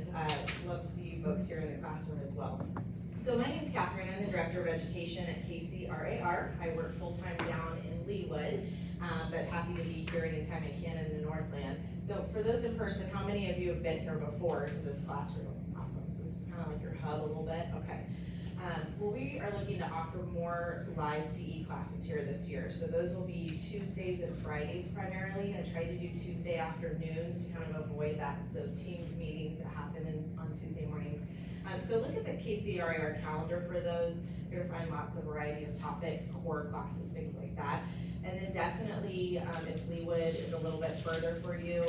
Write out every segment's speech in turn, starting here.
and love to see you folks here in the classroom as well. So my name is Catherine. I'm the Director of Education at KCRAR. I work full-time down in Leawood, but happy to be here anytime I can in the Northland. So for those in person, how many of you have been here before to this classroom? Awesome. So this is kind of like your hub a little bit. Okay. Well, we are looking to offer more live CE classes here this year. So those will be Tuesdays and Fridays primarily. I try to do Tuesday afternoons to kind of avoid those Teams meetings that happen on Tuesday mornings. So look at the KCRAR calendar for those. You're gonna find lots of variety of topics, core classes, things like that. And then definitely, if Leawood is a little bit further for you,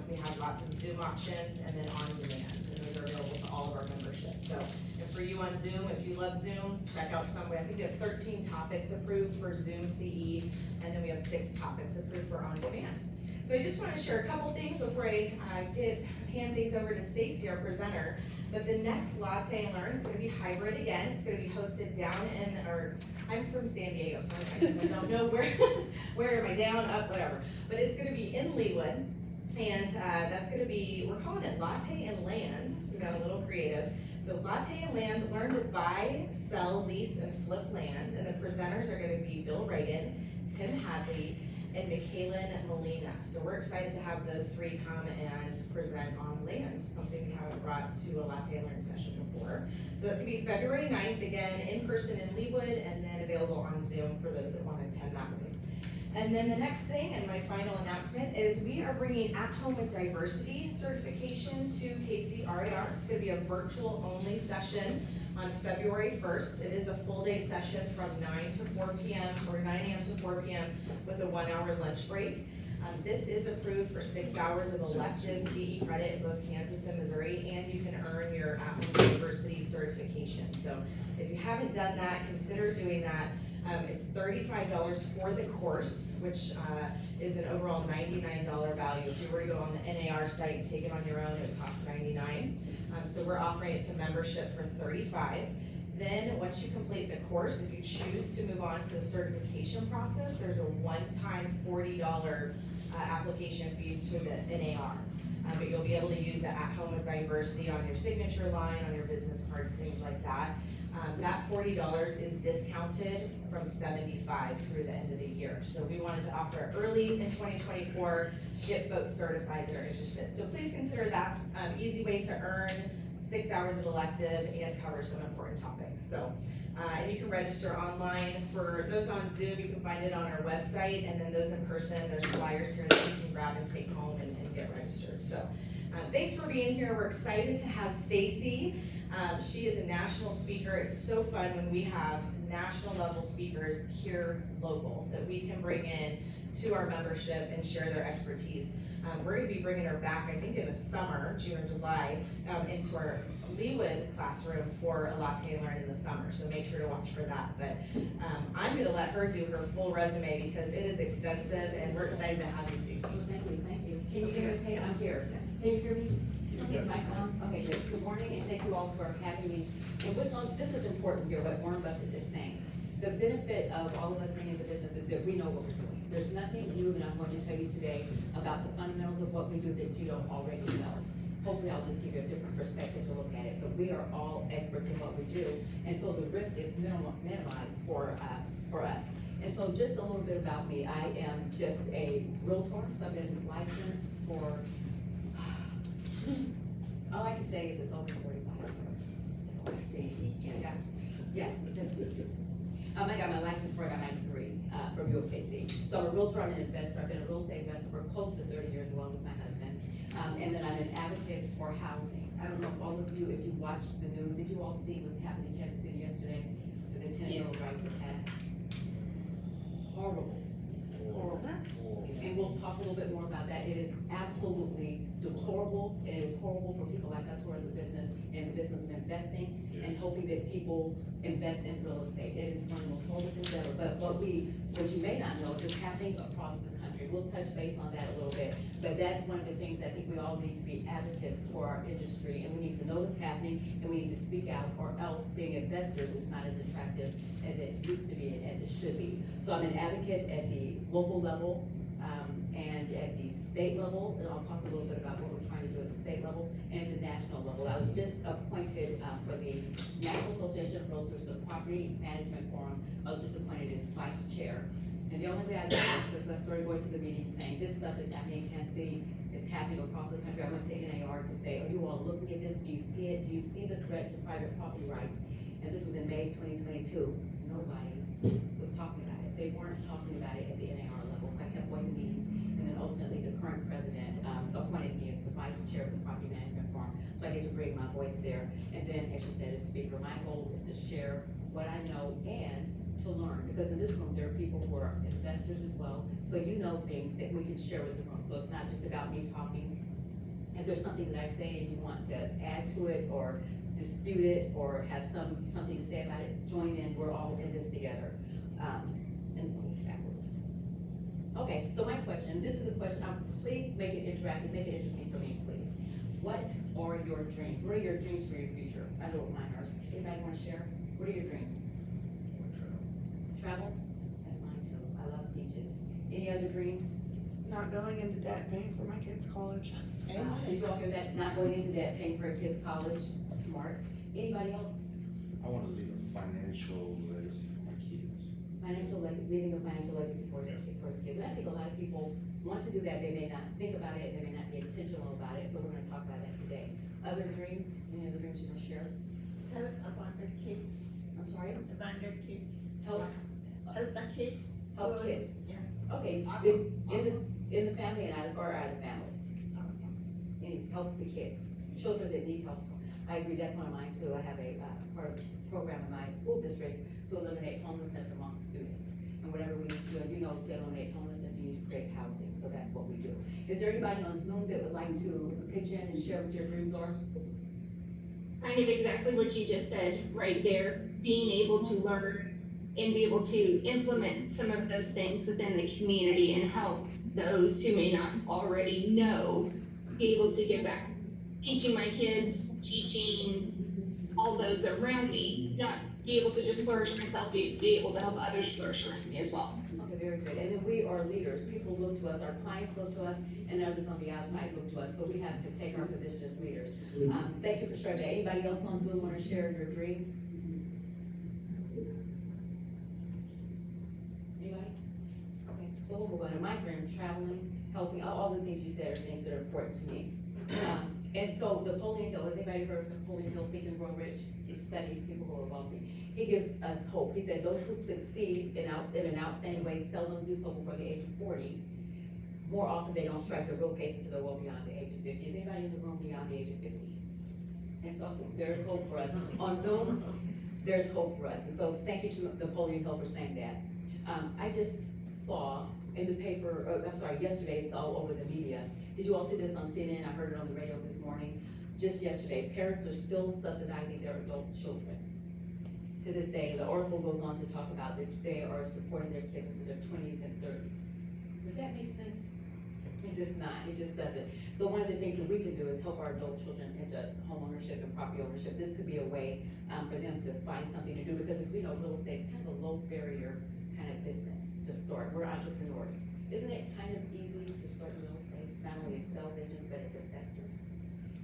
we have lots of Zoom options and then on demand. And those are available to all of our membership. So, and for you on Zoom, if you love Zoom, check out some. I think we have 13 topics approved for Zoom CE, and then we have 6 topics approved for on demand. So I just want to share a couple things before I hand things over to Stacy, our presenter. But the next Latte and Learn is going to be hybrid again. It's going to be hosted down I'm from San Diego, so I don't know where am I, down, up, whatever. But it's going to be in Leawood, and that's going to be, we're calling it Latte and Land, so we got a little creative. So Latte and Land, learn to buy, sell, lease, and flip land. And the presenters are going to be Bill Reagan, Tim Hadley, and Michaelin Molina. So we're excited to have those 3 come and present on land, something we haven't brought to a Latte and Learn session before. So that's gonna be February 9th, again, in person in Leawood, and then available on Zoom for those that want to attend that one. And then the next thing, and my final announcement, is we are bringing At Home with Diversity certification to KCRAR. It's gonna be a virtual only session on February 1st. It is a full day session from 9 to 4 p.m. or 9 a.m. to 4 p.m. with a 1-hour lunch break. This is approved for 6 hours of elective CE credit in both Kansas and Missouri, and you can earn your At Home University certification. So if you haven't done that, consider doing that. It's $35 for the course, which is an overall $99 value. If you were to go on the NAR site and take it on your own, it would cost $99. So we're offering it to membership for $35. Then once you complete the course, if you choose to move on to the certification process, there's a one-time $40 application fee to the NAR. But you'll be able to use the At Home with Diversity on your signature line, on your business cards, things like that. That $40 is discounted from $75 through the end of the year. So we wanted to offer it early in 2024, get folks certified that are interested. So please consider that easy way to earn 6 hours of elective and cover some important topics. So, and you can register online. For those on Zoom, you can find it on our website, and then those in person, there's flyers here that you can grab and take home and get registered. So thanks for being here. We're excited to have Stacy. She is a national speaker. It's so fun when we have national level speakers here local that we can bring in to our membership and share their expertise. We're going to be bringing her back, I think in the summer, June or July, into our Leawood classroom for a Latte and Learn in the summer, so make sure to watch for that. But I'm going to let her do her full resume because it is extensive, and we're excited to have you, Stacey. Thank you, thank you. Can you hear me? I'm here. Can you hear me? Yes. Okay, good. Good morning, and thank you all for having me. And this is important here, what Warren Buffett is saying. The benefit of all of us being in the business is that we know what we're doing. There's nothing new that I'm going to tell you today about the fundamentals of what we do that you don't already know. Hopefully I'll just give you a different perspective to look at it, but we are all experts in what we do, and so the risk is minimized for us. And so just a little bit about me. I am just a realtor, so I've been licensed for, all I can say is it's over 45 years. Stacy Johnson. Yeah, that's good. I got my license before I got my degree from UOKC. So I'm a realtor, I'm an investor. I've been a real estate investor for close to 30 years along with my husband. And then I'm an advocate for housing. I don't know if all of you, if you watched the news, did you all see what happened in Kansas City yesterday? The 10-year-old rights of passed. Horrible. Horrible. And we'll talk a little bit more about that. It is absolutely deplorable. It is horrible for people like us who are in the business of investing and hoping that people invest in real estate. It is one of the most horrible things ever. But what you may not know is it's happening across the country. We'll touch base on that a little bit. But that's one of the things I think we all need to be advocates for our industry, and we need to know what's happening, and we need to speak out, or else being investors is not as attractive as it used to be and as it should be. So I'm an advocate at the local level, and at the state level, and I'll talk a little bit about what we're trying to do at the state level and the national was just appointed, for the National Association of Realtors, the Property Management Forum. I was just appointed as vice chair. And the only way I got this was I started going to the meeting saying, this stuff is happening in Kansas City, it's happening across the country. I went to NAR to say, are you all looking at this? Do you see it? Do you see the threat to private property rights? And this was in May of 2022. Nobody was talking about it. They weren't talking about it at the NAR level, so I kept going to meetings. And then ultimately, the current president appointed me as the vice chair of the Property Management Forum, so I get to bring my voice there. And then, as you said, as speaker, my goal is to share what I know and to learn, because in this room, there are people who are investors as well, so you know things that we can share with the room. So it's not just about me talking. If there's something that I say and you want to add to it or dispute it or have something to say about it, join in. We're all in this together. And fabulous. Okay, so my question, this is a question, please make it interactive, make it interesting for me, please. What are your dreams? What are your dreams for your future? I know what mine are. Anybody want to share? What are your dreams? Travel? That's mine too. I love beaches. Any other dreams? Not going into debt, paying for my kids' college. Did you all hear that? Not going into debt, paying for a kid's college, smart. Anybody else? I want to leave a financial legacy for my kids. Leaving a financial legacy for his kids. And I think a lot of people want to do that. They may not think about it, they may not be intentional about it, so we're gonna talk about that today. Other dreams? Any other dreams you want to share? Help about the kids, I'm sorry? about the kids, Help, help the kids. help kids. Yeah. Okay, in the family and out of the family. And help the kids, children that need help. I agree, that's one of mine too. I have a part of the program in my school districts to eliminate homelessness among students. And whatever we need to do, and you know, to eliminate homelessness, you need to create housing, so that's what we do. Is there anybody on Zoom that would like to pitch in and share what your dreams are? Kind of exactly what you just said right there, being able to learn and be able to implement some of those things within the community and help those who may not already know, be able to give back. Teaching my kids, teaching all those around me, not be able to just flourish myself, be able to help others flourish around me as well. Okay, very good. And then we are leaders. People look to us, our clients look to us, and others on the outside look to us. So we have to take our position as leaders. Thank you for sharing that. Anybody else on Zoom want to share your dreams? Anybody? Okay, so we'll move on. In my dream, traveling, helping, all the things you said are things that are important to me. And so Napoleon Hill, has anybody heard of Napoleon Hill, Think and Grow Rich? He studied people who are wealthy. He gives us hope. He said, those who succeed in an outstanding way seldom do so before the age of 40. More often, they don't strike their real pace until they're well beyond the age of 50. Is anybody in the room beyond the age of 50? And so there's hope for us. On Zoom, there's hope for us. And so thank you to Napoleon Hill for saying that. I just saw in the paper, yesterday, it's all over the media. Did you all see this on CNN? I heard it on the radio this morning. Just yesterday, parents are still subsidizing their adult children. To this day, the article goes on to talk about that they are supporting their kids into their 20s and 30s. Does that make sense? It does not, it just doesn't. So one of the things that we can do is help our adult children into home ownership and property ownership. This could be a way for them to find something to do, because as we know, real estate is kind of a low barrier kind of business to start. We're entrepreneurs. Isn't it kind of easy to start real estate, not only as sales agents, but as investors?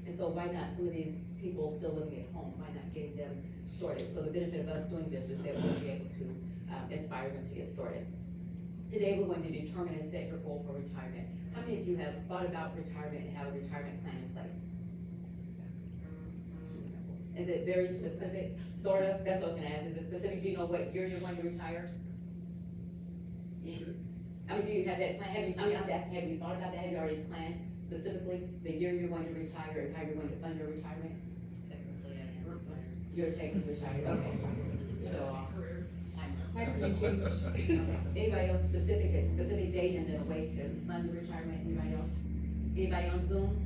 And so why not some of these people still living at home, why not getting them started? So the benefit of us doing this is that we'll be able to inspire them to get started. Today, we're going to determine and set your goal for retirement. How many of you have thought about retirement and have a retirement plan in place? Is it very specific? Sort of, that's what I was gonna ask. Is it specific? Do you know what year you're going to retire? Sure. I mean, do you have that plan? I'm asking, have you thought about that? Have you already planned specifically the year you're going to retire and how you're going to fund your retirement? Technically, I am retired. You're technically retired, okay. So, Okay. anybody else specific date and then a way to fund the retirement? Anybody else? Anybody on Zoom?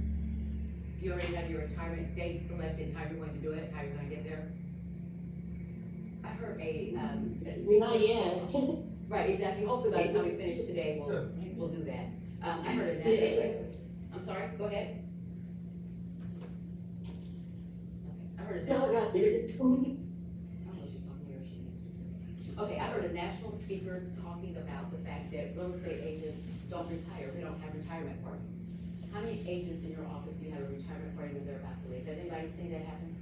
You already have your retirement date selected, how you're going to do it, how you're gonna get there? I heard a speaker. Not yet. Right, exactly. Hopefully by the time we finish today, we'll do that. I heard a national, I'm sorry, go ahead. Okay, I heard a national. No, not there. I don't know if she's talking here or she needs to. Okay, I heard a national speaker talking about the fact that real estate agents don't retire, they don't have retirement parties. How many agents in your office do you have a retirement party when they're about to leave? Has anybody seen that happen?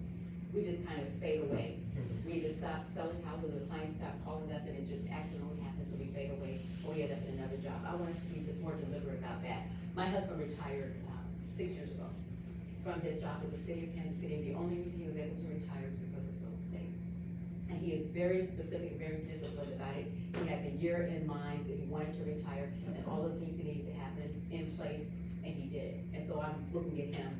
We just kind of fade away. We either stop selling houses, or the clients stop calling us, and it just accidentally happens, so we fade away, or we end up in another job. I want us to be more deliberate about that. My husband retired 6 years ago from his job with the city of Kansas City. The only reason he was able to retire is because of real estate. And he is very specific, very disciplined about it. He had the year in mind that he wanted to retire, and all the things that needed to happen in place, and he did it. And so I'm looking at him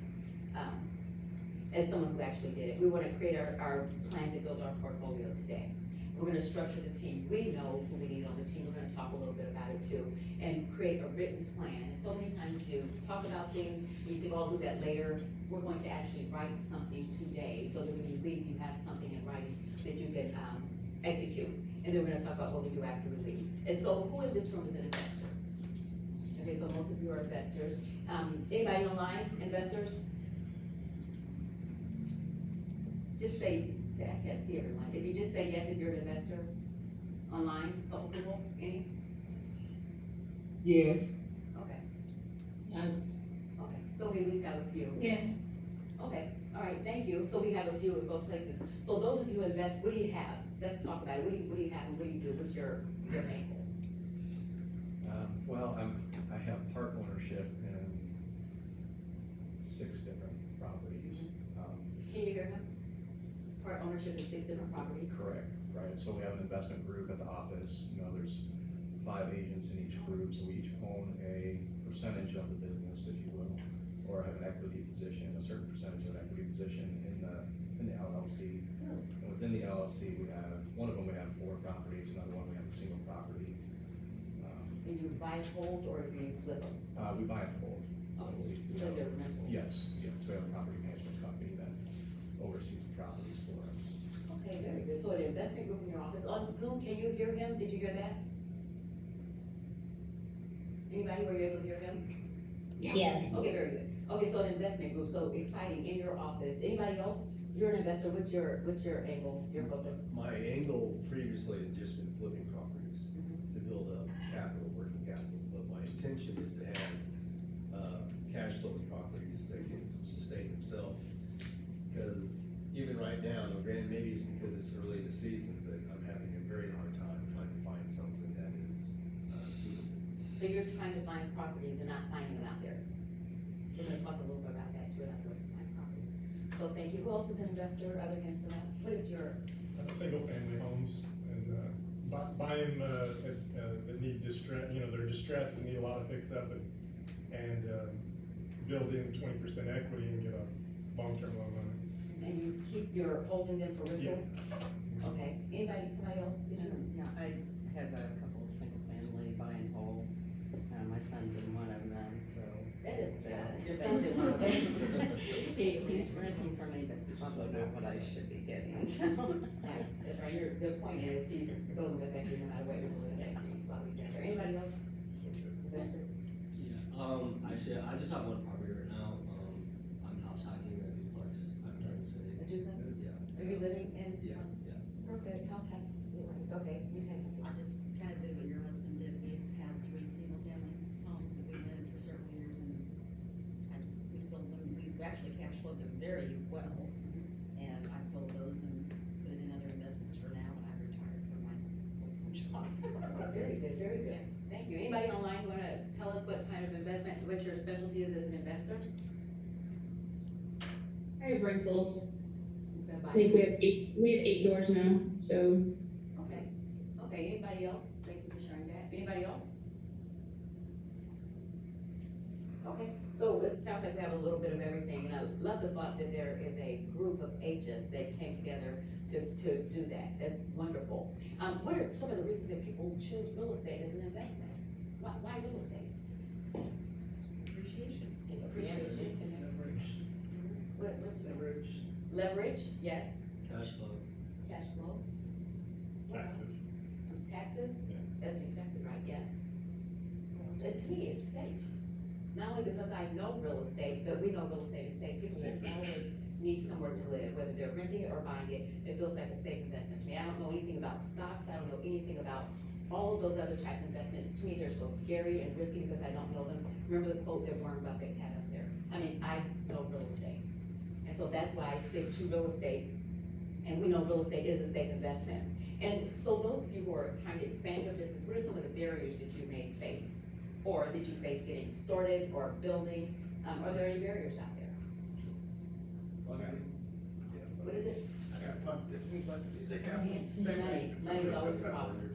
as someone who actually did it. We wanna create our plan to build our portfolio today. We're gonna structure the team. We know who we need on the team. We're gonna talk a little bit about it too, and create a written plan. And so many times you talk about things, you think, I'll do that later. We're going to actually write something today, so that when you leave, you have something in writing that you can execute. And then we're gonna talk about what we do after we leave. And so who in this room is an investor? Okay, so most of you are investors. Anybody online, investors? Just say, I can't see everyone. If you just say yes, if you're an investor, online, couple people, any? Yes. Okay, Yes. okay, so we at least have a few. Yes. Okay, all right, thank you. So we have a few in both places. So those of you who invest, what do you have? Let's talk about it. What do you have and what do you do? What's your angle? Well, I have part ownership in 6 different properties. Can you hear him? Part ownership in 6 different properties? Correct, right, so we have an investment group at the office, there's 5 agents in each group, so we each own a percentage of the business, if you will, or have an equity position, a certain percentage of an equity position in the LLC. And within the LLC, one of them we have 4 properties, another one we have a single property. And you buy and hold or do you flip them? We buy and hold. Oh, So we- so they're rentals? Yes, we have a property management company that oversees the properties for us. Okay, very good. So an investment group in your office, on Zoom, can you hear him? Did you hear that? Anybody, were you able to hear him? Yes. Okay, very good. Okay, so an investment group, so exciting, in your office. Anybody else? You're an investor, what's your angle, your focus? My angle previously has just been flipping properties to build up capital, working capital, but my intention is to have, cash flowing properties that can sustain themselves. Because even right now, and granted, maybe it's because it's early in the season, but I'm having a very hard time trying to find something that is, suitable. So you're trying to find properties and not finding them out there? We're gonna talk a little bit about that too, and afterwards, find properties. So thank you. Who else is an investor, other hands to that? What is your, Single family homes and, buy them, that need distress, they're distressed and need a lot of fix up and build in 20% equity and get a long-term loan on it. and you keep your holding them for rentals? Okay, anybody, somebody else? Yeah, I have a couple of single family buy and hold. My son's in one of them, so. That doesn't count. Your son's in one of them. He's renting from me, but probably not what I should be getting, so. Right, that's right. The point is, he's building with equity no matter what you're building with equity while he's in there. Anybody else? Investor? Yeah, actually, I just have one property right now, I'm house hacking a duplex, I'm Kansas City. A duplex? Yeah. Are you living in? Yeah. Perfect, house hacks, you're right, okay, you had something. I just kind of did what your husband did. We have 3 single-family homes that we've had for several years, and we sold them. We've actually cash flowed them very well, and I sold those and put it in other investments for now, and I retired from my full-time job. Very good, very good. Thank you. Anybody online wanna tell us what kind of investment, what your specialty is as an investor? I have rentals. Is that I by- think we have 8 doors now, so. Okay, okay, anybody else? Thank you for sharing that. Anybody else? Okay, so it sounds like we have a little bit of everything, and I love the thought that there is a group of agents that came together to do that. That's wonderful. What are some of the reasons that people choose real estate as an investment? Why real estate? Appreciation. Appreciation. What did you say? Leverage. Leverage, yes. Cash flow. Cash flow. Taxes. Taxes? Yeah. That's exactly right, yes. And to me, it's safe. Not only because I know real estate, but we know real estate is safe. People always need somewhere to live, whether they're renting it or buying it. It feels like a safe investment to me. I don't know anything about stocks. I don't know anything about all of those other type of investments. To me, they're so scary and risky because I don't know them. Remember the quote that Warren Buffett had up there? I mean, I know real estate. And so that's why I stick to real estate, and we know real estate is a safe investment. And so those of you who are trying to expand your business, what are some of the barriers that you may face? Or that you face getting started or building? Are there any barriers out there? What is it? Money's always a problem,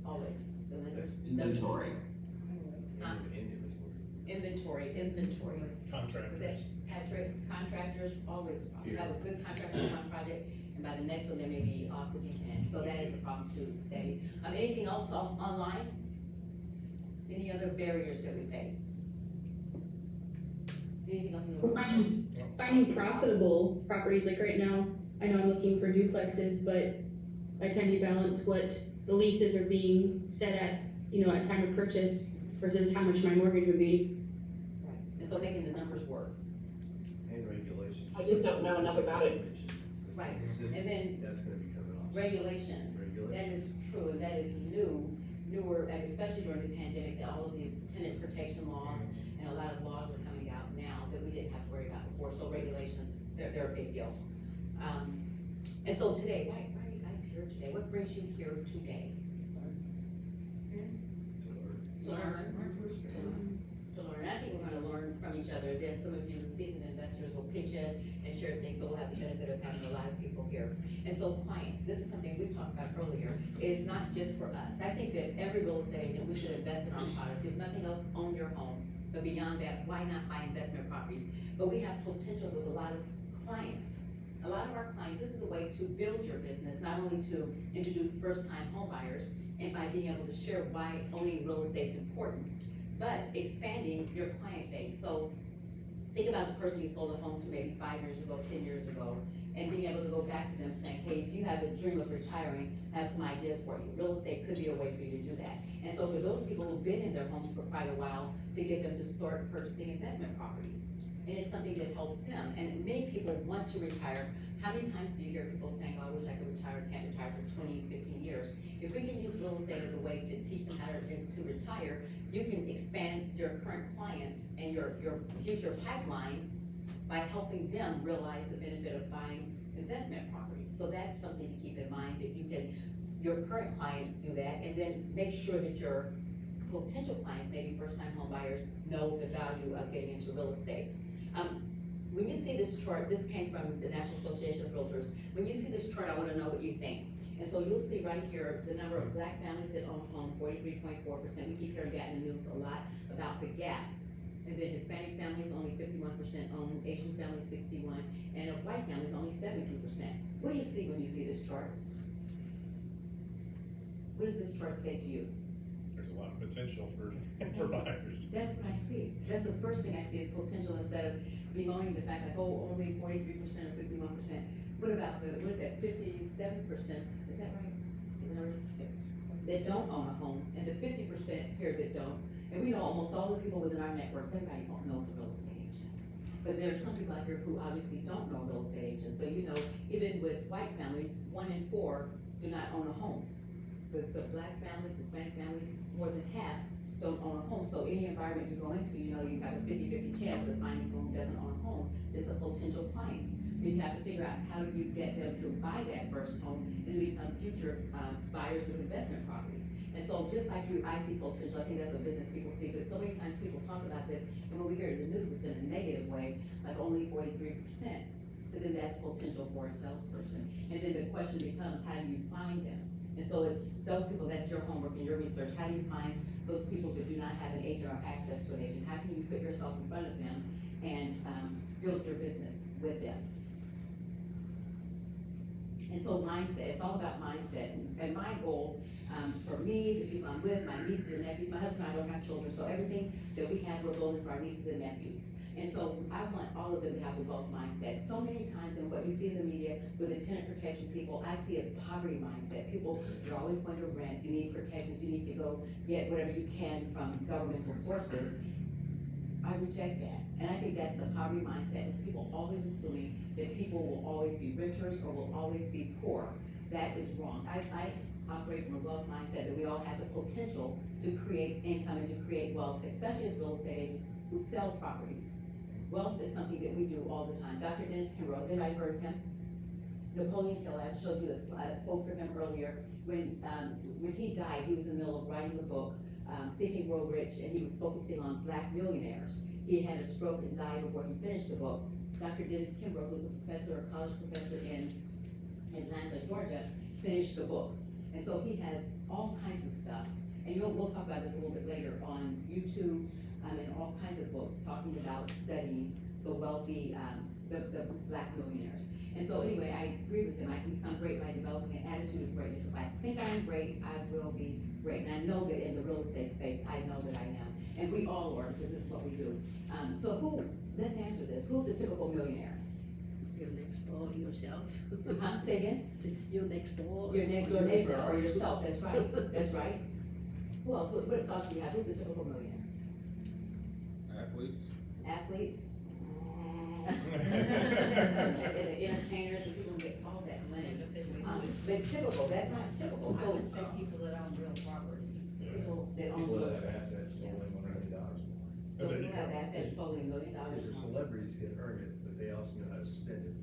always. The lenders. Inventory. Inventory. Contract. Is that Patrick? Contractors, always a problem. You have a good contractor on one project, and by the next one, they may be off with the hand. So that is a problem too, steady. Anything else online? Any other barriers that we face? Anything else in the room? Finding profitable properties, like right now, I know I'm looking for duplexes, but I tend to balance what the leases are being set at, at time of purchase versus how much my mortgage would be. Right. And so making the numbers work. And regulations. I just don't know enough about it. Right. And then That's gonna be coming off. regulations. That is true, and that is newer, and especially during the pandemic, that all of these tenant protection laws and a lot of laws are coming out now that we didn't have to worry about before. So regulations, they're a big deal. And so today, why are you guys here today? What brings you here today? To learn. To learn. I think we're gonna learn from each other. Then some of you seasoned investors will pitch in and share things, so we'll have the benefit of having a lot of people here. And so clients, this is something we talked about earlier. It's not just for us. I think that every real estate agent, we should invest in our product. If nothing else, own your home. But beyond that, why not buy investment properties? But we have potential with a lot of clients. A lot of our clients, this is a way to build your business, not only to introduce first-time home buyers, and by being able to share why owning real estate is important, but expanding your client base. So think about the person you sold a home to maybe 5 years ago, 10 years ago, and being able to go back to them saying, hey, if you have a dream of retiring, I have some ideas for you. Real estate could be a way for you to do that. And so for those people who've been in their homes for quite a while, to get them to start purchasing investment properties. And it's something that helps them. And many people want to retire. How many times do you hear people saying, oh, I wish I could retire, can't retire for 20, 15 years? If we can use real estate as a way to teach them how to retire, you can expand your current clients and your future pipeline by helping them realize the benefit of buying investment properties. So that's something to keep in mind, that you can, your current clients do that, and then make sure that your potential clients, maybe first-time home buyers, know the value of getting into real estate. When you see this chart, this came from the National Association of Realtors. When you see this chart, I wanna know what you think. And so you'll see right here, the number of black families that own a home, 43.4%. We keep hearing that in the news a lot about the gap. And then Hispanic families, only 51% own, Asian families, 61%, and of white families, only 72%. What do you see when you see this chart? What does this chart say to you? There's a lot of potential for buyers. That's what I see. That's the first thing I see is potential, instead of bemoaning the fact like, oh, only 43% or 51%. What about what is that, 57%? Is that right? That don't own a home, and the 50% here that don't. And we know almost all the people within our networks, everybody knows a real estate agent. But there are some people out here who obviously don't know real estate agents. So even with white families, 1 in 4 do not own a home. With the black families, Hispanic families, more than half don't own a home. So any environment you go into, you have a 50-50 chance of finding someone who doesn't own a home is a potential client. Then you have to figure out how do you get them to buy that first home and become future buyers of investment properties. And so just like I see potential, I think that's what business people see, but so many times people talk about this, and when we hear it in the news, it's in a negative way, like only 43%. But then that's potential for a salesperson. And then the question becomes, how do you find them? And so as salespeople, that's your homework and your research. How do you find those people that do not have an agent or access to an agent? How can you put yourself in front of them and build your business with them? And so mindset, it's all about mindset. And my goal for me, the people I'm with, my nieces and nephews, my husband and I don't have children, so everything that we have, we're building for our nieces and nephews. And so I want all of them to have the wealth mindset. So many times in what you see in the media with the tenant protection people, I see a poverty mindset. People, you're always going to rent, you need protections, you need to go get whatever you can from governmental sources. I reject that. And I think that's the poverty mindset, with people always assuming that people will always be renters or will always be poor. That is wrong. I operate from a wealth mindset that we all have the potential to create income and to create wealth, especially as real estate agents who sell properties. Wealth is something that we do all the time. Dr. Dennis Kimbrough, has anybody heard of him? Napoleon Hill, I showed you a quote from him earlier. When he died, he was in the middle of writing the book, Think and Grow Rich, and he was focusing on black millionaires. He had a stroke and died before he finished the book. Dr. Dennis Kimbrough, who's a professor, a college professor in Atlanta, Georgia, finished the book. And so he has all kinds of stuff. And we'll talk about this a little bit later on YouTube, and all kinds of books talking about studying the wealthy, the black millionaires. And so anyway, I agree with him. I can become great by developing an attitude of greatness. If I think I'm great, I will be great. And I know that in the real estate space, I know that I am. And we all are, because this is what we do. Let's answer this. Who's the typical millionaire? Your next door, yourself. Say again? Your next door. Your next door neighbor or yourself, that's right, that's right. Who else, what thoughts do you have? Who's the typical millionaire? Athletes? Athletes? Entertainers, and people get all that money. But typical, that's not typical, I so would say people that own real property. people that own People real that have estate. assets totaling $1 million more. So if you have assets totaling $1 million. Because your celebrities can earn it, but they also know how to spend it.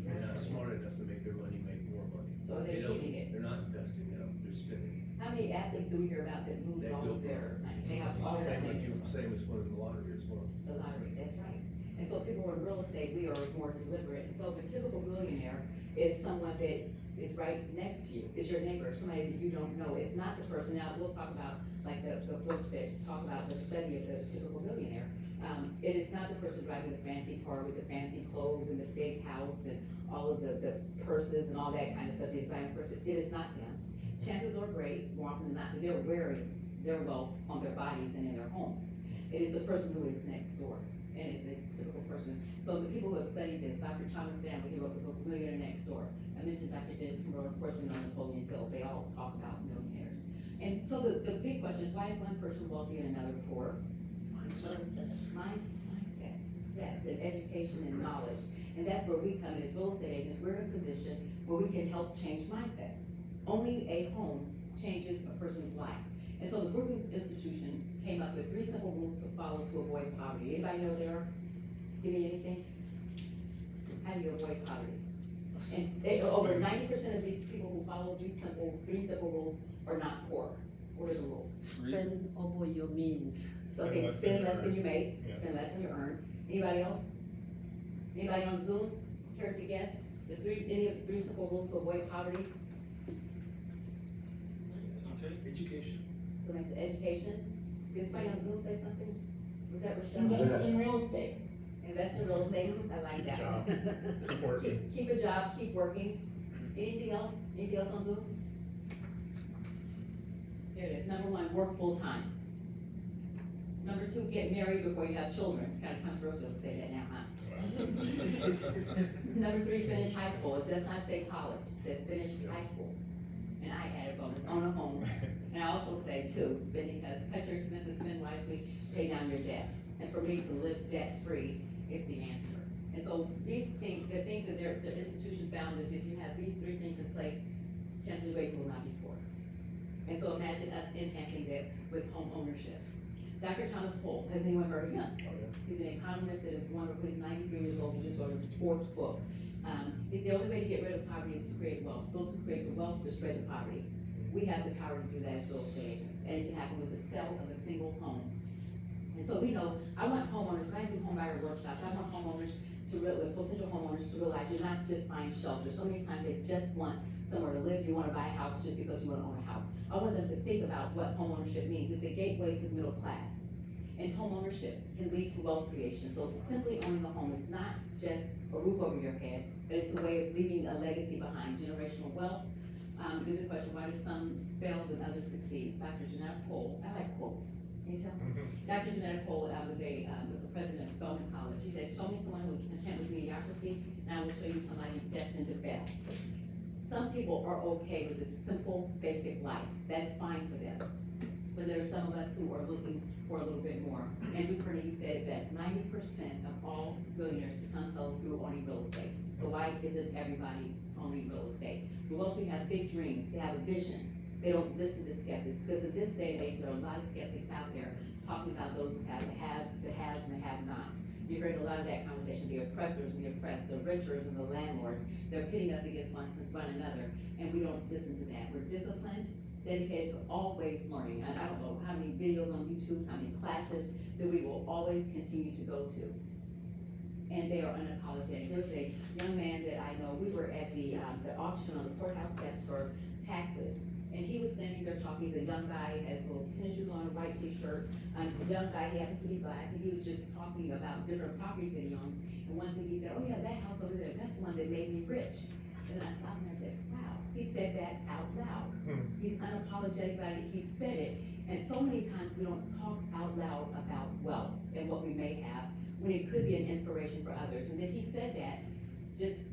They're not smart enough to make their money make more money. So they're They don't- keeping it. They're not investing, they're spending. How many athletes do we hear about that lose They all go of their money? They have all that money. Same as one of the lottery as well. The lottery, that's right. And so people who are in real estate, we are more deliberate. And so the typical millionaire is someone that is right next to you. It's your neighbor, somebody that you don't know. It's not the person. Now, we'll talk about like the books that talk about the study of the typical millionaire. It is not the person driving the fancy car with the fancy clothes and the big house and all of the purses and all that kind of stuff, the designer person. It is not them. Chances are great, more often than not, that they're wearing their wealth on their bodies and in their homes. It is the person who is next door, and it's the typical person. So the people who have studied this, Dr. Thomas Stanley, he wrote the book Millionaire Next Door. I mentioned Dr. Dennis Kimbrough, of course, we know Napoleon Hill. They all talk about millionaires. And so the big question is, why is one person wealthy and another poor? Mindset. Yes, and education and knowledge. And that's where we come in as real estate agents. We're in a position where we can help change mindsets. Only a home changes a person's life. And so the Brookings Institution came up with 3 simple rules to follow to avoid poverty. Anybody know there? Give me anything? How do you avoid poverty? And over 90% of these people who follow these 3 simple rules are not poor. What are the rules? Spend over your means. So, okay, spend less than you make, spend less than you earn. Anybody else? Anybody on Zoom care to guess? Any of the 3 simple rules to avoid poverty? Education. Somebody said education. Did somebody on Zoom say something? Was that Rochelle? Invest in real estate. Invest in real estate, I like Keep a that. job. Keep working. Keep a job, keep working. Anything else? Anything else on Zoom? Here it is. Number 1, work full-time. Number 2, get married before you have children. It's kind of controversial to say that now, huh? Number 3, finish high school. It does not say college, it says finish high school. And I add a bonus, own a home. And I also say 2, spend because cut your expenses, spend wisely, pay down your debt. And for me to live debt-free is the answer. And so these things, the things that the institution found is if you have these 3 things in place, chances are you will not be poor. And so imagine us enhancing that with home ownership. Dr. Thomas Holt, has anyone heard of him? Oh, yeah. He's an economist that is wonderful. He's 93 years old. He just wrote his 4th book. It's the only way to get rid of poverty is to create wealth. Those who create the wealth destroy the poverty. We have the power to do that as real estate agents, and it can happen with the sale of a single home. And so we know, I want homeowners, when I do home buyer workshops, I want homeowners potential homeowners to realize you're not just buying shelter. So many times they just want somewhere to live. You want to buy a house just because you want to own a house. I want them to think about what homeownership means. It's a gateway to the middle class. And homeownership can lead to wealth creation. So simply owning a home is not just a roof over your head, but it's a way of leaving a legacy behind, generational wealth. Then the question, why do some fail and others succeed? Dr. Jeanette Cole, I like quotes. Can you tell? Dr. Jeanette Cole was the president of Spelman College. He said, show me someone who is content with mediocrity, and I will show you somebody destined to fail. Some people are okay with this simple, basic life. That's fine for them. But there are some of us who are looking for a little bit more. Andrew Carnegie said it best, 90% of all millionaires become so through owning real estate. So why isn't everybody owning real estate? The wealthy have big dreams, they have a vision. They don't listen to skeptics, because in this day and age, there are a lot of skeptics out there talking about those who have the haves and the have-nots. You heard a lot of that conversation, the oppressors and the oppressed, the renters and the landlords, they're pitting us against one another, and we don't listen to that. We're disciplined, dedicated to always learning. And I don't know how many videos on YouTube, how many classes that we will always continue to go to. And they are unapologetic. There was a young man that I know, we were at the auction on the courthouse steps for taxes, and he was standing there talking. He's a young guy, has little tennis shoes on, a white t-shirt. A young guy, he happens to be black, and he was just talking about different properties that he owned. And one thing he said, oh yeah, that house over there, that's the one that made me rich. And I stopped and I said, wow, he said that out loud. He's unapologetic about it, he said it. And so many times we don't talk out loud about wealth and what we may have, when it could be an inspiration for others. And then he said that, just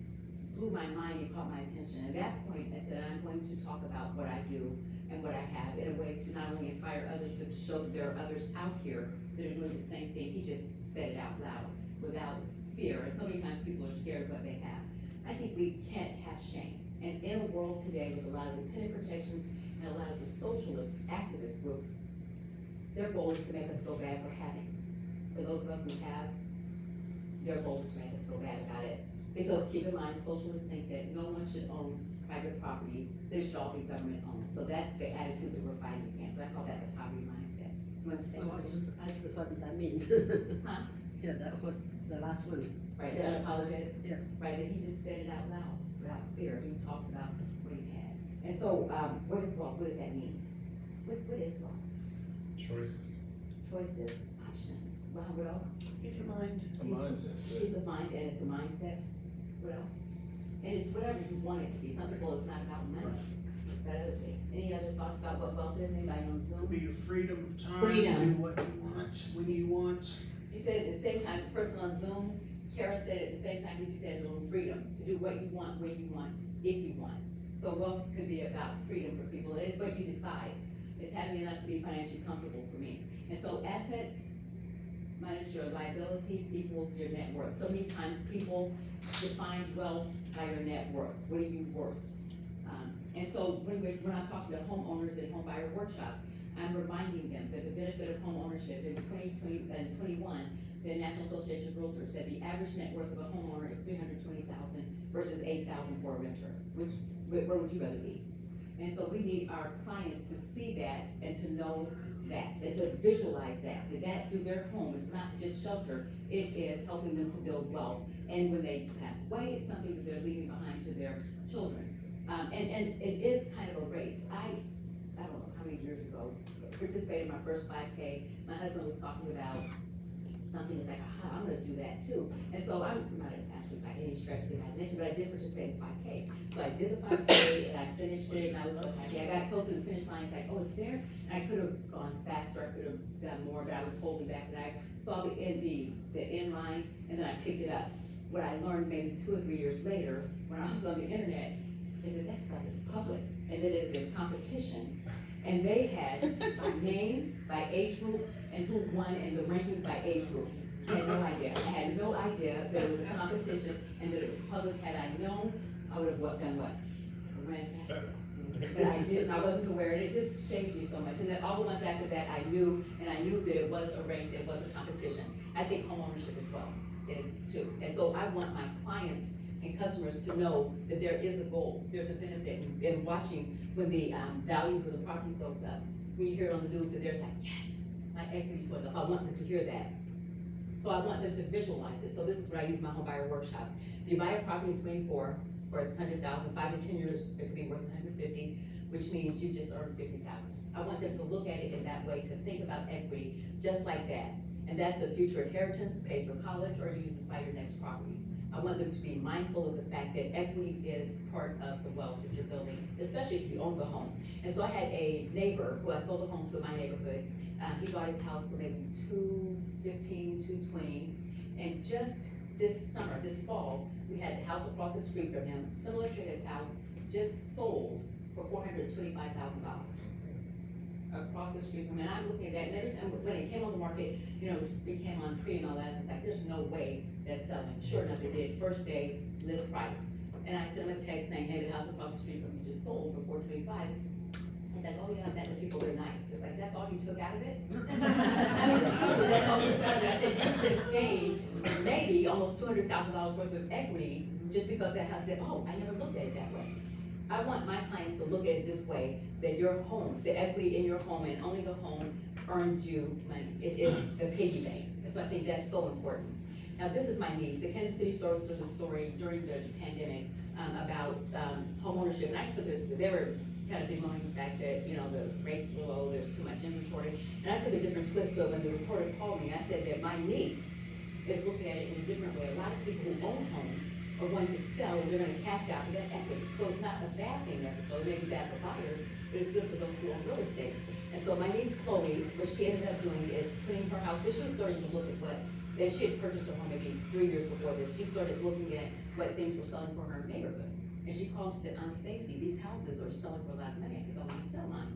blew my mind and caught my attention. At that point, I said, I'm going to talk about what I do and what I have in a way to not only inspire others, but to show that there are others out here that are doing the same thing. He just said it out loud without fear. And so many times people are scared of what they have. I think we can't have shame. And in a world today with a lot of the tenant protections and a lot of the socialist activist groups, their goal is to make us feel bad for having. For those of us who have, their goal is to make us feel bad about it. Because keep in mind, socialists think that no one should own private property, they should all be government owned. So that's the attitude that we're fighting against. I call that the poverty mindset. You want to say Oh, I something? just asked what that means. Huh? Yeah, that one, the last one. Right, the unapologetic? Yeah. Right, that he just said it out loud, without fear. He talked about what he had. And so, what is law? What does that mean? What is law? Choices. Choices, options. Well, what else? Peace of mind. A mindset. Peace of mind, and it's a mindset. What else? And it's whatever you want it to be. Some people, it's not about money. It's about other things. Any other thoughts about what wealth is? Anybody on Zoom? Be your freedom of time, Freedom. do what you want, when you want. You said at the same time, the person on Zoom, Kara said at the same time that you said the word freedom, to do what you want, when you want, if you want. So wealth could be about freedom for people. It's what you decide. It's having enough to be financially comfortable for me. And so assets minus your liabilities equals your net worth. So many times people define wealth by your net worth. What are you worth? And so when I'm talking to homeowners at home buyer workshops, I'm reminding them that the benefit of home ownership in 2020 and 21, the National Association of Realtors said the average net worth of a homeowner is $320,000 versus $8,000 for a renter. Where would you rather be? And so we need our clients to see that and to know that, and to visualize that through their home is not just shelter, it is helping them to build wealth. And when they pass away, it's something that they're leaving behind to their children. And it is kind of a race. I don't know how many years ago, participated in my first 5K. My husband was talking about something that's like, aha, I'm gonna do that too. And so I'm not an athlete by any stretch of the imagination, but I did participate in 5K. So I did the 5K and I finished it, and I was so happy. I got close to the finish line, it's like, oh, it's there? And I could have gone faster, I could have done more, but I was holding back, and I saw the end line, and then I picked it up. What I learned maybe 2 or 3 years later, when I was on the internet, is that that stuff is public, and that it is a competition. And they had by name, by age group, and who won, and the rankings by age group. I had no idea. I had no idea that it was a competition and that it was public. Had I known, I would have done what? I ran faster. But I didn't, I wasn't aware, and it just shamed me so much. And then all the ones after that, I knew, and I knew that it was a race, it was a competition. I think homeownership as well is too. And so I want my clients and customers to know that there is a goal, there's a benefit in watching when the values of the property goes up. When you hear it on the news that there's like, yes, my equity's going up, I want them to hear that. So I want them to visualize it. So this is where I use my home buyer workshops. If you buy a property in 24 for 100,000, 5 to 10 years, it could be worth 150, which means you just earned 50,000. I want them to look at it in that way, to think about equity just like that. And that's a future inheritance, pays for college, or you use it to buy your next property. I want them to be mindful of the fact that equity is part of the wealth that you're building, especially if you own the home. And so I had a neighbor who I sold a home to in my neighborhood. He bought his house for maybe $215,000, $220,000. And just this summer, this fall, we had the house across the street from him, similar to his house, just sold for $425,000. Across the street from him, and I'm looking at that, and every time when it came on the market, you know, it came on pre and all that, it's like, there's no way that's selling. Sure enough, it did, first day, list price. And I sent him a text saying, hey, the house across the street from you just sold for $425,000. It's like, oh yeah, I met the people, they're nice. It's like, that's all you took out of it? I mean, that's all you took out of it. I said, you just gained maybe almost $200,000 worth of equity just because that house said, oh, I never looked at it that way. I want my clients to look at it this way, that your home, the equity in your home and only the home earns you money. It is the piggy bank. And so I think that's so important. Now, this is my niece. The Kansas City Stars told the story during the pandemic about home ownership. And I took it, they were kind of bemoaning the fact that, you know, the rates were low, there's too much inventory. And I took a different twist to it when the reporter called me. I said that my niece is looking at it in a different way. A lot of people who own homes are going to sell and they're gonna cash out with that equity. So it's not a bad thing necessarily, maybe bad for buyers, but it's good for those who own real estate. And so my niece Chloe, what she ended up doing is putting her house, but she was starting to look at what, and she had purchased her home maybe 3 years before this. She started looking at what things were selling for her neighborhood. And she called and said, Aunt Stacy, these houses are selling for a lot of money, I think I wanna sell mine.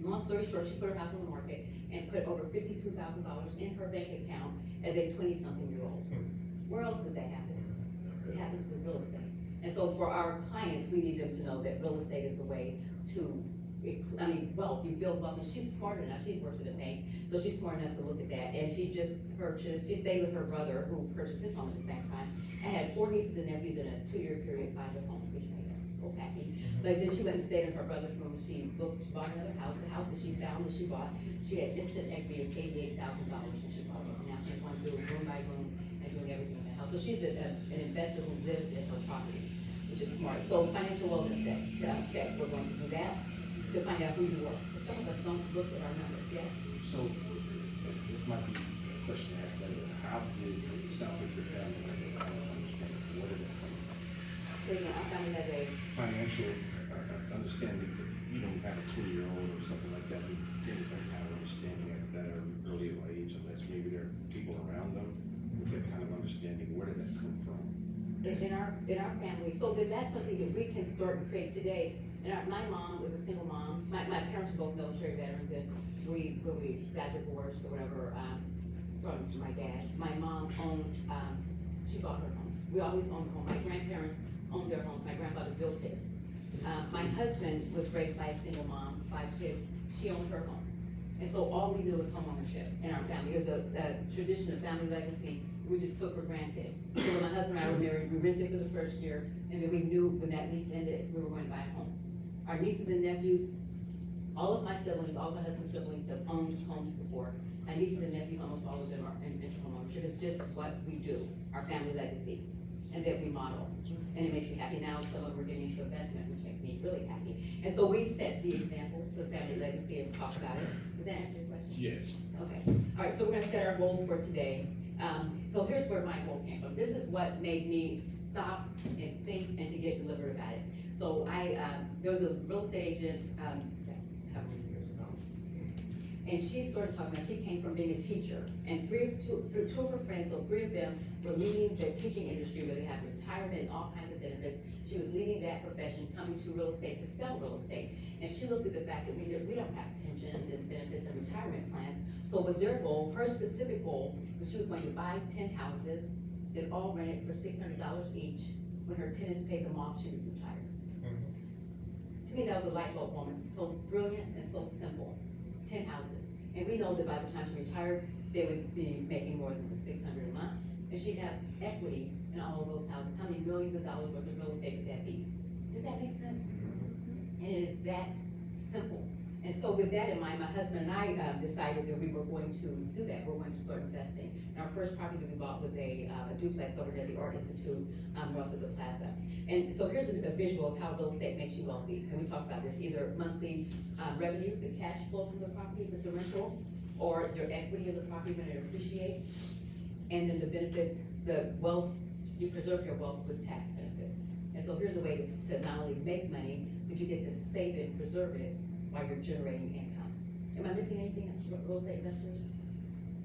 Long story short, she put her house on the market and put over $52,000 in her bank account as a 20-something-year-old. Where else does that happen? It happens with real estate. And so for our clients, we need them to know that real estate is a way to, wealth, you build wealth, and she's smart enough, she works at a bank, so she's smart enough to look at that, and she stayed with her brother, who purchased his home at the same time, and had 4 nieces and nephews in a 2-year period buy their homes, which made us so happy. But then she went and stayed in her brother's room, she bought another house, the house that she found, that she bought, she had instant equity of $88,000 when she bought it, and now she's going through room by room and doing everything in the house. So she's an investor who lives in her properties, which is smart. So financial wellness check, we're going to do that to find out who you are. Because some of us don't look at our numbers, yes? So, this might be a question asked later, how did it sound like your family had a financial understanding, where did that come from? So again, our family has a Financial understanding, that you don't have a 2-year-old or something like that, who gains that kind of understanding at that early age, unless maybe there are people around them with that kind of understanding, where did that come from? in our family, so then that's something that we can start and create today. And my mom was a single mom. My parents were both military veterans, and when we got divorced or whatever, from my dad, my mom owned, she bought her homes. We always owned a home. My grandparents owned their homes. My grandfather built his. My husband was raised by a single mom, 5 kids. She owned her home. And so all we knew was home ownership in our family. It was a tradition, a family legacy. We just took for granted. So when my husband and I were married, we rented for the first year, and then we knew when that lease ended, we were going to buy a home. Our nieces and nephews, all of my siblings, all of my husband's siblings have owned homes before. My nieces and nephews, almost all of them are in home ownership. It's just what we do, our family legacy, and that we model. And it makes me happy. Now some of them are getting into investment, which makes me really happy. And so we set the example for the family legacy and talk about it. Does that answer your question? Yes. Okay. All right, so we're gonna set our goals for today. So here's where my goal came from. This is what made me stop and think and to get deliberate about it. So there was a real estate agent, how many years ago? And she started talking about, she came from being a teacher, and two of her friends, so 3 of them were leaving the teaching industry where they have retirement and all kinds of benefits. She was leaving that profession, coming to real estate to sell real estate. And she looked at the fact that we don't have pensions and benefits and retirement plans. So with their goal, her specific goal, was she was going to buy 10 houses that all rented for $600 each. When her tenants paid them off, she would retire. To me, that was a light bulb moment, so brilliant and so simple. 10 houses. And we know that by the time she retired, they would be making more than the $600 a month. And she'd have equity in all of those houses. How many millions of dollars worth of real estate would that be? Does that make sense? And it is that simple. And so with that in mind, my husband and I decided that we were going to do that. We're going to start investing. And our first property that we bought was a duplex over at the Art Institute north of the plaza. And so here's a visual of how real estate makes you wealthy. And we talk about this, either monthly revenue, the cash flow from the property if it's a rental, or your equity of the property when it appreciates. And then the benefits, the wealth, you preserve your wealth with tax benefits. And so here's a way to not only make money, but you get to save it and preserve it while you're generating income. Am I missing anything, real estate investors?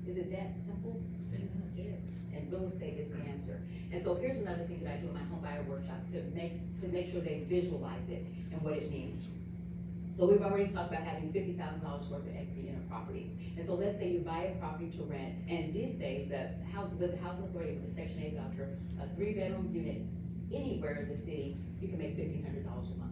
Is it that simple? It is. And real estate is the answer. And so here's another thing that I do in my home buyer workshop to make sure they visualize it and what it means. So we've already talked about having $50,000 worth of equity in a property. And so let's say you buy a property to rent, and these days, with the housing authority, with the Section 8 voucher, a 3-bedroom unit anywhere in the city, you can make $1,500 a month.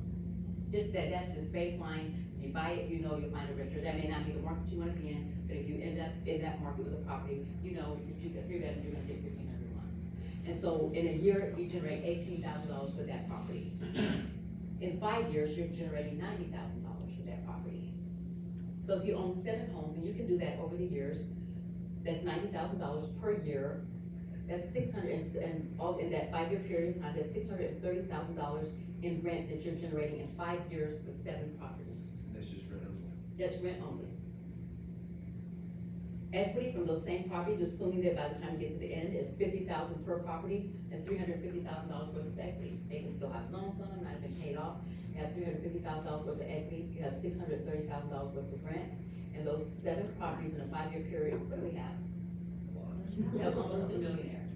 Just that's just baseline. You buy it, you know you'll find a renter. That may not be the market you wanna be in, but if you end up in that market with a property, you know, if you get 3 bedrooms, you're gonna get 1,500 a month. And so in a year, you generate $18,000 with that property. In 5 years, you're generating $90,000 with that property. So if you own 7 homes, and you can do that over the years, that's $90,000 per year. That's 600, and all in that 5-year period of time, that's $630,000 in rent that you're generating in 5 years with 7 properties. That's just rent only. That's rent only. Equity from those same properties, assuming that by the time you get to the end, is $50,000 per property, that's $350,000 worth of equity. They can still have loans on them, not have been paid off. You have $350,000 worth of equity, you have $630,000 worth of rent, and those 7 properties in a 5-year period, what do we have? We have almost a millionaire.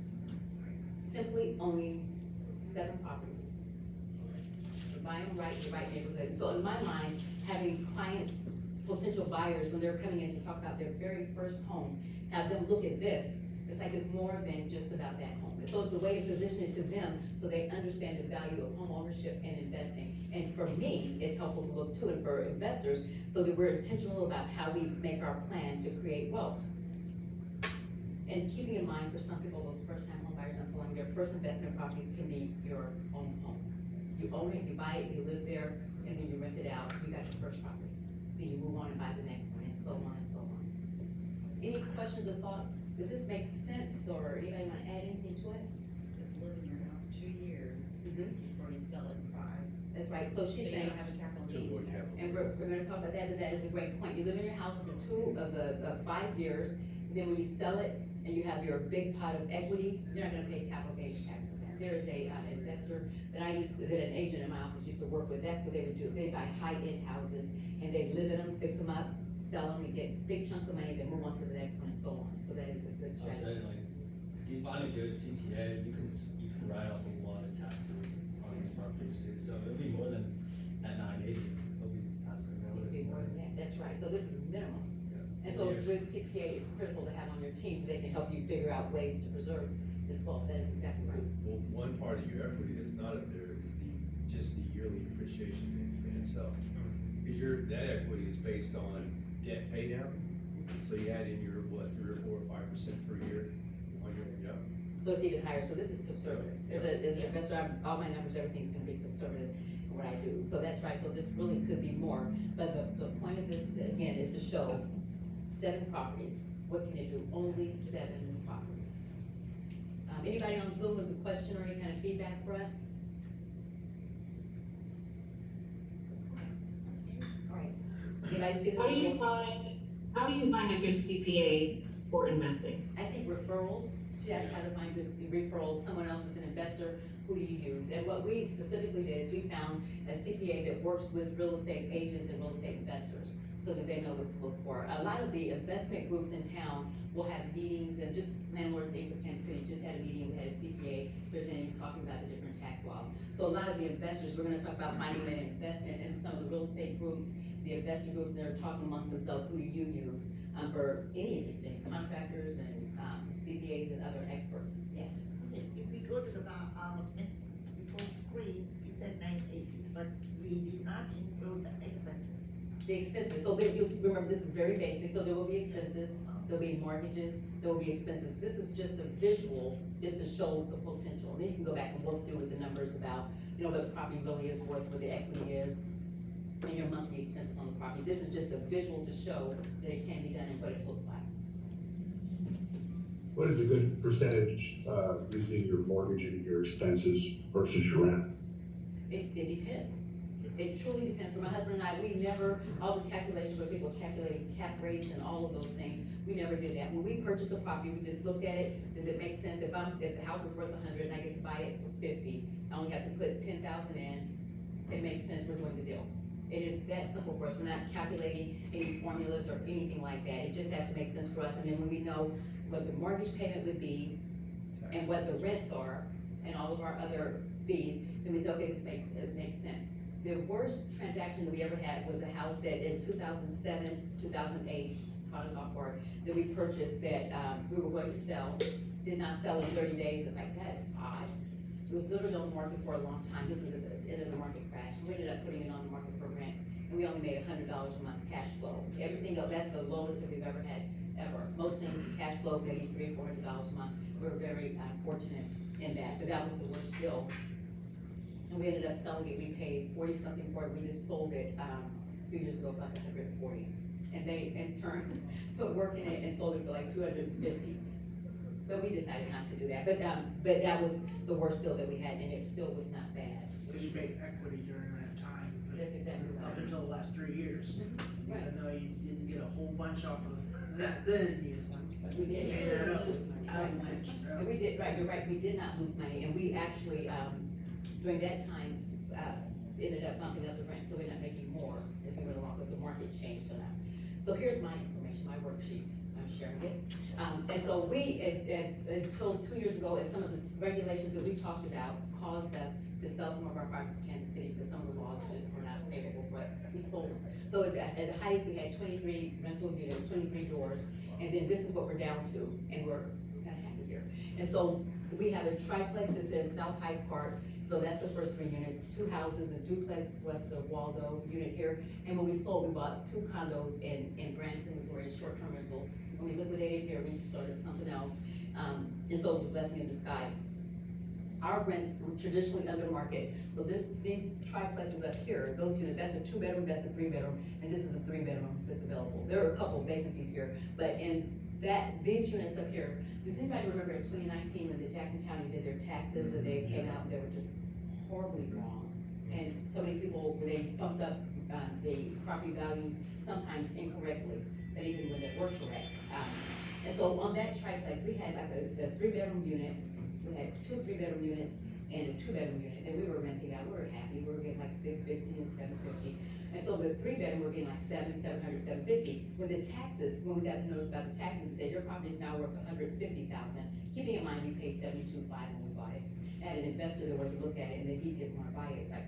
Simply owning 7 properties. You buy them right in the right neighborhood. So in my mind, having clients, potential buyers, when they're coming in to talk about their very first home, have them look at this. It's like it's more than just about that home. So it's a way to position it to them so they understand the value of home ownership and investing. And for me, it's helpful to look to it for investors so that we're intentional about how we make our plan to create wealth. And keeping in mind, for some people, those first-time home buyers, I'm telling you, their first investment property can be your own home. You own it, you buy it, you live there, and then you rent it out, you got your first property. Then you move on and buy the next one, and so on and so on. Any questions or thoughts? Does this make sense, or anybody wanna add anything to it? Just live in your house 2 years before you sell it in 5. That's right, so she's So you saying, don't have a capital To gains avoid tax. capital. and we're gonna talk about that, but that is a great point. You live in your house for 2 of the 5 years, and then when you sell it, and you have your big pot of equity, you're not gonna pay capital gains tax on that. There is a investor that that an agent in my office used to work with, that's what they would do. They buy high-end houses, and they live in them, fix them up, sell them, and get big chunks of money, then move on to the next one, and so on. So that is a good I'll strategy. say, like, if you find a good CPA, you can write off a lot of taxes on these properties too, so it'll be more than at 980, it'll be passing It around. could be more than that, that's right. So this is minimum. Yeah. And so with CPA, it's critical to have on your team, so they can help you figure out ways to preserve this wealth. That is exactly right. Well, one part of your equity that's not up there is just the yearly depreciation in itself. Because that equity is based on debt pay down, so you add in your, 3 or 4 or 5% per year on your income. So it's even higher, so this is conservative. As an investor, all my numbers, everything's gonna be conservative in what I do. So that's right, so this really could be more. But the point of this, again, is to show 7 properties. What can you do? Only 7 properties. Anybody on Zoom with a question or any kind of feedback for us? All right. Anybody see this? How do you find a good CPA for investing? I think referrals. She asked how to find good referrals. Someone else is an investor. Who do you use? And what we specifically did is we found a CPA that works with real estate agents and real estate investors so that they know what to look for. A lot of the investment groups in town will have meetings, and just Landlords Inc. of Kansas City just had a meeting. We had a CPA presenting, talking about the different tax laws. So a lot of the investors, we're gonna talk about finding an investment in some of the real estate groups, the investor groups, they're talking amongst themselves. Who do you use for any of these things? Contractors and CPAs and other experts. Yes. If we go to the before screen, it said 980, but we did not include the expenses. The expenses, so you'll remember, this is very basic, so there will be expenses, there'll be mortgages, there will be expenses. This is just a visual, just to show the potential. And then you can go back and work through with the numbers about, what the property really is worth, what the equity is, and your monthly expenses on the property. This is just a visual to show that it can be done and what it looks like. What is a good percentage, using your mortgage and your expenses versus your rent? It depends. It truly depends. For my husband and I, we never, all the calculations where people calculating cap rates and all of those things, we never did that. When we purchased a property, we just looked at it. Does it make sense? If the house is worth 100 and I get to buy it for 50, I only have to put 10,000 in, it makes sense, we're doing the deal. It is that simple for us. We're not calculating any formulas or anything like that. It just has to make sense for us. And then when we know what the mortgage payment would be and what the rents are and all of our other fees, then we say, okay, it makes sense. The worst transaction that we ever had was a house that in 2007, 2008, caught us off guard, that we purchased that we were going to sell, did not sell in 30 days. It's like, that's odd. It was literally on the market for a long time. This is at the end of the market crash. We ended up putting it on the market for rent, and we only made $100 a month cash flow. Everything else, that's the lowest that we've ever had, ever. Most things, cash flow, maybe $300 or $400 a month. We were very fortunate in that, but that was the worst deal. And we ended up selling it. We paid 40 something for it. We just sold it a few years ago for like 140. And they, in turn, put work in it and sold it for like 250. But we decided not to do that. But that was the worst deal that we had, and it still was not bad. You made equity during that time. That's exactly right. Up until the last 3 years. Right. Even though you didn't get a whole bunch off of that, then you We did. made that up. Lose money, right. Avalanche. And we did, right, you're right, we did not lose money, and we actually, during that time, ended up bumping up the rent, so we ended up making more as we went along, because the market changed on us. So here's my information, my worksheet, I'm sharing it. And so we, until 2 years ago, and some of the regulations that we talked about caused us to sell some of our properties in Kansas City, because some of the laws just were not favorable for us, we sold them. So at the highest, we had 23 rental units, 23 doors, and then this is what we're down to, and we're kind of happy here. And so we have a triplex that's in South Hyde Park, so that's the first 3 units, 2 houses, a duplex west of Waldo unit here. And when we sold, we bought 2 condos in Branson, Missouri, short-term rentals. When we liquidated here, we started something else. And so it was a blessing in disguise. Our rents were traditionally under market. So these triplexes up here, those units, that's a 2-bedroom, that's a 3-bedroom, and this is a 3-bedroom that's available. There are a couple of vacancies here, but in these units up here, does anybody remember in 2019 when the Jackson County did their taxes and they came out and they were just horribly wrong? And so many people, they bumped up the property values, sometimes incorrectly, but even when they were correct. And so on that triplex, we had like a 3-bedroom unit, we had 2 3-bedroom units and a 2-bedroom unit, and we were renting out, we were happy, we were getting like $650 and $750. And so the 3-bedroom were getting like $700, $750. When the taxes, when we got the notice about the taxes, it said your property is now worth $150,000. Keeping in mind, we paid $72,500 when we bought it. I had an investor that wanted to look at it, and then he didn't want to buy it. It's like,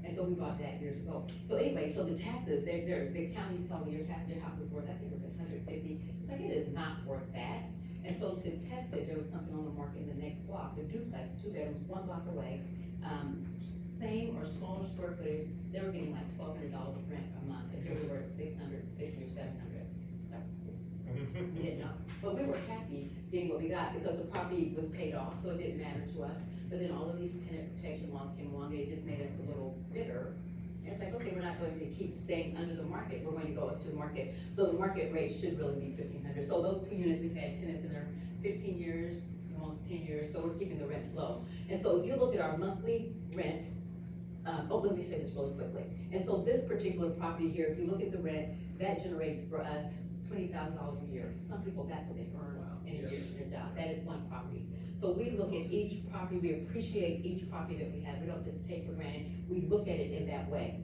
and so we bought that years ago. So anyway, so the taxes, the county's telling me your house is worth, I think it was $150. It's like, it is not worth that. And so to test it, there was something on the market in the next block, the duplex, 2 bedrooms, 1 block away. Same or smaller square footage, they were getting like $1,200 rent a month, and here we were at $650 or $700. So, we didn't know. But we were happy getting what we got, because the property was paid off, so it didn't matter to us. But then all of these tenant protection laws came along, and it just made us a little bitter. And it's like, okay, we're not going to keep staying under the market, we're going to go up to the market. So the market rate should really be $1,500. So those 2 units, we've had tenants in there 15 years, almost 10 years, so we're keeping the rents low. And so if you look at our monthly rent, let me say this really quickly. And so this particular property here, if you look at the rent, that generates for us $20,000 a year. Some people, that's what they earn in a year in a job. That is one property. So we look at each property, we appreciate each property that we have. We don't just take for granted. We look at it in that way.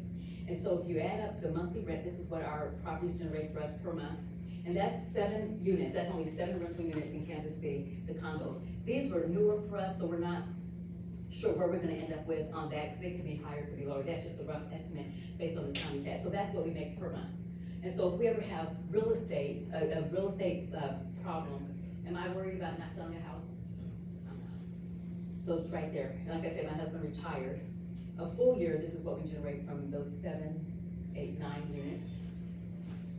And so if you add up the monthly rent, this is what our properties generate for us per month. And that's 7 units. That's only 7 rental units in Kansas City, the condos. These were newer for us, so we're not sure where we're gonna end up with on that, because they could be higher, could be lower. That's just a rough estimate based on the time we've had. So that's what we make per month. And so if we ever have real estate, a real estate problem, am I worried about not selling a house? I'm not. So it's right there. And like I said, my husband retired. A full year, this is what we generate from those 7, 8, 9 units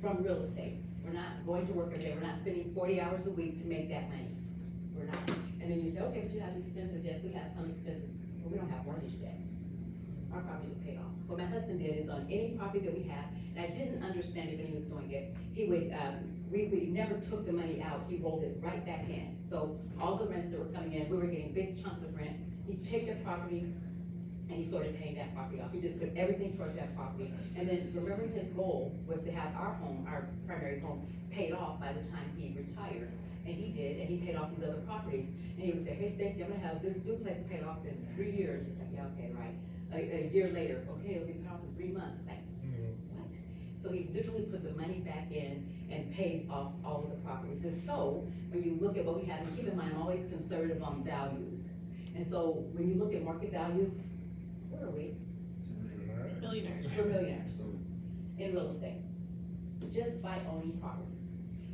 from real estate. We're not going to work every day. We're not spending 40 hours a week to make that money. We're not. And then you say, okay, but you have expenses. Yes, we have some expenses, but we don't have mortgage debt. Our properties are paid off. What my husband did is on any property that we have, and I didn't understand it when he was doing it, he would, we never took the money out. He rolled it right back in. So all the rents that were coming in, we were getting big chunks of rent. He picked a property and he started paying that property off. He just put everything towards that property. And then remembering his goal was to have our home, our primary home, paid off by the time he retired. And he did, and he paid off these other properties. And he would say, hey, Stacy, I'm gonna have this duplex paid off in 3 years. He's like, yeah, okay, right. A year later, okay, it'll be paid off in 3 months. It's like, what? So he literally put the money back in and paid off all of the properties. And so, when you look at what we have, and keep in mind, I'm always conservative on values. And so, when you look at market value, where are we? Millionaires. We're millionaires in real estate, just by owning properties.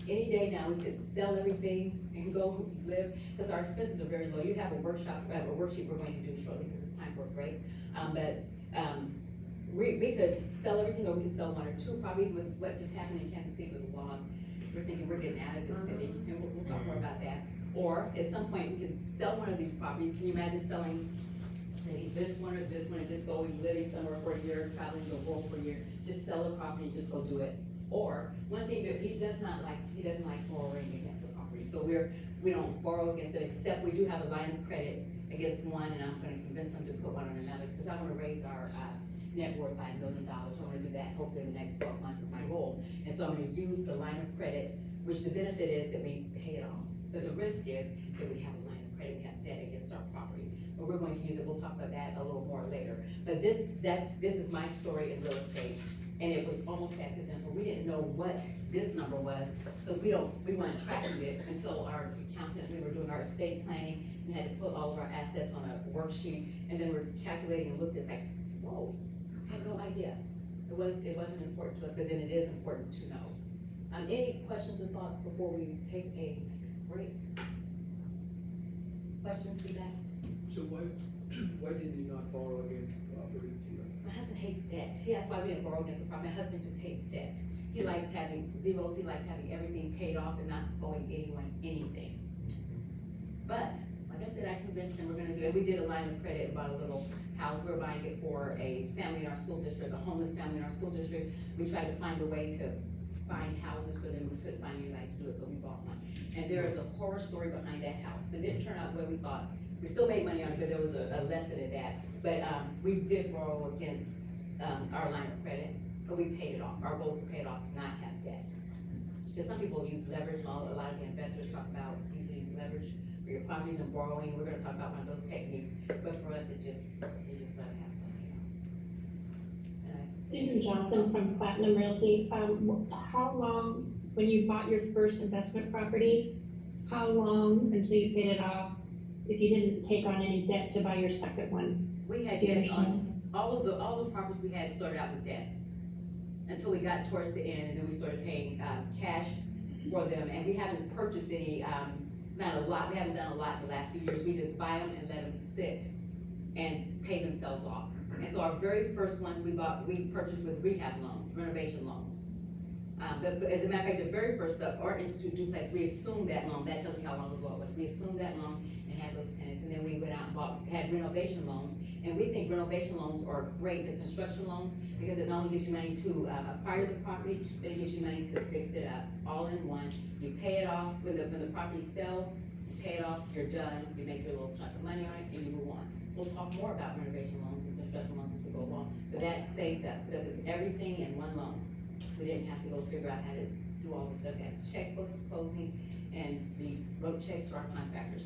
Any day now, we could sell everything and go live, because our expenses are very low. You have a workshop, a worksheet we're going to do shortly, because it's time for a break. We could sell everything, or we could sell one or two properties with what just happened in Kansas City with the laws. We're thinking we're getting out of the city, and we'll talk more about that. Or at some point, we could sell one of these properties. Can you imagine selling maybe this one or this one, and just going living somewhere for a year, traveling the world for a year, just sell the property and just go do it? Or, one thing that he doesn't like borrowing against the property, so we don't borrow against it, except we do have a line of credit against one, and I'm gonna convince them to put one on another, because I wanna raise our, net worth by $1 million. I wanna do that hopefully in the next 12 months is my goal, and so I'm gonna use the line of credit, which the benefit is that we pay it off, but the risk is that we have a line of credit, we have debt against our property, but we're going to use it, we'll talk about that a little more later. But this is my story in real estate. And it was almost accidental. We didn't know what this number was, because we weren't tracking it until our accountant, we were doing our estate planning, and had to put all of our assets on a worksheet, and then we're calculating and looking, it's like, whoa, I had no idea. It wasn't important to us, but then it is important to know. Any questions or thoughts before we take a break? Questions, feedback? So why did you not borrow against the property to? My husband hates debt. That's why we didn't borrow against the property. My husband just hates debt. He likes having zeros. He likes having everything paid off and not owing anyone anything. But, like I said, I convinced him we're gonna do it. We did a line of credit about a little house. We're buying it for a family in our school district, a homeless family in our school district. We tried to find a way to find houses for them. We couldn't find anybody to do it, so we bought one. And there is a horror story behind that house. It didn't turn out the way we thought. We still made money on it, but there was a lesson in that. But we did borrow against our line of credit, but we paid it off. Our goal is to pay it off, to not have debt. Because some people use leverage, and a lot of the investors talk about using leverage for your properties and borrowing. We're gonna talk about one of those techniques, but for us, we just rather have something. Susan Johnson from Platinum Realty. How long, when you bought your first investment property, how long until you paid it off if you didn't take on any debt to buy your second one? We had debt on all the properties we had started out with debt until we got towards the end, and then we started paying cash for them. And we haven't purchased any, not a lot. We haven't done a lot in the last few years. We just buy them and let them sit and pay themselves off. And so our very first ones we purchased with rehab loans, renovation loans. But as a matter of fact, the very first stuff, our Institute duplex, we assumed that loan. That tells you how long ago it was. We assumed that loan and had those tenants, and then we went out and had renovation loans. And we think renovation loans are great, the construction loans, because it not only gives you money to acquire the property, but it gives you money to fix it up, all in one. You pay it off, when the property sells, you pay it off, you're done, you make your little chunk of money on it, and you move on. We'll talk more about renovation loans and construction loans as we go along, but that saved us, because it's everything in one loan. We didn't have to go figure out how to do all this stuff, we had checkbook closing, and we wrote checks to our contractors.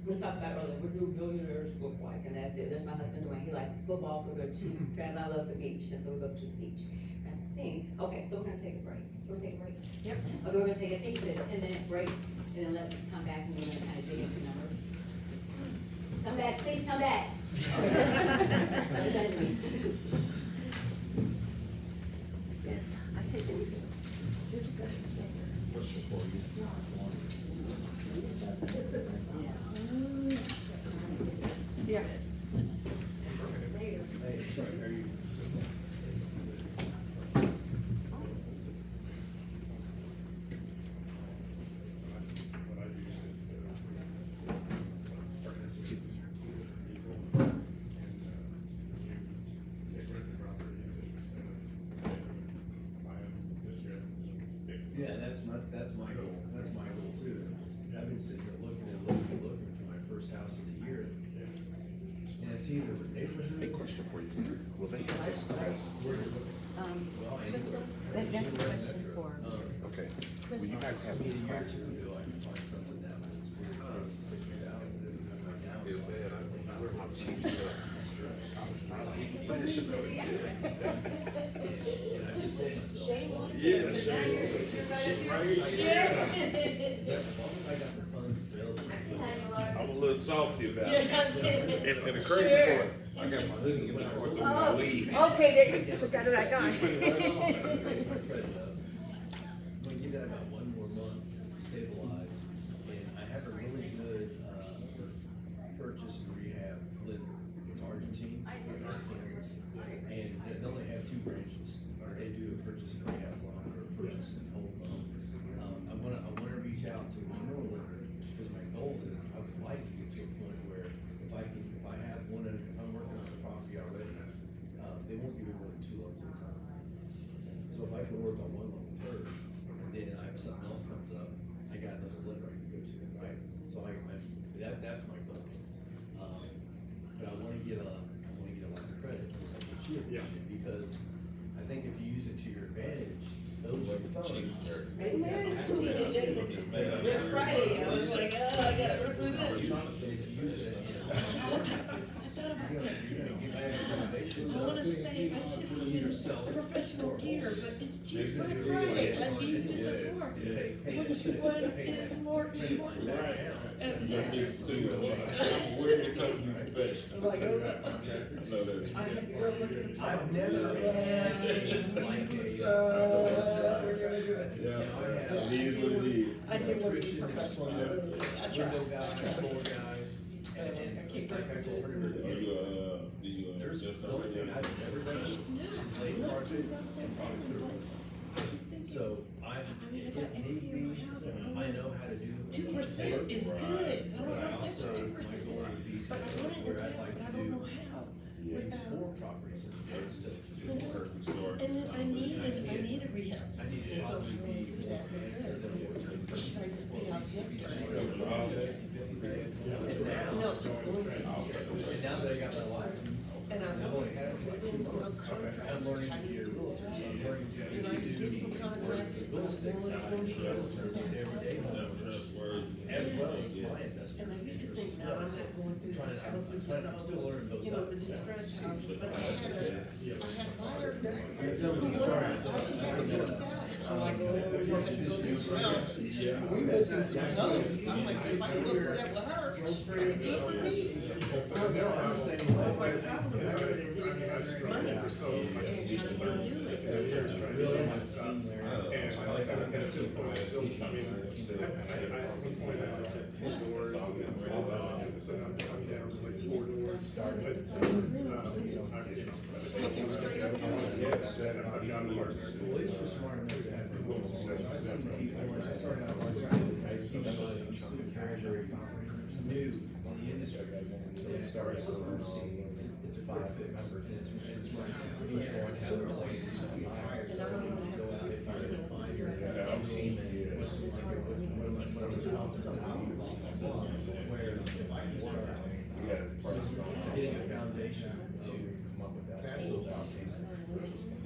We talked about earlier, we're doing billionaires look like, and that's it. There's my husband Dwayne, he likes football, so we're going to Chiefs fan. I love the beach, and so we go to the beach. I think, okay, so we're gonna take a break. Can we take a break? Yep. Okay, we're gonna take, I think it's a 10-minute break, and then let's come back and we're gonna kind of dig into numbers. Come back, please come back. Yes, I think it is. Yeah. Yeah, that's my goal. That's my goal too. I've been sitting there looking for my first house of the year. And it's either the neighborhood. A question for you. Will they have this class? That's a question for. Okay. Will you guys have this class? I can find something that was I'm cheap. Finish it. Shame on Yeah, you. I'm a little salty about it. And the crazy part, I got my hoodie in the course of my leave. Okay, there, you forgot about that. We get that about one more month. purchase and rehab loan or a purchase and hold loan. I wanna reach out to more lenders, because my goal is, I would like to get to a point where if I have one, if I'm working on a property already, they won't give me more than 2 loans at a time. So if I can work on one loan first, and then if something else comes up, I got another lender I can go to, right? So that's my goal. But I wanna get a line of credit, just like what you mentioned, because I think if you use it to your advantage, those are funds. Amen. Good Friday, I was like, oh, I gotta run through this. I thought about that too. I wanna say I should be in professional gear, but it's just Black Friday, I need to support. Which one is more important? Where you come to professional? Like, I have to go look at the property, so, we're gonna do it. Yeah, it is what it is. I do want to be professional, I really do. I try. I keep Did you, just something? No, I want to go so bad, but I keep thinking. So I mean, I got equity in my house. I know how to do. 2% is good. I don't want to touch the 2%. But I want to invest, but I don't know how. Without. Properties. And then I need a rehab. And so I'm going to do that with this. Or should I just pay off debt? No, she's going to. And now that I got my license. And I'm going to within no contract. How do you do it, right? You know, I can get some contractors, but I'm going every day. As well as my investment. And I used to think, no, I'm not going through those houses with all, you know, the distressed houses, but I had a buyer who was, all she had was $50,000. I'm like, oh, I have to go through some houses. We went through some houses. I'm like, if I can go through that with her, that's good for me. I'm saying, well, my problem is money, and how do you do it? Taking straight up on it. New in the industry, so it starts overseeing. It's 5 members, and it's each one has a place. And I don't want to have to refinance Getting a foundation to come up with that. So you wouldn't even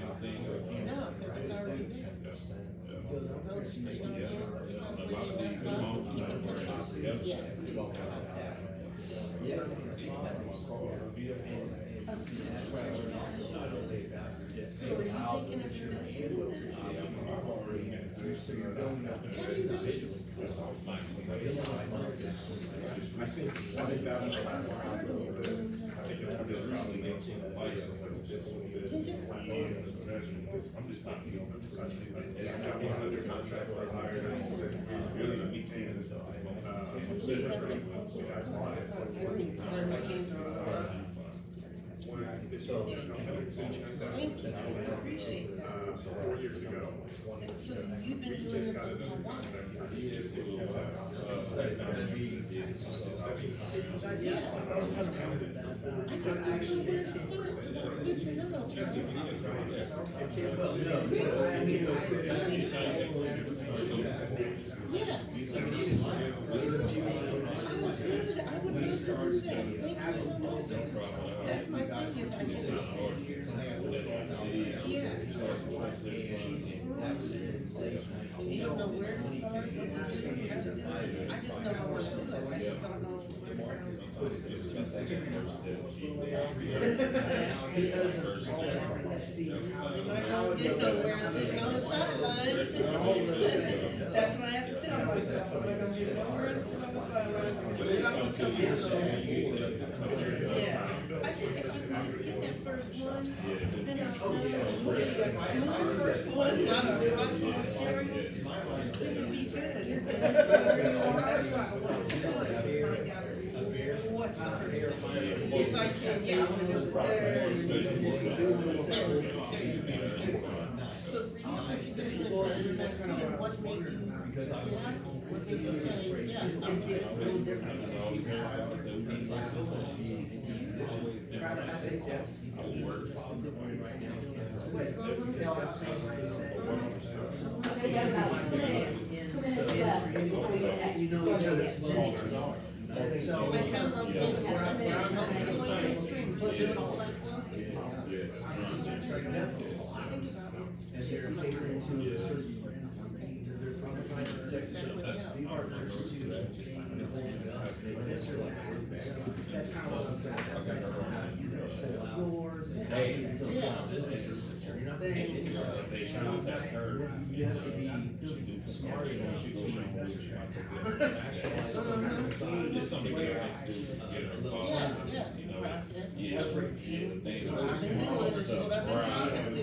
have to, no, because it's already there. Go straight on your, where you left off, keep it pushing. Yeah, see. That's why I learned also not only about your debt. So are you thinking of investing in that? So you're building up an individual. I think that was the last time. I think it just recently maintained the license a little bit, I'm just not, you know, I got one other contract for a hire, this is really maintained, so I'm sitting there, I bought it. So, thank you, I appreciate that. 4 years ago. So you've been doing this for a while. Yeah, I just didn't know where to start, so that's good to know. Yeah. I would love to do that. Thank you so much. That's my thing is I just, yeah. You don't know where to start, what to do, how to do it. I just know I want to do it. I just don't know where else. You're not gonna get nowhere sitting on the sidelines. That's what I have to tell myself. I'm not gonna get nowhere sitting on the sidelines. Yeah, I think first one, Yeah. then I'll know, hopefully a smooth first one, not a rocky, scary one. It would be good. That's why I wanted to find out what's the first one. Besides, yeah, I wanna go there. So for you, since you've been doing such investing, what made you get out there? What made you say, yeah, I'm investing? Okay, we got about 2 minutes left before we get that started again. So, When it comes on Zoom, we have 2 minutes. That's kind of what I'm saying. Doors and businesses, you're not there. You have to be smart enough to go investors. Process. Yeah. I've been doing this, what I've been talking to.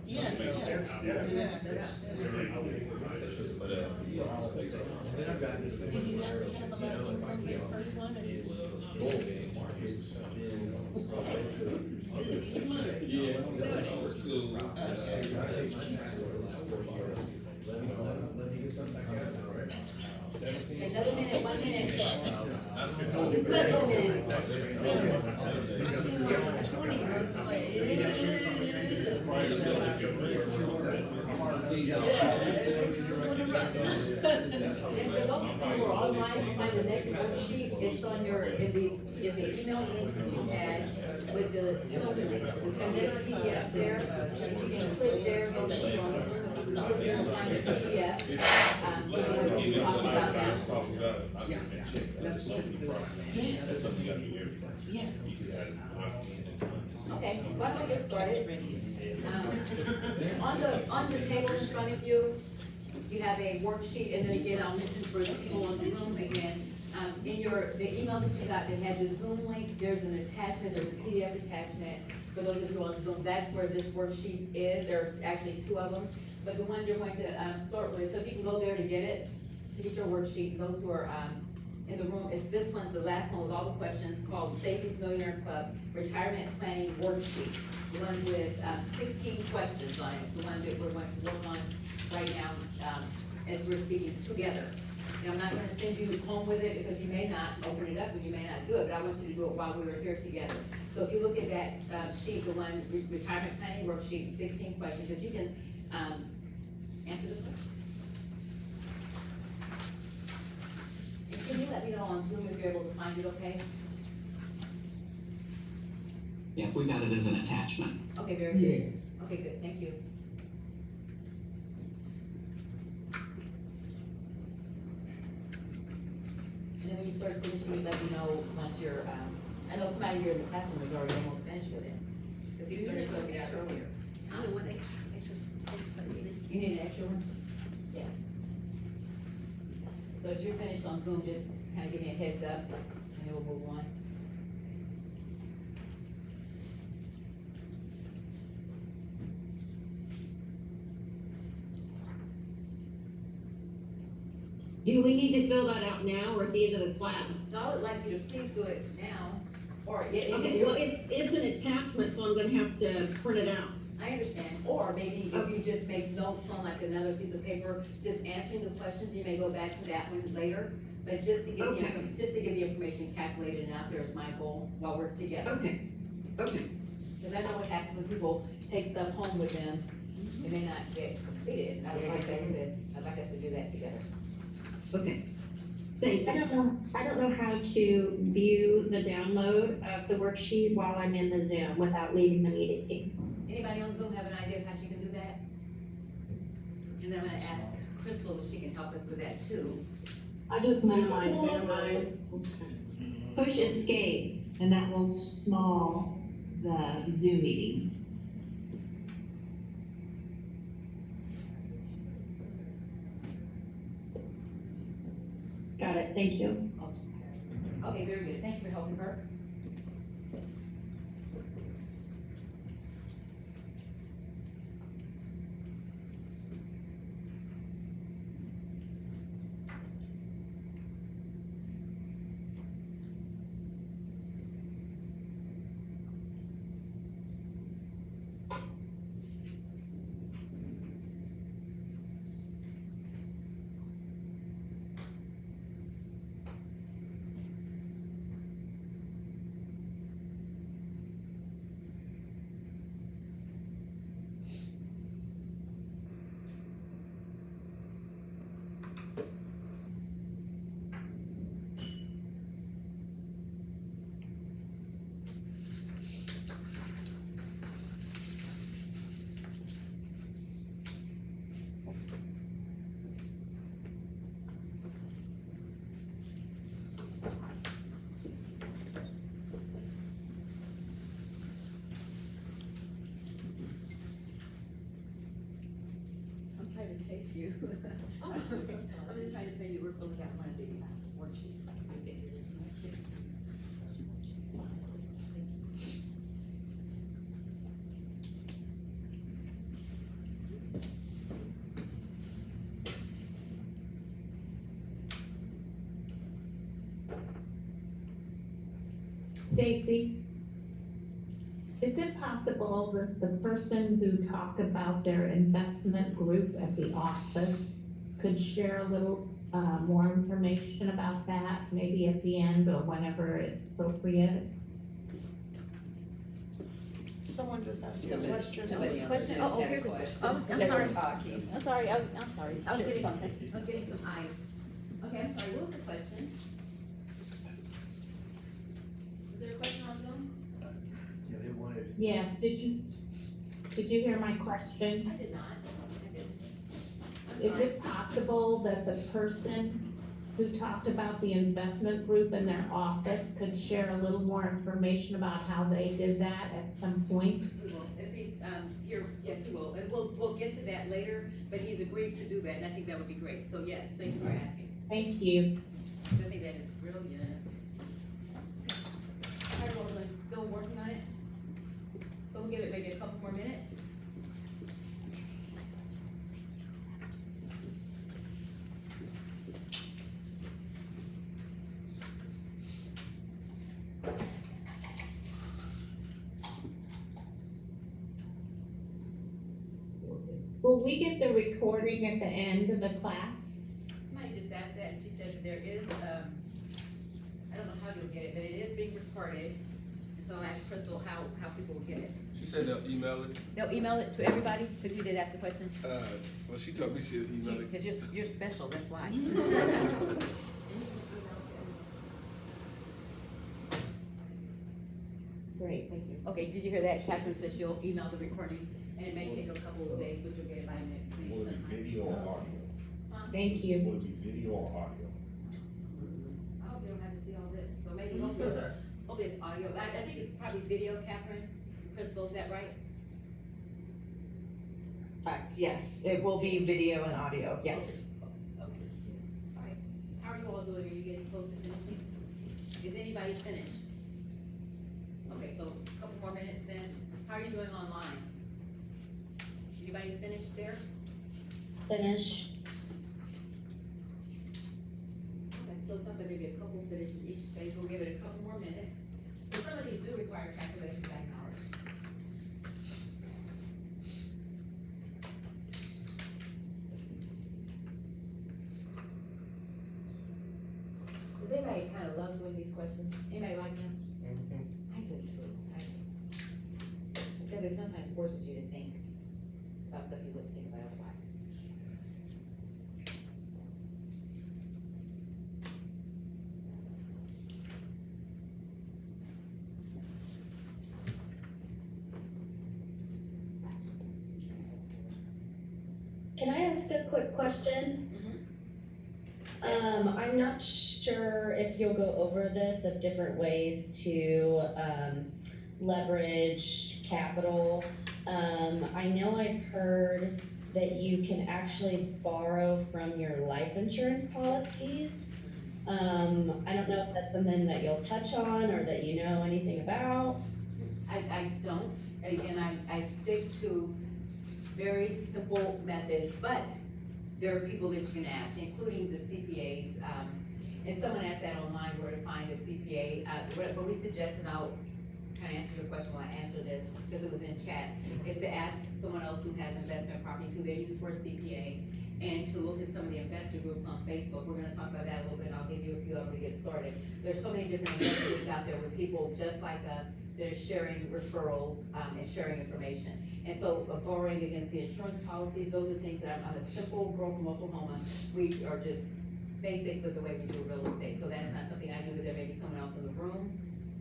Yes, yes, Did you have to have a lot of income for your first one, or did you? Smooth. Yeah, that was cool. Another minute, 1 minute. It's not a minute. And for those of you who are online, to find the next worksheet, it's on your, in the email link that you had with the Zoom link. There's gonna be a PDF there. If you can click there, those people on Zoom, if you click there, find the PDF. So we'll talk about that. That's something you gotta do every day. Yes. Okay, why don't we get started? On the table in front of you, you have a worksheet, and then again, I'll mention for the people on Zoom again, in the email that you got that had the Zoom link, there's an attachment, there's a PDF attachment. For those of you on Zoom, that's where this worksheet is. There are actually 2 of them, but the one you're going to start with, so if you can go there to get it, to get your worksheet. Those who are in the room, it's this one's the last one with all the questions, called Stacy's Millionaire Club Retirement Planning Worksheet. The one with 16 questions on it. It's the one that we're going to work on right now as we're speaking together. And I'm not gonna send you home with it because you may not open it up and you may not do it, but I want you to do it while we were here together. So if you look at that sheet, the one retirement planning worksheet, 16 questions, if you can answer the questions. And can you let me know on Zoom if you're able to find it okay? Yep, we got it as an attachment. Okay, very good. Okay, good, thank you. And then when you start finishing, let me know once you're, I know somebody here in the classroom is already almost finished with it. Cause he started filling it out earlier. You need an extra one? Yes. So as you're finished on Zoom, just kind of give me a heads up, and then we'll move on. Do we need to fill that out now or at the end of the class? So I would like you to please do it now, or, yeah. Okay, well, it's an attachment, so I'm gonna have to print it out. I understand, or maybe if you just make notes on like another piece of paper, just answering the questions, you may go back to that one later. But just to get the information calculated and out there is my goal while we're together. Okay, okay. Because I know what happens when people take stuff home with them, it may not get completed, I'd like us to do that together. Okay. Thank you. I don't know how to view the download of the worksheet while I'm in the Zoom without leaving the meeting. Anybody on Zoom have an idea of how she can do that? And then I'm gonna ask Crystal if she can help us with that too. I just minimize it. Push escape, and that will small the Zoom meeting. Got it, thank you. Okay, very good, thank you for helping her. case you. Oh, I'm so sorry. I'm just trying to tell you, we're filling out one of the worksheets. Stacy, is it possible that the person who talked about their investment group at the office could share a little more information about that, maybe at the end or whenever it's appropriate? Someone just asked a Somebody- question. somebody else Question? did Oh, have a here's a question. question. I'm They were sorry. talking. I'm sorry, I'm sorry. I was getting some ice. Okay, I'm sorry, what was the question? Was there a question on Zoom? Yeah, they wanted. Yes, did you hear my question? I did not. I didn't. I'm Is sorry. it possible that the person who talked about the investment group in their office could share a little more information about how they did that at some point? He will. If he's, here, yes, he will. And we'll get to that later, but he's agreed to do that, and I think that would be great. So yes, thank you for asking. Thank you. I think that is brilliant. All right, well, we're still working on it. So we'll give it maybe a couple more minutes. Will we get the recording at the end of the class? Somebody just asked that, and she said that there is, I don't know how you'll get it, but it is being recorded. And so I'll ask Crystal how people will get it. She said they'll email it. They'll email it to everybody, because you did ask the question. Well, she told me she'll email it. Because you're special, that's why. Great, thank you. Okay, did you hear that? Catherine said she'll email the recording, and it may take a couple of days, but you'll get it by next week. Will it be video or audio? Thank you. Will it be video or audio? I hope you don't have to see all this, so maybe hopefully it's audio. I think it's probably video, Catherine. Crystal, is that right? Correct, yes, it will be video and audio, yes. Okay. All right. How are you all doing? Are you getting close to finishing? Is anybody finished? Okay, so a couple more minutes then. How are you doing online? Anybody finished there? Finish. Okay, so it sounds like maybe a couple finished in each space. We'll give it a couple more minutes. But some of these do require calculation by knowledge. Does anybody kind of love doing these questions? Anybody like them? I do too. Because it sometimes forces you to think about stuff you wouldn't think about otherwise. Can I ask a quick question? I'm not sure if you'll go over this of different ways to leverage capital. I know I've heard that you can actually borrow from your life insurance policies. I don't know if that's something that you'll touch on or that you know anything about. I don't, again, I stick to very simple methods, but there are people that you can ask, including the CPAs. And someone asked that online, where to find a CPA. But we suggested, I'll kind of answer your question while I answer this, because it was in chat, is to ask someone else who has investment properties, who they use for a CPA, and to look at some of the investor groups on Facebook. We're gonna talk about that a little bit, and I'll give you a few of them to get started. There's so many different investor groups out there with people just like us that are sharing referrals, and sharing information. And so borrowing against the insurance policies, those are things that I'm a simple girl from Oklahoma. We are just basic with the way we do real estate. So that's not something I do, but there may be someone else in the room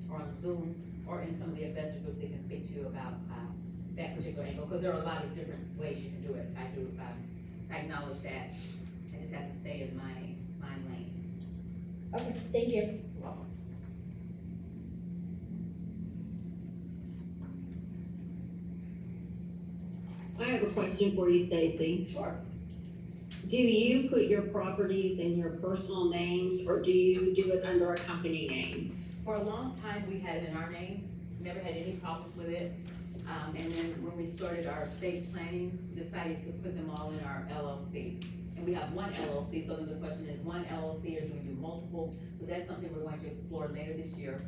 or on Zoom or in some of the investor groups that can speak to you about that particular angle, because there are a lot of different ways you can do it. I acknowledge that. I just have to stay in my lane. Okay, thank you. You're welcome. I have a question for you, Stacy. Sure. Do you put your properties in your personal names, or do you do it under a company name? For a long time, we had it in our names, never had any problems with it. And then when we started our estate planning, decided to put them all in our LLC. And we have one LLC, so then the question is, one LLC or do we do multiples? So that's something we're going to explore later this year.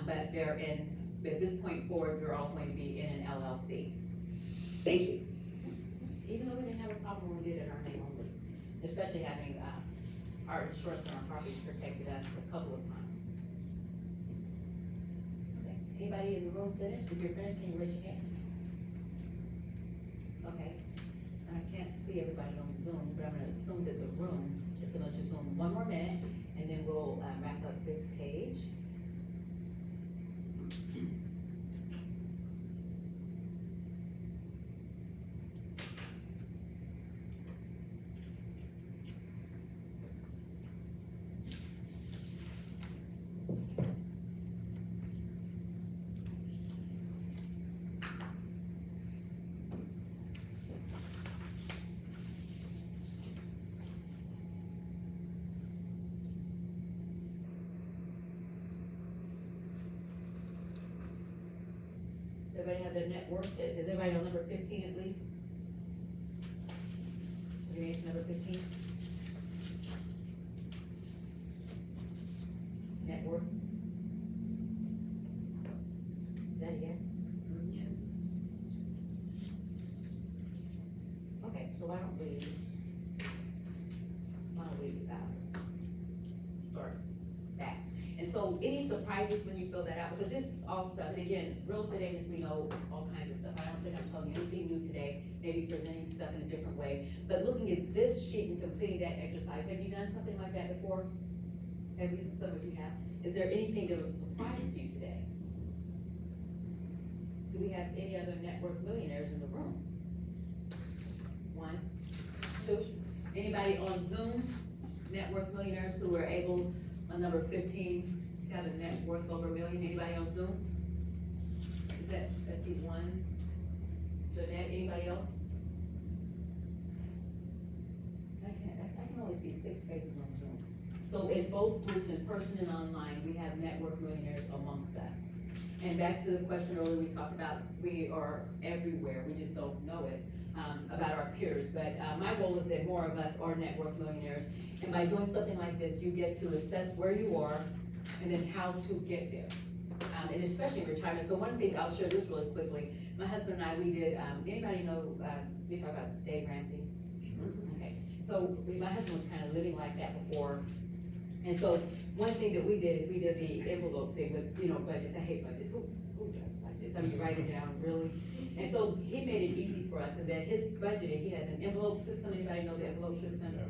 But they're in, at this point forward, we're all going to be in an LLC. Thank you. Even though we didn't have a problem when we did it in our name only, especially having, our insurance on our property protected us a couple of times. Okay, anybody in the room finished? If you're finished, can you raise your hand? Okay, I can't see everybody on Zoom, but I'm gonna assume that the room is similar to Zoom. One more minute, and then we'll wrap up this page. Everybody have their net worth? Is everybody on number 15 at least? Your name's number 15? Net worth? Is that a yes? Yes. Okay, so why don't we start that? And so any surprises when you fill that out, because this is all stuff, and again, real estate agents, we know all kinds of stuff. I don't think I'm telling you anything new today, maybe presenting stuff in a different way, but looking at this sheet and completing that exercise, have you done something like that before? Have you, some of you have? Is there anything that was a surprise to you today? Do we have any other net worth millionaires in the room? One, two, anybody on Zoom, net worth millionaires who were able, on number 15, to have a net worth over $1 million? Anybody on Zoom? Is that, let's see, one, the net, anybody else? I can only see 6 faces on Zoom. So in both groups, in person and online, we have net worth millionaires amongst us. And back to the question earlier we talked about, we are everywhere, we just don't know it. About our peers, but my goal is that more of us are net worth millionaires, and by doing something like this, you get to assess where you are and then how to get there, and especially in retirement. So one thing, I'll share this really quickly. My husband and I, we did, anybody know, we talk about Dave Ramsey? Okay, so my husband was kind of living like that before, and so one thing that we did is we did the envelope thing with, you know, budgets. I hate budgets. Who does budgets? I mean, you write it down, really? And so he made it easy for us, and then his budgeting, he has an envelope system. Anybody know the envelope system? Yeah.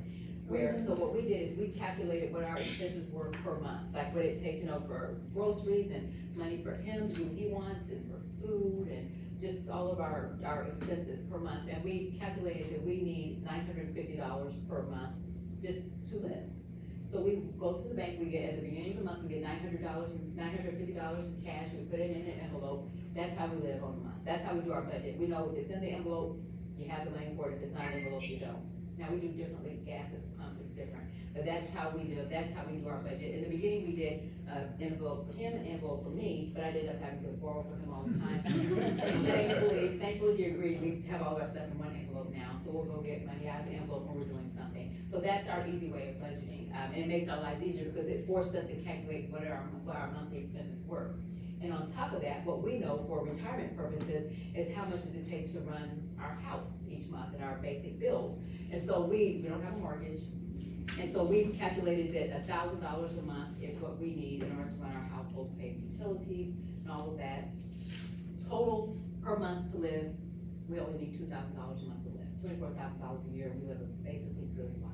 Where, so what we did is we calculated what our expenses were per month, like what it takes, you know, for groceries and money for him to do what he wants, and for food, and just all of our expenses per month. And we calculated that we need $950 per month just to live. So we go to the bank, we get, at the beginning of the month, we get $950 in cash, we put it in an envelope. That's how we live on the month. That's how we do our budget. We know if it's in the envelope, you have the money for it. If it's not in the envelope, you don't. Now, we do differently. Gas at the pump is different, but that's how we do. That's how we do our budget. In the beginning, we did an envelope for him, an envelope for me, but I ended up having to borrow from him all the time. thankfully, he agreed. We have all our stuff in one envelope now, so we'll go get money out of the envelope when we're doing something. So that's our easy way of budgeting, and it makes our lives easier because it forced us to calculate what our monthly expenses were. And on top of that, what we know for retirement purposes is how much does it take to run our house each month and our basic bills. And so we don't have a mortgage. And so we calculated that $1,000 a month is what we need in order to run our household, pay utilities and all of that. Total per month to live, we only need $2,000 a month to live. $24,000 a year, we live a basically good life.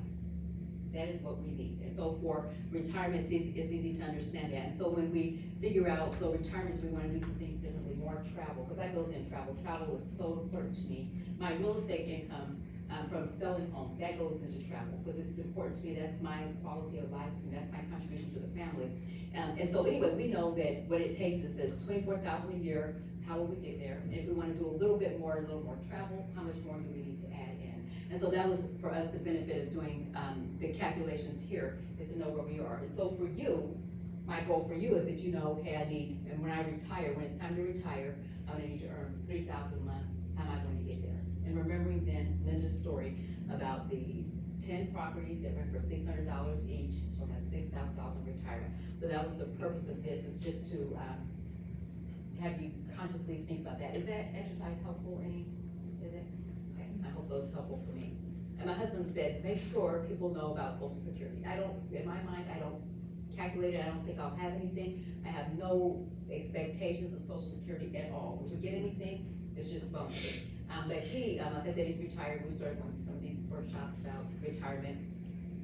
That is what we need. And so for retirement, it's easy to understand that. And so when we figure out, so retirement, we want to do some things differently, more travel, because that goes in travel. Travel is so important to me. My real estate income from selling homes, that goes into travel, because it's important to me. That's my quality of life, and that's my contribution to the family. And so anyway, we know that what it takes is the $24,000 a year. How will we get there? And if we want to do a little bit more travel, how much more do we need to add in? And so that was for us the benefit of doing, the calculations here, is to know where we are. And so for you, my goal for you is that you know, okay, I need, and when I retire, when it's time to retire, I'm gonna need to earn $3,000 a month. How am I going to get there? And remembering then Linda's story about the 10 properties that rent for $600 each, so that's $6,000 retirement. So that was the purpose of this, is just to have you consciously think about that. Is that exercise helpful? Is it? Okay, I hope so. It's helpful for me. And my husband said, make sure people know about Social Security. I don't, in my mind, I don't calculate it. I don't think I'll have anything. I have no expectations of Social Security at all. If we get anything, it's just bonus. But he, like I said, he's retired. We started going to some of these workshops about retirement,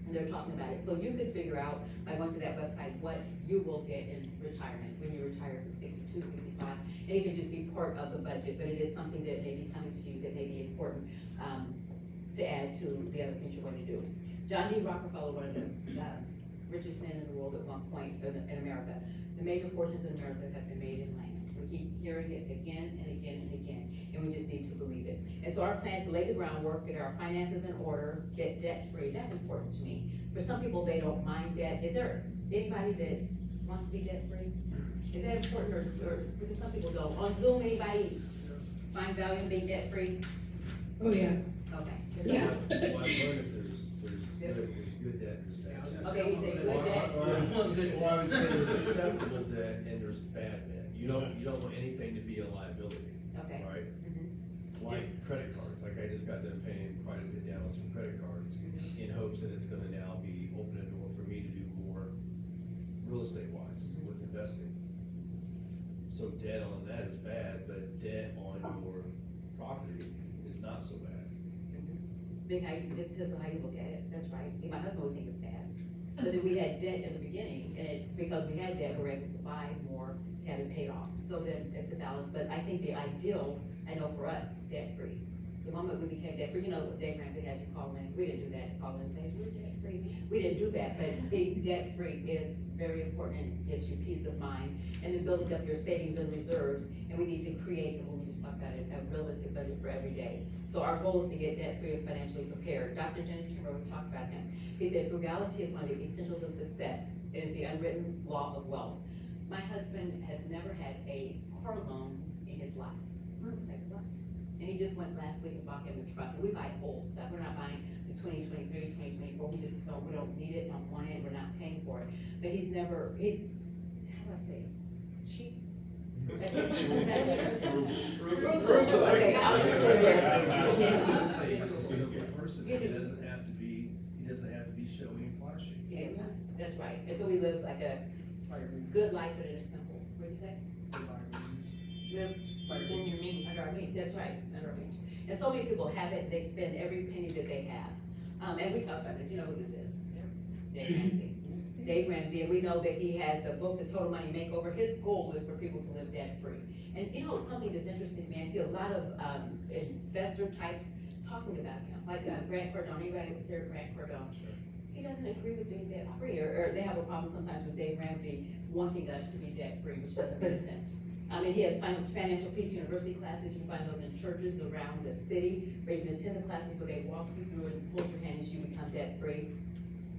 and they're talking about it. So you could figure out by going to that website what you will get in retirement when you retire at 62, 65, and it could just be part of the budget, but it is something that may be coming to you that may be important to add to the other things you're going to do. John D. Rockefeller, one of the richest men in the world at one point in America. The major fortunes in America have been made in land. We keep hearing it again and again and again, and we just need to believe it. And so our plan is to lay the groundwork, get our finances in order, get debt-free. That's important to me. For some people, they don't mind debt. Is there anybody that wants to be debt-free? Is that important, or because some people don't? On Zoom, anybody find value in being debt-free? Oh, yeah. Okay. Yes. Well, I learned if there's good debt, there's bad debt. Okay, you say good debt. Well, I would say there's acceptable debt and there's bad debt. You don't want anything to be a liability. Okay. Right? Mm-hmm. Like credit cards, like I just got done paying quite a bit down on some credit cards in hopes that it's gonna now be open a door for me to do more real estate wise with investing. So debt on that is bad, but debt on your property is not so bad. Big, it depends on how you look at it. That's right. My husband would think it's bad. But then we had debt in the beginning, and because we had debt, we were able to buy more, have it paid off. So then it's a balance. But I think the ideal, I know for us, debt-free. The moment we became debt-free, you know, Dave Ramsey has you call in. We didn't do that, call in and say, we're debt-free. We didn't do that, but being debt-free is very important, and it gives you peace of mind. And then building up your savings and reserves, and we need to create, and we just talked about it, a realistic budget for every day. So our goal is to get debt-free and financially prepared. Dr. Dennis Kimber, we talked about him. He said frugality is one of the essentials of success. It is the unwritten law of wealth. My husband has never had a car loan in his life. I was like, what? And he just went last week and bought him a truck. And we buy old stuff. We're not buying the 2023, 2024. We just don't, we don't need it, don't want it, we're not paying for it. But he's never, how do I say, cheap? Okay, I'll just put it there. He doesn't have to be showy and flashy. Yes, that's right. And so we live like a good life, but it is simple. What do you say? Live within your means, under our means. That's right, under our means. And so many people have it, they spend every penny that they have. And we talk about this, you know who this is? Dave Ramsey. Dave Ramsey, and we know that he has the book, The Total Money Makeover. His goal is for people to live debt-free. And you know, it's something that's interesting to me. I see a lot of investor types talking about him, like Grant Cardone. Anybody hear Grant Cardone? He doesn't agree with being debt-free, or they have a problem sometimes with Dave Ramsey wanting us to be debt-free, which doesn't make sense. I mean, he has Financial Peace University classes. You can find those in churches around the city, where you can attend the classes where they walk you through and hold your hand as you become debt-free.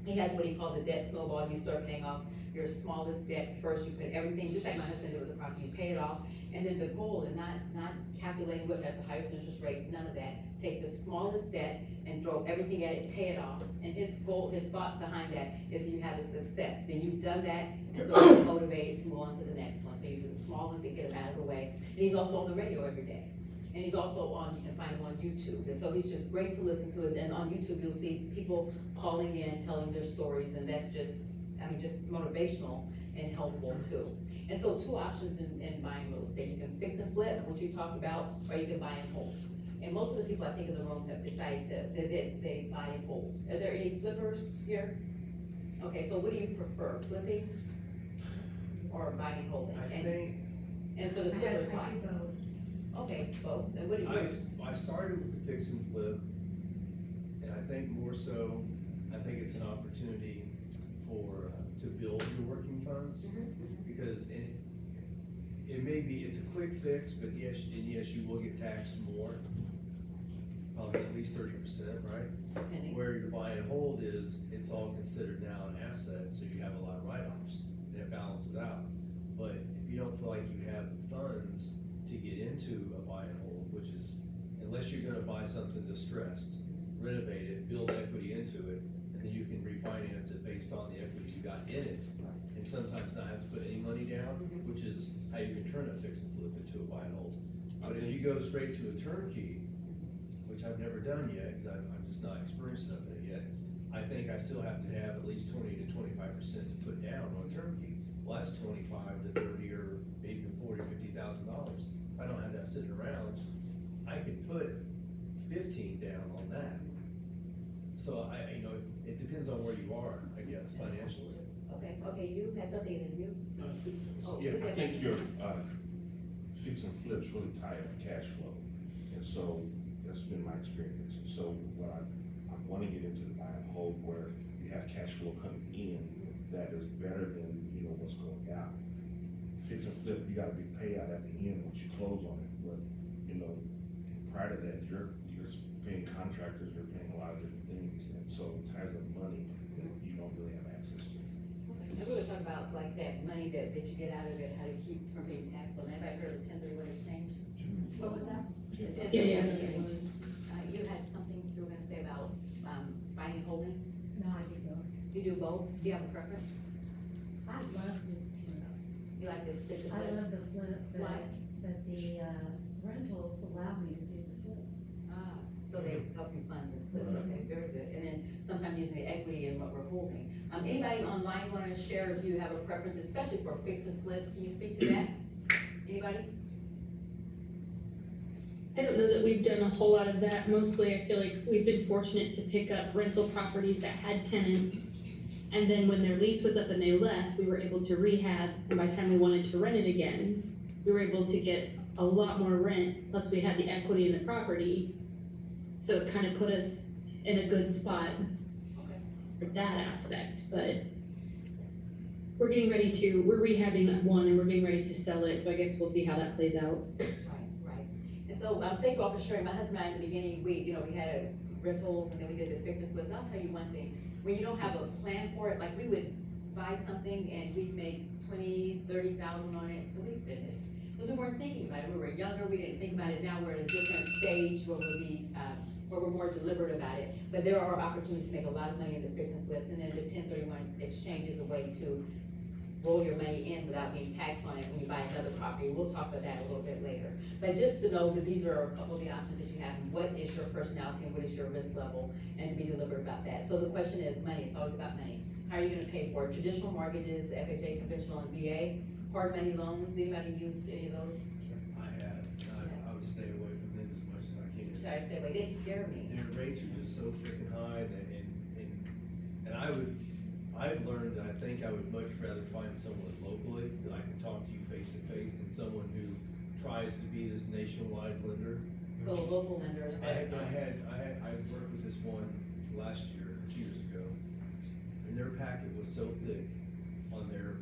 He has what he calls a debt snowball. You start paying off your smallest debt first. You put everything, just like my husband did with the property, you pay it off. And then the goal, and not calculating what has the highest interest rate, none of that. Take the smallest debt and throw everything at it, pay it off. And his goal, his thought behind that is you have a success. Then you've done that, and so you're motivated to move on to the next one. So you do the smallest and get them out of the way. And he's also on the radio every day. And he's also on, you can find him on YouTube. And so he's just great to listen to. And on YouTube, you'll see people calling in, telling their stories. And that's just, I mean, just motivational and helpful too. And so 2 options in buying real estate. You can fix and flip, which you talked about, or you can buy and hold. And most of the people I think in the room have decided they buy and hold. Are there any flippers here? Okay, so what do you prefer, flipping or buying and holding? And for the flippers, why? Okay, both. And what do you? I started with the fix and flip, and I think more so, I think it's an opportunity for to build your working funds, because it may be, it's a quick fix, but yes, you will get taxed more probably at least 30%, right? Depending. Where your buy and hold is, it's all considered now an asset, so you have a lot of write-offs, and it balances out. But if you don't feel like you have the funds to get into a buy and hold, which is, unless you're gonna buy something distressed, renovate it, build equity into it, and then you can refinance it based on the equity you got in it. And sometimes not have to put any money down, which is how you can turn a fix and flip into a buy and hold. But if you go straight to a turnkey, which I've never done yet, because I'm just not experienced enough in it yet, I think I still have to have at least 20 to 25% to put down on a turnkey. Well, that's 25 to 30 or maybe 40, $50,000. If I don't have that sitting around, I could put 15 down on that. So you know, it depends on where you are, I guess, financially. Okay, you had something in you? Yeah, I think your, fix and flips really tie up cash flow. And so that's been my experience. And so what I want to get into the buy and hold where you have cash flow coming in that is better than, you know, what's going out. Fix and flip, you got a big payout at the end once you close on it. But, you know, prior to that, you're paying contractors, you're paying a lot of different things. And so it ties up money that you don't really have access to. And we were talking about like that money that you get out of it, how to keep from being taxed on that. Anybody heard of 1031 exchange? What was that? The 1031 Yeah. exchange. You had something you were gonna say about, buying and holding? No, I do both. You do both? Do you have a preference? I love the flip. You like the fix and I flip? love the flip, Why? but the rentals allow me to do the flips. So they help you fund the flips, okay, very good. And then sometimes using the equity in what we're holding. Anybody online wanna share if you have a preference, especially for fix and flip? Can you speak to that? Anybody? I don't know that we've done a whole lot of that. Mostly, I feel like we've been fortunate to pick up rental properties that had tenants. And then when their lease was up and they left, we were able to rehab. And by the time we wanted to rent it again, we were able to get a lot more rent. Plus we had the equity in the property. So it kind of put us in a good spot for that aspect. But we're rehabbing one and we're getting ready to sell it. So I guess we'll see how that plays out. Right. And so, thank you all for sharing. My husband and I, in the beginning, we had rentals and then we did the fix and flips. I'll tell you one thing, when you don't have a plan for it, like we would buy something and we'd make 20, 30,000 on it, and we'd spend it. Because we weren't thinking about it. We were younger, we didn't think about it. Now we're at a different stage where we're more deliberate about it. But there are opportunities to make a lot of money in the fix and flips, and then the 1031 exchange is a way to roll your money in without being taxed on it when you buy another property. We'll talk about that a little bit later. But just to know that these are a couple of the options that you have, and what is your personality and what is your risk level, and to be deliberate about that. So the question is money, it's always about money. How are you gonna pay for it? Traditional mortgages, FHA, conventional, and VA, hard money loans, anybody used any of those? I have, I would stay away from them as much as I can. You try to stay away, they scare me. Their rates are just so freaking high and I've learned that I think I would much rather find someone locally that I can talk to you face to face than someone who tries to be this nationwide lender. So a local lender is better than. I worked with this one last year, 2 years ago, and their packet was so thick on their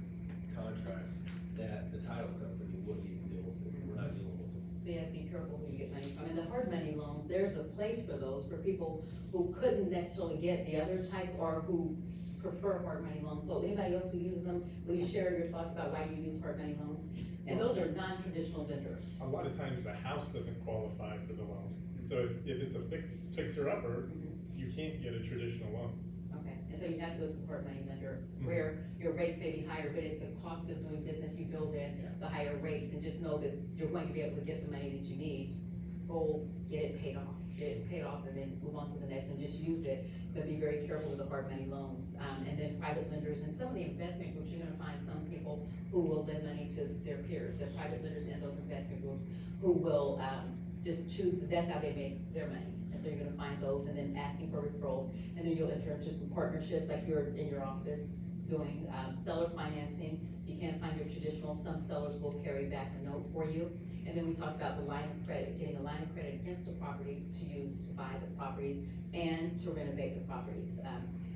contract that the title company wouldn't even deal with it. We're not dealing with it. So you have to be careful who you get money from. And the hard money loans, there's a place for those for people who couldn't necessarily get the other types or who prefer hard money loans. So anybody else who uses them, will you share your thoughts about why you use hard money loans? And those are non-traditional lenders. A lot of times the house doesn't qualify for the loan. And so if it's a fixer-upper, you can't get a traditional loan. Okay, and so you have to look for a hard money lender where your rates may be higher, but it's the cost of doing business you build in, the higher rates, and just know that you're going to be able to get the money that you need. Go get it paid off. Get it paid off and then move on to the next one. Just use it, but be very careful with the hard money loans. And then private lenders and some of the investment groups, you're gonna find some people who will lend money to their peers. The private lenders and those investment groups who will just choose, that's how they make their money. And so you're gonna find those and then asking for referrals. And then you'll enter into some partnerships like you're in your office doing seller financing. You can't find your traditional, some sellers will carry back a note for you. And then we talked about the line of credit, getting a line of credit against the property to use to buy the properties and to renovate the properties.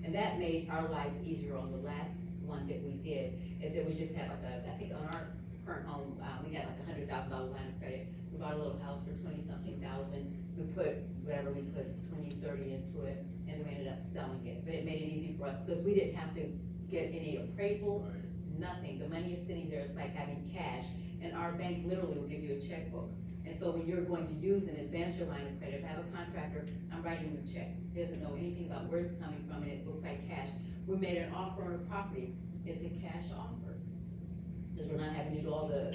And that made our lives easier on the last one that we did, is that we just had like I think on our current home, we had like $100,000 line of credit. We bought a little house for 20-something thousand. we put, whatever, we put 20, 30 into it, and then we ended up selling it. But it made it easy for us, because we didn't have to get any appraisals, nothing. The money is sitting there, it's like having cash, and our bank literally will give you a checkbook. And so when you're going to use and advance your line of credit, if I have a contractor, I'm writing him a check. He doesn't know anything about where it's coming from, and it looks like cash. We made an offer on a property, it's a cash offer. Because we're not having to do all the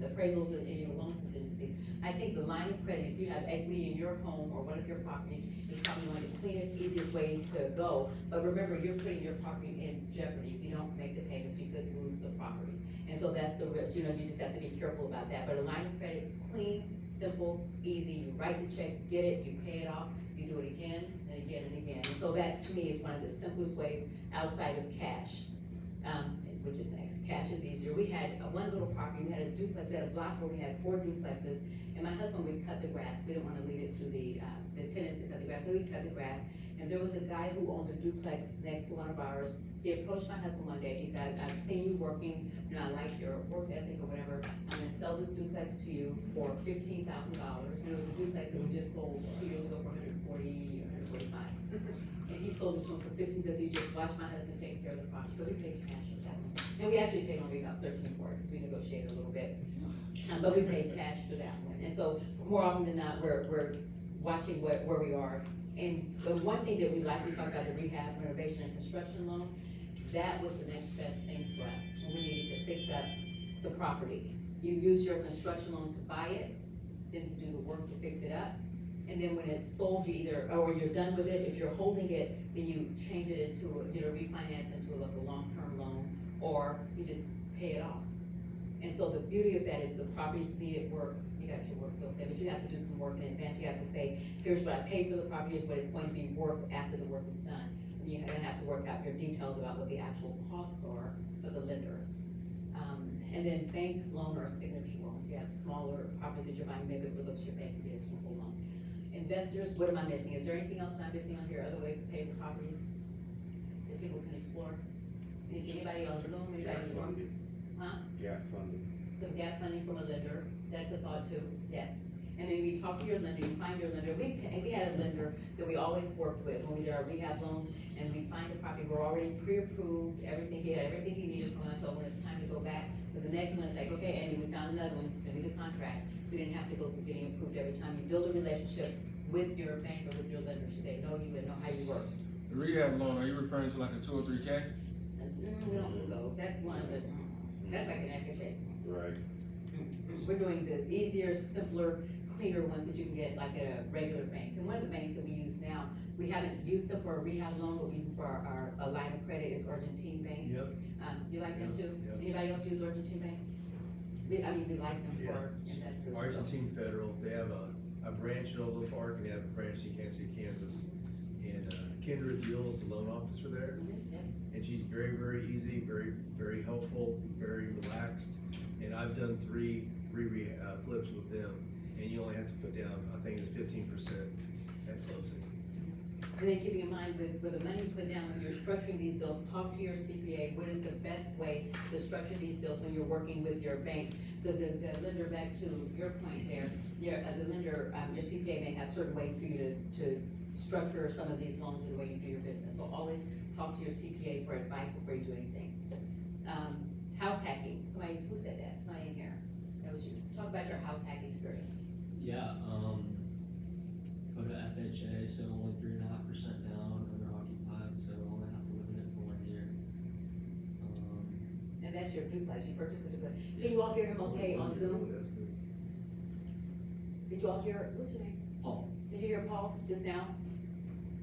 appraisals and your loan contingencies. I think the line of credit, if you have equity in your home or one of your properties, is probably one of the cleanest, easiest ways to go. But remember, you're putting your property in jeopardy. If you don't make the payments, you could lose the property. And so that's the risk, you just have to be careful about that. But a line of credit is clean, simple, easy. You write the check, get it, you pay it off, you do it again and again and again. And so that, to me, is one of the simplest ways outside of cash. Which is next. Cash is easier. We had one little property, we had a duplex, we had a block where we had 4 duplexes, and my husband would cut the grass. We didn't want to leave it to the tenants to cut the grass, so we cut the grass. And there was a guy who owned a duplex next to one of ours. He approached my husband one day. He said, I've seen you working, I like your work ethic or whatever. I'm gonna sell this duplex to you for $15,000. And it was a duplex that we just sold 2 years ago for $140, $145. And he sold it to him for $15 because he just watched my husband take care of the property. So we paid cash for that one. And we actually paid only about $13 for it because we negotiated a little bit. But we paid cash for that one. And so more often than not, we're watching where we are. And the one thing that we like, we talk about the rehab, renovation, and construction loan, that was the next best thing for us when we needed to fix up the property. You use your construction loan to buy it, then to do the work to fix it up. And then when it's sold, you either, or you're done with it, if you're holding it, then you change it into, refinance into like a long-term loan, or you just pay it off. And so the beauty of that is the properties needed work, you got your work built in, but you have to do some work in advance. You have to say, here's what I paid for the property, here's what it's going to be worth after the work is done. And you're gonna have to work out your details about what the actual costs are for the lender. And then bank loan or signature loan. If you have smaller properties that you're buying, maybe it looks your bank, it is a simple loan. Investors, what am I missing? Is there anything else I'm missing on here, other ways to pay for properties that people can explore? Anybody on Zoom? Gap funding. Huh? Gap funding. Some gap funding from a lender, that's a thought too, yes. And then you talk to your lender, you find your lender. We had a lender that we always worked with when we did our rehab loans, and we find a property, we're already pre-approved, everything, he had everything he needed from us, so when it's time to go back for the next one, it's like, okay, Andy, we found another one, send me the contract. We didn't have to go through getting approved every time. You build a relationship with your bank or with your lenders, so they know you and know how you work. The rehab loan, are you referring to like a 2 or 3K? We don't do those, that's one of the, that's like an FHA. Right. We're doing the easier, simpler, cleaner ones that you can get like at a regular bank. And one of the banks that we use now, we haven't used them for a rehab loan, but we use them for our line of credit, is Argentine Bank. Yep. You like them too? Yep. Anybody else use Argentine Bank? We like them for investors. Argentine Federal, they have a branch in Oval Park, and they have a branch in Kansas City, Kansas. And Kendra Deal is the loan officer there. And she's very, very easy, very, very helpful, very relaxed. And I've done three flips with them, and you only have to put down, I think it's 15% at closing. And then keeping in mind, with the money you put down, when you're structuring these deals, talk to your CPA, what is the best way to structure these deals when you're working with your banks? Because the lender, back to your point there, the lender, your CPA may have certain ways for you to structure some of these loans in the way you do your business. So always talk to your CPA for advice before you do anything. House hacking, who said that? Somebody in here. That was you. Talk about your house hacking experience. Yeah, go to FHA, so only 3.5% down, owner occupied, so only have to live in it for 1 year. And that's your duplex, you purchased a duplex. Can you all hear him okay on Zoom? Did you all hear, what's your name? Paul. Did you hear Paul just now?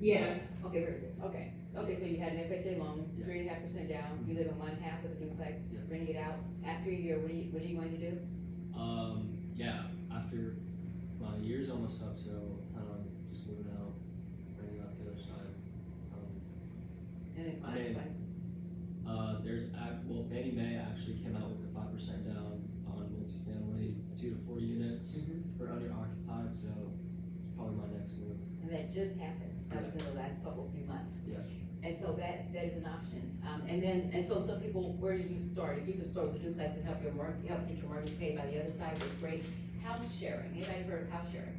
Yes. Okay, very good, okay. Okay, so you had an FHA loan, 3.5% down, you live in one half of the duplex, bring it out. After a year, what are you going to do? Yeah, after my year's almost up, so just moving out, bringing out the other side. And then Fannie Mae actually came out with the 5% down on multifamily, 2 to 4 units for under occupied, so it's probably my next move. And that just happened, that was in the last few months. Yeah. And so that is an option. And so some people, where do you start? If you could start with the duplex and help get your mortgage paid by the other side, that's great. House sharing, anybody heard of house sharing?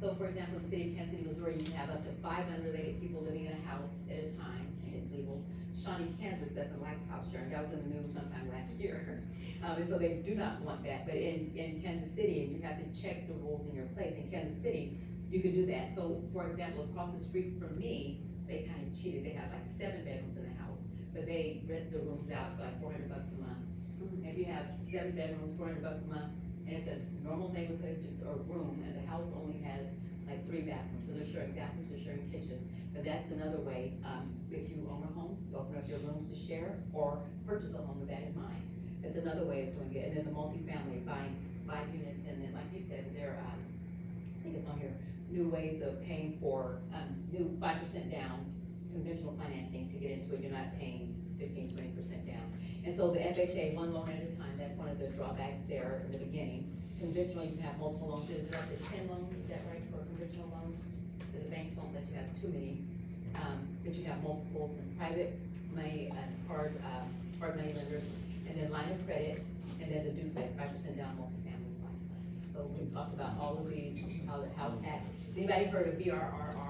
So for example, in the city of Kansas City, Missouri, you can have up to 5 unrelated people living in a house at a time, and it's legal. Shawnee, Kansas doesn't like house sharing, that was in the news sometime last year. And so they do not want that, but in Kansas City, you have to check the rules in your place. In Kansas City, you can do that. So for example, across the street from me, they kind of cheated, they have like 7 bedrooms in the house, but they rent the rooms out for like $400 a month. If you have 7 bedrooms, $400 a month, and it's a normal neighborhood, just a room, and the house only has like 3 bathrooms, so they're sharing bathrooms, they're sharing kitchens. But that's another way, if you own a home, open up your rooms to share, or purchase a home with that in mind. It's another way of doing it. And then the multifamily, buying 5 units, and then like you said, there, I think it's on here, new ways of paying for, new 5% down, conventional financing to get into it, you're not paying 15-20% down. And so the FHA, one loan at a time, that's one of the drawbacks there in the beginning. Conventional, you can have multiple loans, is there up to 10 loans, is that right, for conventional loans? The banks won't let you have too many, but you have multiples and private money and hard money lenders, and then line of credit, and then the duplex, 5% down multifamily line plus. So we talked about all of these, how the house hack. Anybody heard of BRRRRRR?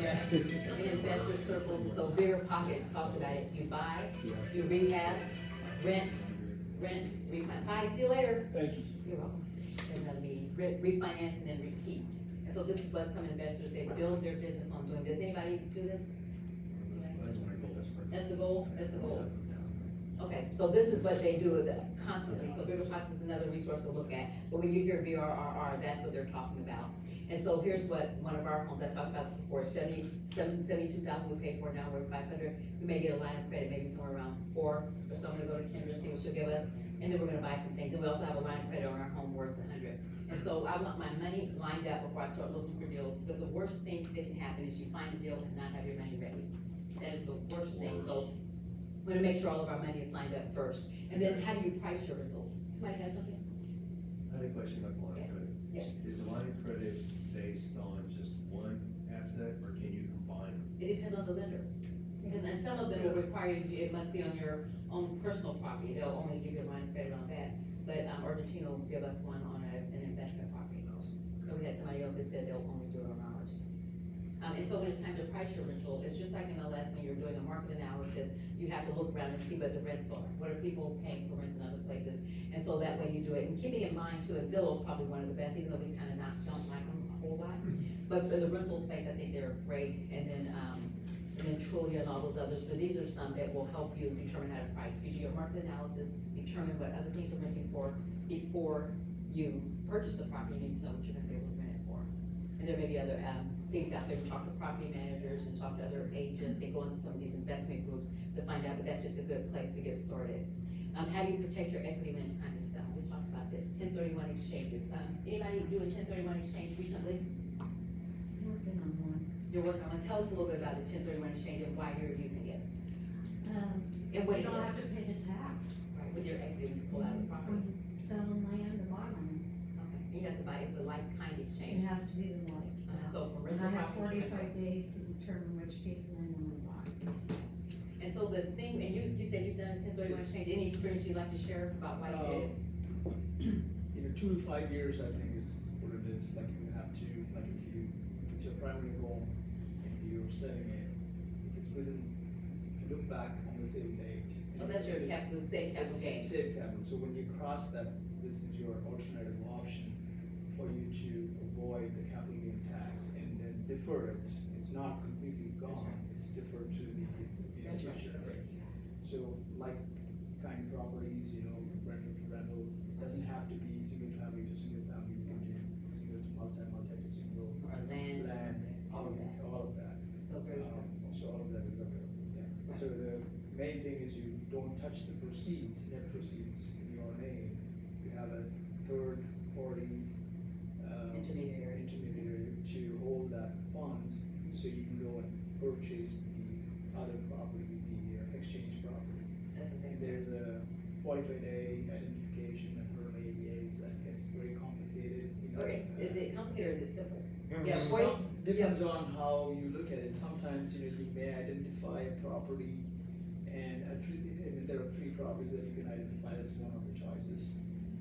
Yes, in investor circles, and so Bigger Pockets talks about it. You buy, you rehab, rent, refinance. Bye, see you later. Thank you. You're welcome. And then we refinance and then repeat. And so this is what some investors, they build their business on doing this. Anybody do this? That's the goal? That's the goal. Okay, so this is what they do constantly. So Bigger Pockets is another resource to look at. But when you hear BRRR, that's what they're talking about. And so here's what one of our homes, I talked about this before, 72,000 we paid for, now we're 500. We may get a line of credit, maybe somewhere around 4, or someone to go to Kendra and see what she'll give us. And then we're gonna buy some things. And we also have a line of credit on our home worth 100. And so I want my money lined up before I start looking for deals, because the worst thing that can happen is you find a deal and not have your money ready. That is the worst thing. So we're gonna make sure all of our money is lined up first. And then how do you price your rentals? Somebody has something? I had a question about the line of credit. Yes. Is the line of credit based on just one asset, or can you combine them? It depends on the lender. Because, and some of them will require you, it must be on your own personal property. They'll only give you a line of credit on that. But, Argentina will give us one on an investment property. But we had somebody else that said they'll only do it on ours. And so when it's time to price your rental, it's just like in the last, when you're doing a market analysis, you have to look around and see what the rents are. What are people paying for rents in other places? And so that way you do it. And keeping in mind too, and Zillow's probably one of the best, even though we kind of don't like them a whole lot. But for the rental space, I think they're great. And then Trulia and all those others. But these are some that will help you determine how to price. You do your market analysis, determine what other things are renting for before you purchase the property. You need to know what you're gonna be able to rent it for. And there may be other things out there. You talk to property managers and talk to other agents and go into some of these investment groups to find out, but that's just a good place to get started. How do you protect your equity when it's time to sell? We talked about this, 1031 exchanges. Anybody do a 1031 exchange recently? Working on one. You're working on one. Tell us a little bit about the 1031 exchange and why you're using it. And what You it don't is. have to pay the tax. Right, with your equity, you pull out of the property. Selling land or buying land. Okay, you have to buy, it's a like-kind It exchange. has to be the like. So from And rental I have property to 45 rental. days to determine which piece of land I'm gonna buy. And so the thing, and you said you've done a 1031 exchange, any experience you'd like to share about why you did it? 2 to 5 years, I think is what it is. Like you have to, like if it's your primary goal and you're setting it, if it's within, if you look back on the same date. Oh, that's your capital, same capital It's gain. same capital. So when you cross that, this is your alternative option for you to avoid the capital gain tax and then defer it. It's not completely gone. It's deferred to the future rate. So like kind properties, rental to rental, doesn't have to be single family to single family. You can do single to multi to single. Or land, all of that. All of that. So very flexible. So all of that is available, yeah. So the main thing is you don't touch the proceeds, net proceeds in your name. You have a third party Intermediary to hold that funds, so you can go and purchase the other property, the exchange property. That's the same. There's a 45-day identification and for ADAs that gets very complicated. Or is it complicated or is it simple? Yeah, Depends on how you look at it. Sometimes, you may identify a property and there are 3 properties that you can identify as one of the choices.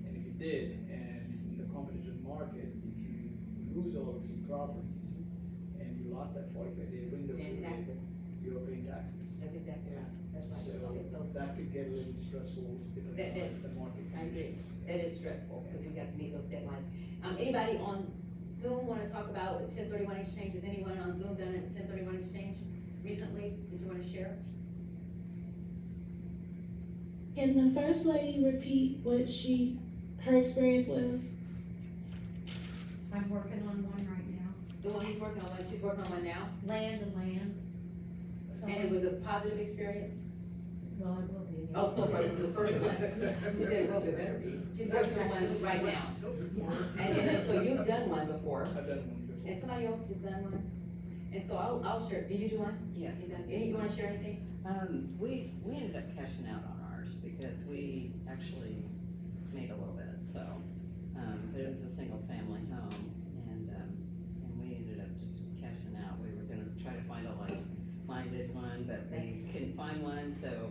And if you did, and in the competitive market, if you lose all 3 properties, and you lost that 45-day window. And taxes. You're paying taxes. That's exactly right, that's right. So Okay, so that could get a little stressful depending on the market I agree, conditions. that is stressful, because you have to meet those deadlines. Anybody on Zoom wanna talk about a 1031 exchange? Has anyone on Zoom done a 1031 exchange recently that you wanna share? Can the first lady repeat what her experience was? I'm working on one right now, The one who's working on one, she's working on one now, land to land. and it was a positive experience? Well, it will be. Oh, so far, this is the first one. She said it will be, better be. She's working on one right now. And so you've done one before, I've done one before. and somebody else has done one? And so I'll share, did you do one? Yes. You wanna share anything? We ended up cashing out on ours because we actually made a little bit, so, but it was a single family home, and we ended up just cashing out. We were gonna try to find a like-minded one, but we couldn't find one, so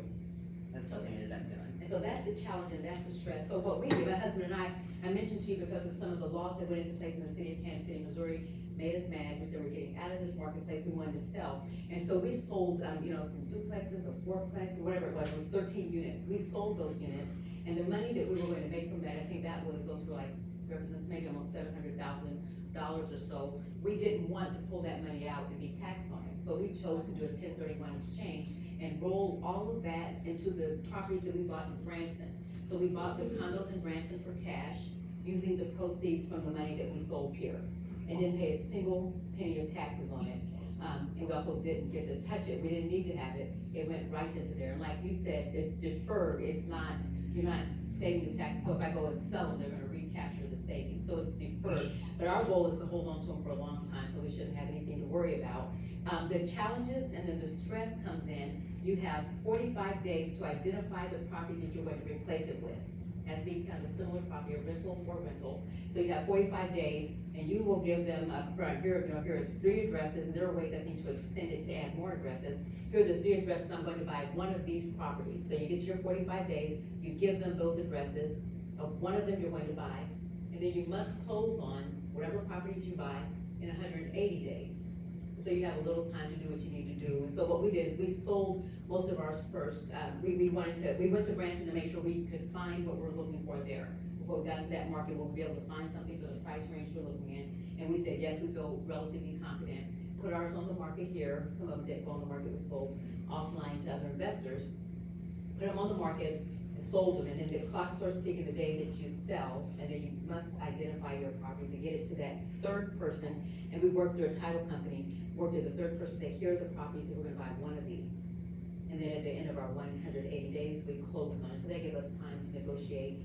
that's what we ended up doing. And so that's the challenge and that's the stress. So what we did, my husband and I mentioned to you because of some of the laws that went into place in the city of Kansas City, Missouri, made us mad. We said we're getting out of this marketplace, we wanted to sell. And so we sold, some duplexes or fourplex, or whatever it was 13 units. We sold those units, and the money that we were going to make from that, I think those were like, represents maybe almost $700,000 or so. We didn't want to pull that money out and be taxed on it. So we chose to do a 1031 exchange and roll all of that into the properties that we bought in Branson. So we bought the condos in Branson for cash, using the proceeds from the money that we sold here, and didn't pay a single penny of taxes on it. And we also didn't get to touch it, we didn't need to have it, it went right into there. And like you said, it's deferred, you're not saving the taxes, so if I go and sell them, they're gonna recapture the savings, so it's deferred. But our goal is to hold on to them for a long time, so we shouldn't have anything to worry about. The challenges and then the stress comes in. You have 45 days to identify the property that you're going to replace it with. Has to be kind of a similar property, a rental for rental. So you have 45 days, and you will give them up front, here are 3 addresses, and there are ways, I think, to extend it to add more addresses. Here are the 3 addresses, I'm going to buy one of these properties. So you get to your 45 days, you give them those addresses of one of them you're going to buy, and then you must close on whatever properties you buy in 180 days. So you have a little time to do what you need to do. And so what we did is we sold most of ours first. We went to Branson to make sure we could find what we're looking for there. Before we got into that market, we'll be able to find something for the price range we're looking in. And we said, yes, we feel relatively confident. Put ours on the market here. Some of them didn't go on the market, we sold offline to other investors. Put them on the market, and sold them, and then the clock starts ticking the day that you sell, and then you must identify your properties and get it to that 3rd person. And we worked through a title company, worked with the 3rd person, say, here are the properties that we're gonna buy one of these. And then at the end of our 180 days, we closed on it, so that gave us time to negotiate,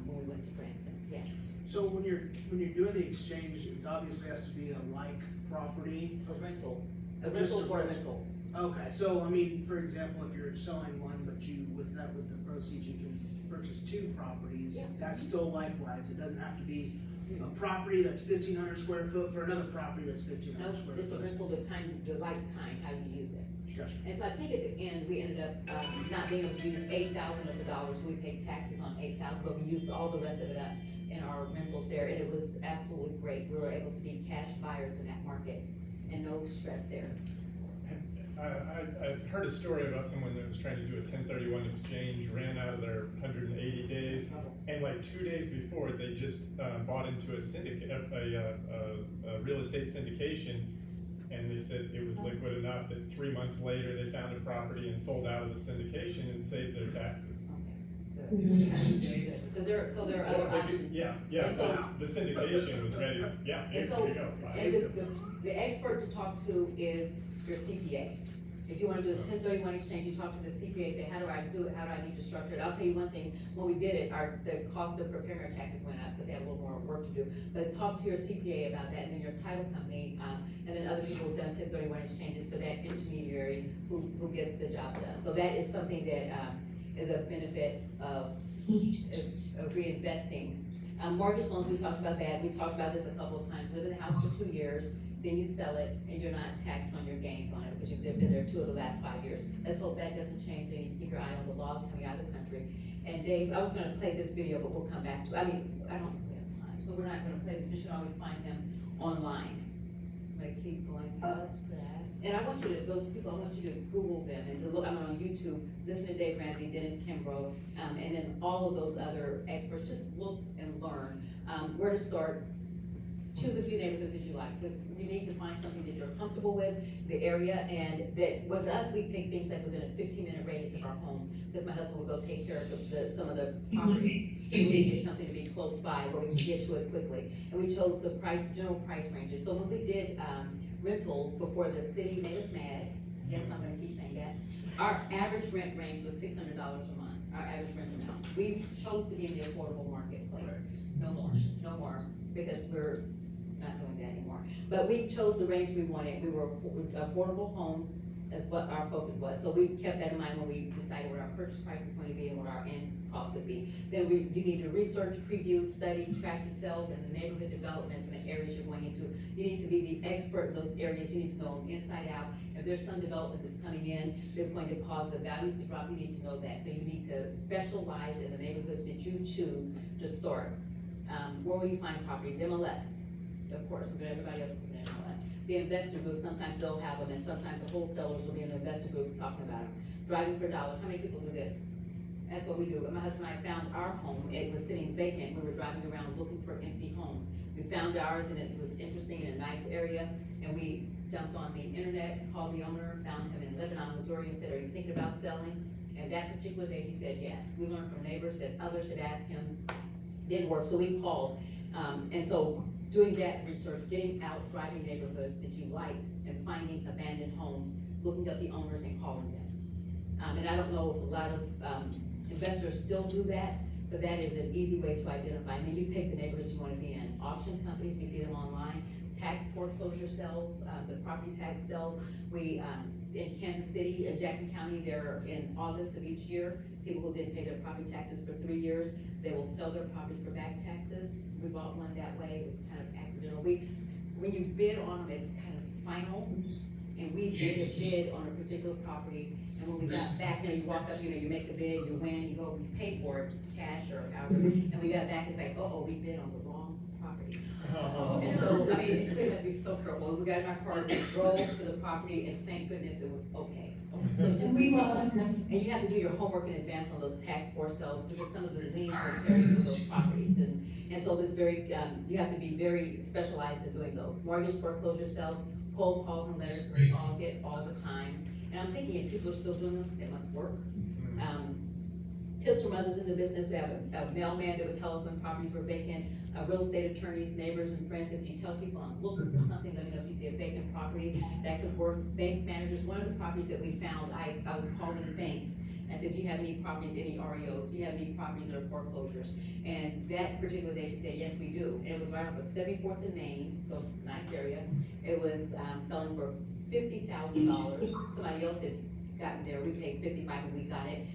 when we went to Branson, yes. So when you're doing the exchange, it obviously has to be a like property. A rental, Just a for a rental. rental. Okay, so I mean, for example, if you're selling one, but with the proceeds, you can purchase 2 properties, that's still likewise, it doesn't have to be a property that's 1,500 square foot for another property that's 1,500 No, square it's the foot. rental, the like kind, how you use it. Gotcha. And so I think at the end, we ended up, not being able to use 8,000 of the dollars, so we paid taxes on 8,000, but we used all the rest of it up in our rentals there, and it was absolutely great. We were able to be cash buyers in that market, and no stress there. I heard a story about someone that was trying to do a 1031 exchange, ran out of their 180 days, and like 2 days before, they just bought into a syndicate, a real estate syndication, and they said it was liquid enough that 3 months later, they found a property and sold out of the syndication and saved their taxes. Because there are other options. Yeah, And so- the syndication was ready, it's And so, good to go. and the expert to talk to is your CPA. If you wanna do a 1031 exchange, you talk to the CPA, say, how do I do it, how do I need to structure it? I'll tell you one thing, when we did it, the cost of preparing our taxes went up, because they have a little more work to do. But talk to your CPA about that, and then your title company, and then other people who've done 1031 exchanges for that intermediary who gets the job done. So that is something that, is a benefit of reinvesting. Mortgage loans, we talked about that, we talked about this a couple of times, live in the house for 2 years, then you sell it, and you're not taxed on your gains on it, because you've been there 2 of the last 5 years. Let's hope that doesn't change, so you need to keep your eye on the laws coming out of the country. And Dave, I was gonna play this video, but we'll come back to, I don't think we have time, so we're not gonna play this, you should always find him online. I'm gonna keep going past that. And I want you to, those people, I want you to Google them and to look, I'm on YouTube, listen to Dave Ramsey, Dennis Kimbrough, and then all of those other experts, just look and learn, where to start. Choose a few neighborhoods that you like, because you need to find something that you're comfortable with, the area, and that with us, we pick things like within a 15-minute radius of our home, because my husband would go take care of some of the properties, and we needed something to be close by where we could get to it quickly. And we chose the general price ranges. So when we did rentals before the city made us mad, yes, I'm gonna keep saying that, our average rent range was $600 a month, our average rent amount. We chose to be in the affordable marketplace, no more, because we're not doing that anymore. But we chose the range we wanted. We were affordable homes, as what our focus was. So we kept that in mind when we decided what our purchase price was going to be and what our end cost would be. Then you need to research, preview, study, track the sales and the neighborhood developments and the areas you're going into. You need to be the expert in those areas. You need to know them inside out. If there's some development that's coming in that's going to cause the values to drop, you need to know that. So you need to specialize in the neighborhoods that you choose to start. Where will you find properties? MLS. Of course, but everybody else is in MLS. The investor groups, sometimes they'll have them, and sometimes the wholesalers will be in the investor groups talking about them. Driving for dollars, how many people do this? That's what we do. My husband and I found our home, it was sitting vacant, we were driving around looking for empty homes. We found ours and it was interesting in a nice area, and we jumped on the internet, called the owner, found him in Lebanon, Missouri, and said, are you thinking about selling? And that particular day, he said yes. We learned from neighbors that others had asked him, didn't work, so we called. And so doing that research, getting out, driving neighborhoods that you like, and finding abandoned homes, looking up the owners and calling them. And I don't know if a lot of investors still do that, but that is an easy way to identify. And then you pick the neighborhoods you want to be in. Auction companies, we see them online. Tax foreclosure sales, the property tax sales. We, in Kansas City, in Jackson County, they're in August of each year. People who didn't pay their property taxes for 3 years, they will sell their properties for back taxes. We bought one that way. It was kind of accidental. When you bid on them, it's kind of final. And we made a bid on a particular property, and when we got back, you walk up, you make the bid, you win, you go, you pay for it, cash or however, and we got back, it's like, oh, we bid on the wrong property. And so, I mean, it's gonna be so careful. We got in our car, we drove to the property, and thank goodness it was okay. So just be and you have to do your homework in advance on those tax force sales, because some of the liens are carried with those properties, and so this very, you have to be very specialized in doing those. Mortgage foreclosure sales, cold calls and letters we all get all the time. And I'm thinking if people are still doing them, it must work. Tips from others in the business, we have a mailman that would tell us when properties were vacant, real estate attorneys, neighbors, and friends. If you tell people I'm looking for something, let me know if you see a vacant property, that could work. Bank managers, one of the properties that we found, I was calling the banks. I said, do you have any properties, any REOs? Do you have any properties that are foreclosures? And that particular day, she said, yes, we do. And it was right off of 74th and Main, so nice area. It was selling for $50,000. Somebody else had gotten there. We paid $55,000 and we got it.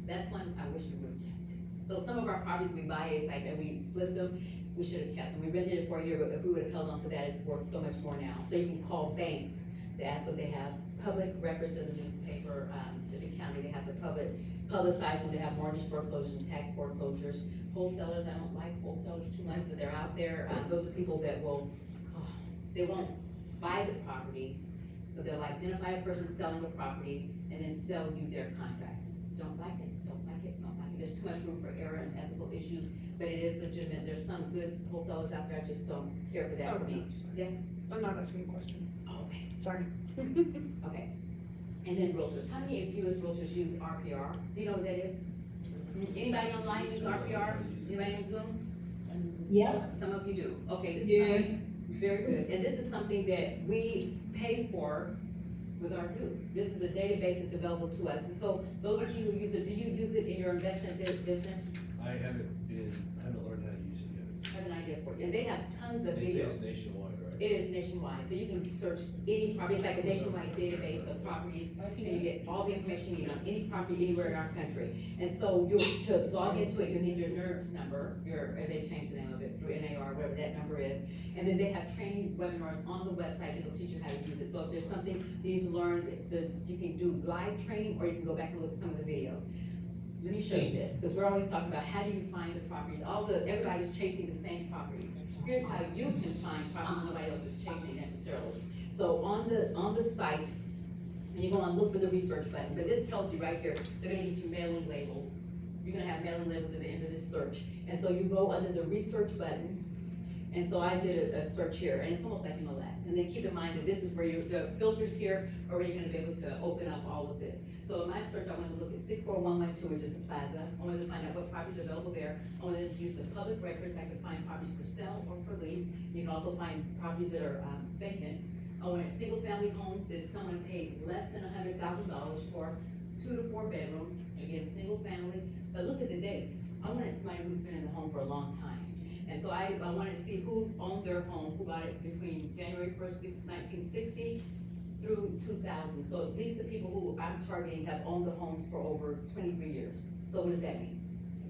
That's one I wish we would have kept. So some of our properties we buy, it's like, and we flipped them, we should have kept them. We rented it for a year, but if we would have held on to that, it's worth so much more now. So you can call banks to ask what they have. Public records in the newspaper, the county, they have the publicized when they have mortgage foreclosures and tax foreclosures. Wholesalers, I don't like wholesalers too much, but they're out there. Those are people that will, they won't buy the property, but they'll identify a person selling a property and then sell you their contract. Don't like it, don't like it, don't like it. There's too much room for error and ethical issues, but it is legitimate. There's some good wholesalers out there, I just don't care for that for me. Yes? I'm not asking a question. Oh, okay. Sorry. Okay. And then realtors. How many of you as realtors use RPR? Do you know what that is? Anybody online use RPR? Anybody on Zoom? Yeah. Some of you do. Okay, this is something very good. And this is something that we pay for with our dues. This is a database that's available to us. And so those of you who use it, do you use it in your investment business? I haven't learned how to use it yet. I have an idea for you. And they have tons of They say videos. it's nationwide, right? It is nationwide, so you can search any property. It's like a nationwide database of properties, and you get all the information you need on any property anywhere in our country. And so to log into it, you need your NERDS number, they changed the name of it through NAR, whatever that number is. And then they have training webinars on the website that'll teach you how to use it. So if there's something you need to learn, you can do live training, or you can go back and look at some of the videos. let me show you this, because we're always talking about how do you find the properties, everybody's chasing the same properties. Here's how you can find properties nobody else is chasing necessarily. So on the site, and you go and look for the research button, but this tells you right here, they're gonna get you mailing labels. You're gonna have mailing labels at the end of this search. And so you go under the research button, and so I did a search here, and it's almost like MLS. And then keep in mind that this is where the filters here are where you're gonna be able to open up all of this. So in my search, I wanted to look at 64112, which is the plaza. I wanted to find out what properties are available there. I wanted to use the public records. I could find properties for sale or for lease. You can also find properties that are vacant. I wanted single family homes that someone paid less than $100,000 for, 2 to 4 bedrooms, again, single family. But look at the dates. I wanted somebody who's been in the home for a long time. And so I wanted to see who's owned their home, who bought it between January 1st, 1960 through 2000. So these are the people who I'm targeting have owned the homes for over 23 years. So what does that mean?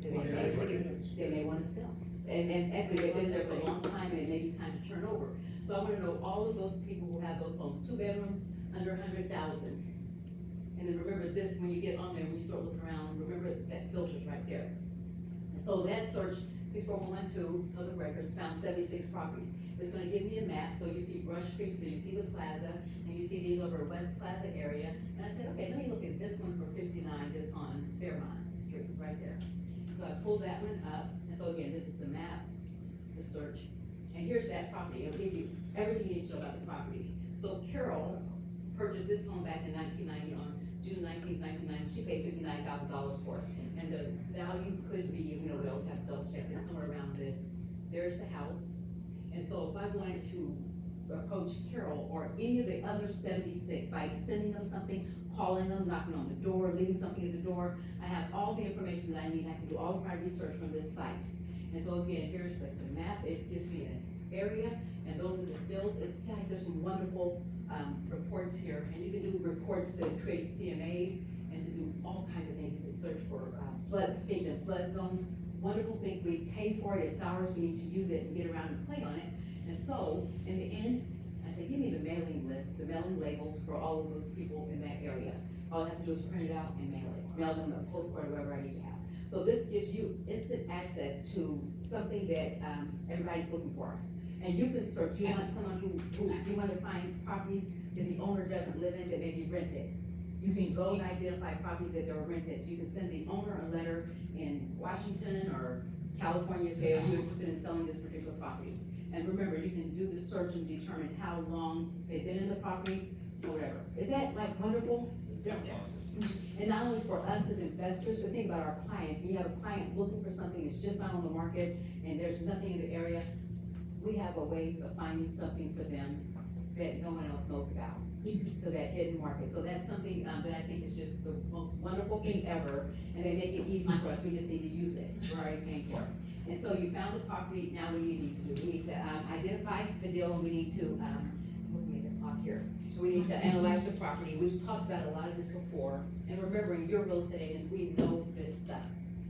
They may want to sell. And equity, they've been there for a long time and it may be time to turn over. So I want to know all of those people who have those homes, 2 bedrooms, under 100,000. And then remember this, when you get on there, when you start looking around, remember that filter's right there. And so that search, 64112, public records, found 76 properties. It's gonna give me a map, so you see Brush Creek, so you see the plaza, and you see these over West Plaza area. And I said, okay, let me look at this one for 59 that's on Fairmont Street, right there. So I pulled that one up, and so again, this is the map, the search, and here's that property. It'll give you everything you need to know about the property. So Carol purchased this home back in 1990 on June 19th, 1990. She paid $59,000 for it. And the value could be, we always have to double check this, somewhere around this. There's the house. And so if I wanted to approach Carol or any of the other 76 by sending them something, calling them, knocking on the door, leaving something at the door, I have all the information that I need. I can do all of my research from this site. And so again, here's the map. It gives me an area, and those are the fields. Guys, there's some wonderful reports here, and you can do reports to create CMAs and to do all kinds of things. You can search for flood things in flood zones. Wonderful things. We pay for it. It's ours. We need to use it and get around and play on it. And so, in the end, I said, give me the mailing list, the mailing labels for all of those people in that area. All I have to do is print it out and mail it. Mail them a postcard or whatever I need to have. So this gives you instant access to something that everybody's looking for. And you can search. You want someone who you want to find properties that the owner doesn't live in, that may be rented. You can go and identify properties that are rented. You can send the owner a letter in Washington or California, say, we're interested in selling this particular property. And remember, you can do the search and determine how long they've been in the property or whatever. Is that like wonderful? Yeah, awesome. And not only for us as investors, but think about our clients. When you have a client looking for something that's just not on the market and there's nothing in the area, we have a way of finding something for them that no one else knows about. So that hidden market. So that's something that I think is just the most wonderful thing ever, and they make it easy for us. We just need to use it. We're already paying for it. And so you found the property. Now what do you need to do? We need to identify the deal, and we need to looking at the clock here. So we need to analyze the property. We've talked about a lot of this before, and remembering, you're real estate agents, we know this stuff.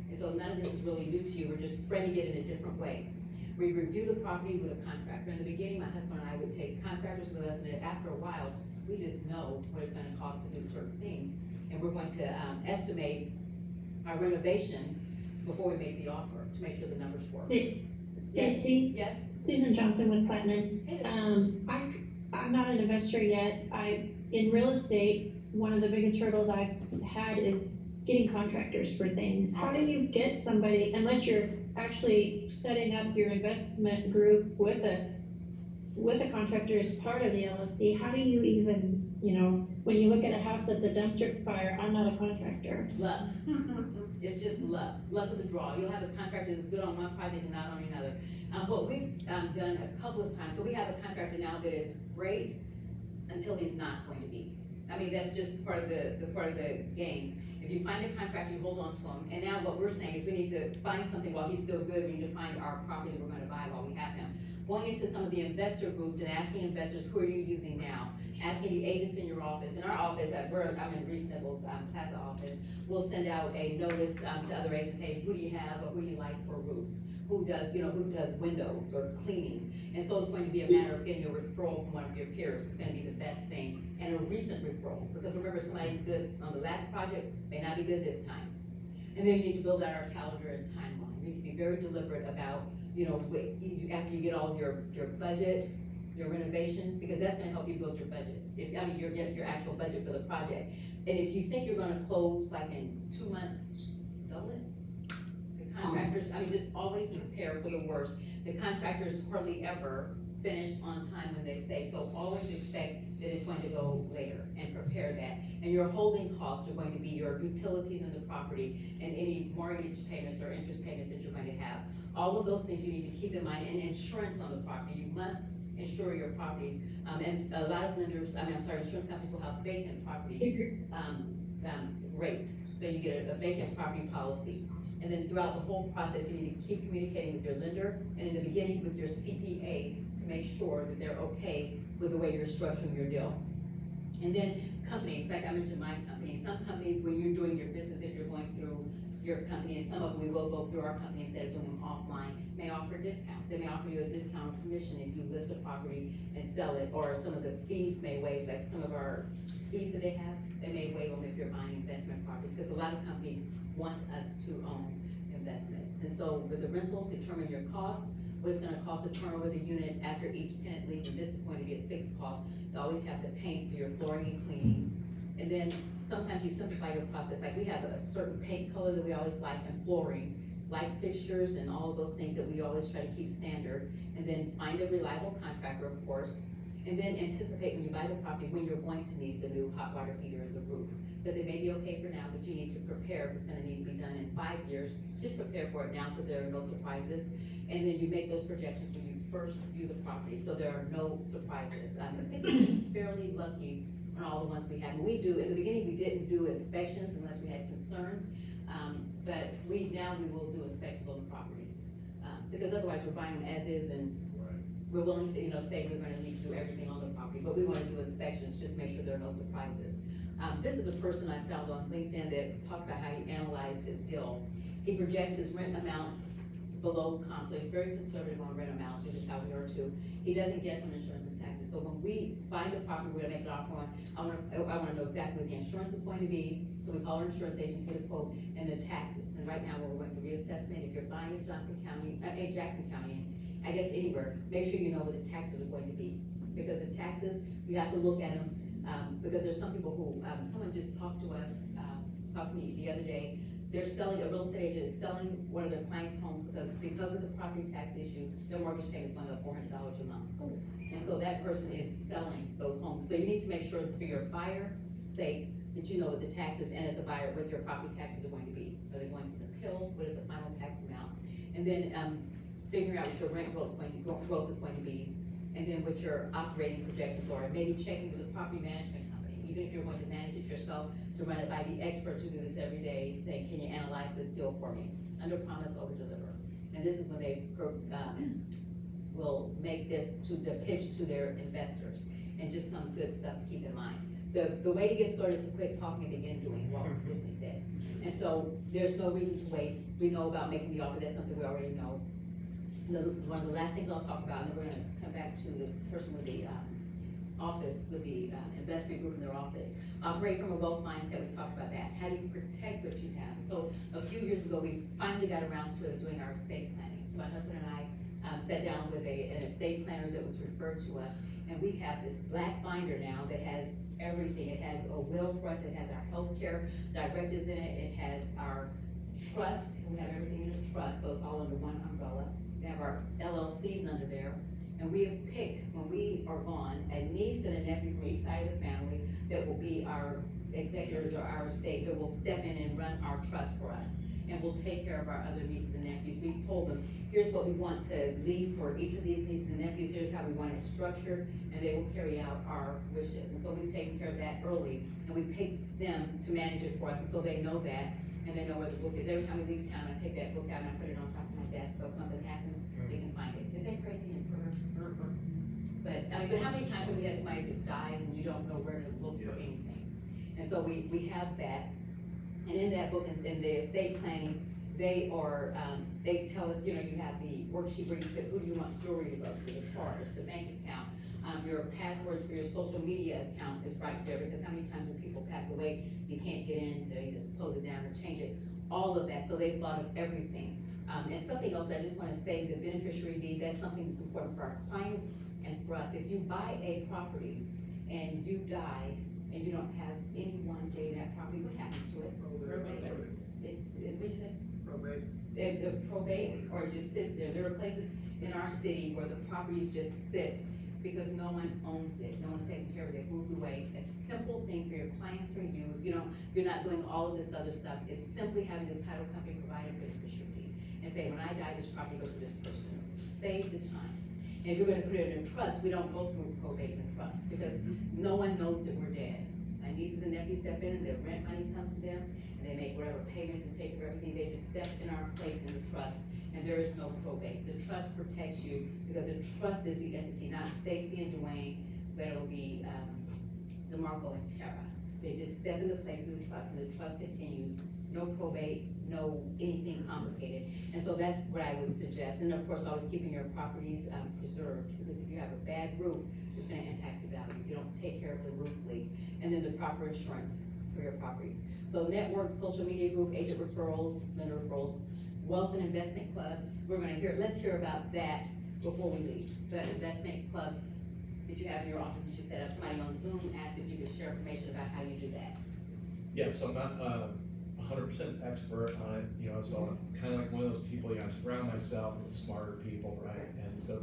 And so none of this is really new to you. We're just framing it in a different way. We review the property with a contractor. In the beginning, my husband and I would take contractors with us, and after a while, we just know what it's going to cost to do certain things. And we're going to estimate our renovation before we make the offer to make sure the numbers work. Stacy? Yes? Susan Johnson with Platinum. I'm not an investor yet. In real estate, one of the biggest hurdles I've had is getting contractors for things. How do you get somebody, unless you're actually setting up your investment group with a contractor as part of the LLC, how do you even, when you look at a house that's a dumpster fire, I'm not a contractor. Luck. It's just luck. Luck of the draw. You'll have a contractor that's good on one project and not on another. What we've done a couple of times, so we have a contractor now that is great until he's not going to be. I mean, that's just part of the game. If you find a contractor, you hold on to him. And now what we're saying is we need to find something while he's still good. We need to find our property that we're going to buy while we have him. Going into some of the investor groups and asking investors, who are you using now? Asking the agents in your office. In our office, I'm in Reese Nichols' Plaza office, we'll send out a notice to other agents, hey, who do you have or who do you like for roofs? Who does windows or cleaning? And so it's going to be a matter of getting a referral from one of your peers. It's going to be the best thing, and a recent referral. Because remember, somebody's good on the last project may not be good this time. And then you need to build out our calendar and timeline. You need to be very deliberate about, you know, after you get all your budget, your renovation, because that's gonna help you build your budget. Your actual budget for the project. And if you think you're gonna close like in 2 months, double it. The contractors, just always prepare for the worst. The contractors hardly ever finish on time when they say, so always expect that it's going to go later and prepare that. And your holding costs are going to be your utilities in the property and any mortgage payments or interest payments that you're going to have. All of those things you need to keep in mind, and insurance on the property. You must insure your properties. And a lot of lenders, insurance companies will have vacant property rates. So you get a vacant property policy. And then throughout the whole process, you need to keep communicating with your lender, and in the beginning with your CPA to make sure that they're okay with the way you're structuring your deal. And then companies, like I mentioned my company, some companies when you're doing your business, if you're going through your company, and some of them we will go through our companies that are doing them offline, may offer discounts. They may offer you a discount commission if you list a property and sell it, or some of the fees may waive, like some of our fees that they have, they may waive them if you're buying investment properties, because a lot of companies want us to own investments. And so with the rentals, determine your cost, what it's gonna cost to turn over the unit after each tenant leaves, and this is going to be a fixed cost. You always have to paint, do your flooring and cleaning. And then sometimes you simplify your process, like we have a certain paint color that we always like, and flooring, light fixtures and all of those things that we always try to keep standard. And then find a reliable contractor, of course. And then anticipate when you buy the property, when you're going to need the new hot water heater in the roof. Because it may be okay for now, but you need to prepare if it's gonna need to be done in 5 years. Just prepare for it now so there are no surprises. And then you make those projections when you first view the property, so there are no surprises. I think we're fairly lucky on all the ones we have. We do, in the beginning, we didn't do inspections unless we had concerns. But now we will do inspections on the properties. Because otherwise we're buying them as is, and we're willing to, say we're gonna need to do everything on the property, but we wanna do inspections just to make sure there are no surprises. This is a person I found on LinkedIn that talked about how he analyzed his deal. He projects his rent amounts below comp, so he's very conservative on rent amounts, which is how we are too. He doesn't guess on insurance and taxes. So when we find a property we're gonna make an offer on, I wanna know exactly what the insurance is going to be. So we call our insurance agent, get a quote, and the taxes. And right now we're going through reassessment. If you're buying in Jackson County, I guess anywhere, make sure you know what the taxes are going to be. Because the taxes, we have to look at them, because there's some people who, someone just talked to me the other day. They're selling, a real estate agent is selling one of their clients' homes because of the property tax issue, their mortgage payment's going up $400 a month. And so that person is selling those homes. So you need to make sure for your buyer's sake that you know what the taxes, and as a buyer, what your property taxes are going to be. Are they going to the pill? What is the final tax amount? And then figuring out what your rent growth is going to be, and then what your operating projections are. Maybe checking with the property management company, even if you're going to manage it yourself, to run it by the experts who do this every day, saying, can you analyze this deal for me? Under promise, over deliver. And this is when they will make this to the pitch to their investors, and just some good stuff to keep in mind. The way to get started is to quit talking and begin doing, Walt Disney said. And so there's no reason to wait. We know about making the offer, that's something we already know. One of the last things I'll talk about, and then we're gonna come back to the person with the office, with the investment group in their office. Operate from a wealth mindset, we talked about that. How do you protect what you have? So a few years ago, we finally got around to doing our estate planning. So my husband and I sat down with an estate planner that was referred to us, and we have this black binder now that has everything. It has a will for us, it has our healthcare directives in it, it has our trust, we have everything in a trust, so it's all under one umbrella. We have our LLCs under there, and we have picked, when we are gone, a niece and a nephew from each side of the family that will be our executors or our estate, that will step in and run our trust for us, and will take care of our other nieces and nephews. We told them, here's what we want to leave for each of these nieces and nephews, here's how we want it structured, and they will carry out our wishes. And so we've taken care of that early, and we picked them to manage it for us, and so they know that, and they know where the book is. Every time we leave town, I take that book out and I put it on top of my desk, so if something happens, they can find it. Is that crazy and perverse? But how many times have we had somebody that dies and you don't know where to look for anything? And so we have that. And in that book, in the estate planning, they tell us, you have the worksheet where you put who do you want jewelry to go to, the cars, the bank account, your passwords for your social media account is right there, because how many times when people pass away, you can't get in to either close it down or change it. all of that, so they thought of everything. And something else I just wanna say, the beneficiary deed, that's something that's important for our clients and for us. If you buy a property and you die and you don't have anyone day that property, what happens to it? It's, what do you say? Probate, or it just sits there. There are places in our city where the properties just sit because no one owns it, no one's taking care of it, moved away. A simple thing for your clients or you, if you're not doing all of this other stuff, is simply having the title company provide a beneficiary deed and say, when I die, this property goes to this person. Save the time. And if you're gonna put it in trust, we don't go through probate and trust because no one knows that we're dead. My nieces and nephews step in and their rent money comes to them and they make whatever payments and take care of everything. They just step in our place in the trust and there is no probate. The trust protects you because the trust is the entity, not Stacy and Dwayne, but it'll be DeMarco and Tara. They just step in the place of the trust and the trust continues. No probate, no anything complicated. And so that's what I would suggest. And of course, always keeping your properties preserved because if you have a bad roof, it's gonna impact the value if you don't take care of the roof leak. And then the proper insurance for your properties. So network, social media group, agent referrals, lender referrals, wealth and investment clubs. Let's hear about that before we leave. The investment clubs that you have in your office that you set up. Somebody on Zoom asked if you could share information about how you do that. Yeah, so I'm not 100% expert on it, so I'm kind of like one of those people, I surround myself with smarter people, right? And so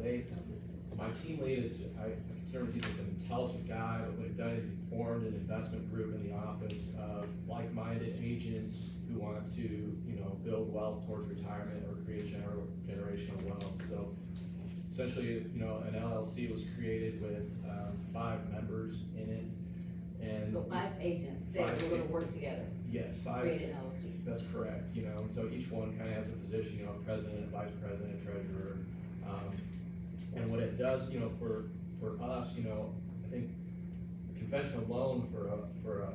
my team lead is, I consider him as an intelligent guy, but what he's done is he formed an investment group in the office of like-minded agents who want to, build wealth towards retirement or create generational wealth. So essentially, an LLC was created with 5 members in it. And so 5 agents said we're gonna work together. Yes, 5. Create an LLC. That's correct, so each one kind of has a position, president, vice president, treasurer. And what it does, for us, I think the conventional loan for a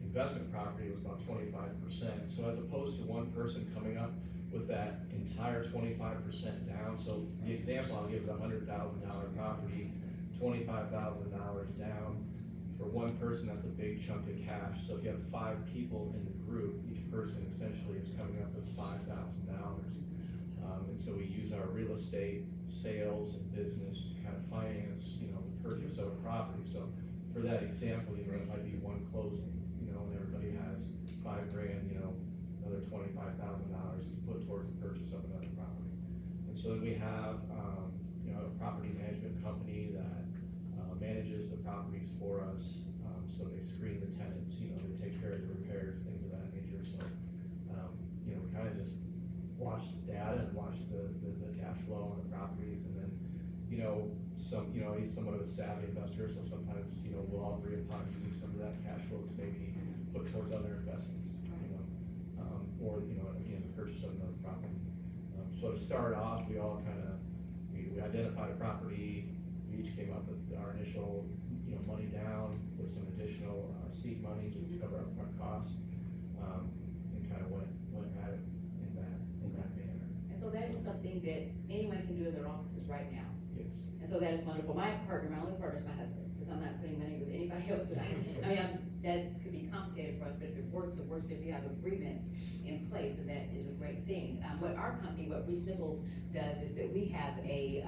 investment property was about 25%. So as opposed to one person coming up with that entire 25% down, so the example I'll give is a $100,000 property, $25,000 down. For one person, that's a big chunk of cash. So if you have 5 people in the group, each person essentially is coming up with $5,000. And so we use our real estate sales and business to kind of finance, the purchase of a property. So for that example, it might be one closing, and everybody has $5,000, another $25,000 to put towards the purchase of another property. And so then we have, a property management company that manages the properties for us. So they screen the tenants, they take care of the repairs, things of that nature. So, we kind of just watch the data and watch the cash flow on the properties. And then, he's somewhat of a savvy investor. So sometimes, we'll all agree upon using some of that cash flow to maybe put towards other investments, or, again, the purchase of another property. So to start off, we all we identified a property. We each came up with our initial, money down with some additional seed money to cover upfront costs, and kind of went at it in that manner. And so that is something that anyone can do in their offices right now. Yes. And so that is wonderful. My only partner is my husband, because I'm not putting money with anybody else that that could be complicated for us, but if it works, it works. If you have agreements in place, then that is a great thing. What our company, what Reese Nichols does is that we have an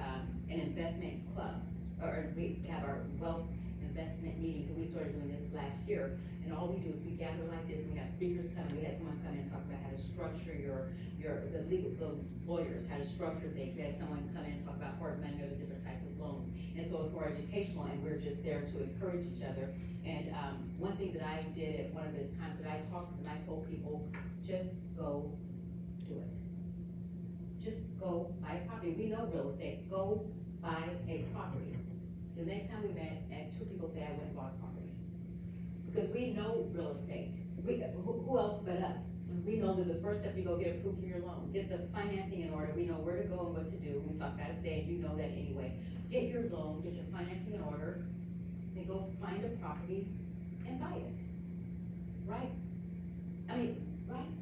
investment club, or we have our wealth investment meetings, and we started doing this last year. And all we do is we gather like this. We have speakers come. We had someone come in and talk about how to structure the lawyers, how to structure things. We had someone come in and talk about hard money or the different types of loans. And so it's more educational, and we're just there to encourage each other. And one thing that I did at one of the times that I talked to them, I told people, just go do it. Just go buy a property. We know real estate. Go buy a property. The next time we met, and 2 people say I went and bought a property. Because we know real estate. Who else but us? We know that the first step, you go get approved for your loan, get the financing in order. We know where to go and what to do. We talked about it today, and you know that anyway. Get your loan, get your financing in order, and go find a property and buy it. Right? Right?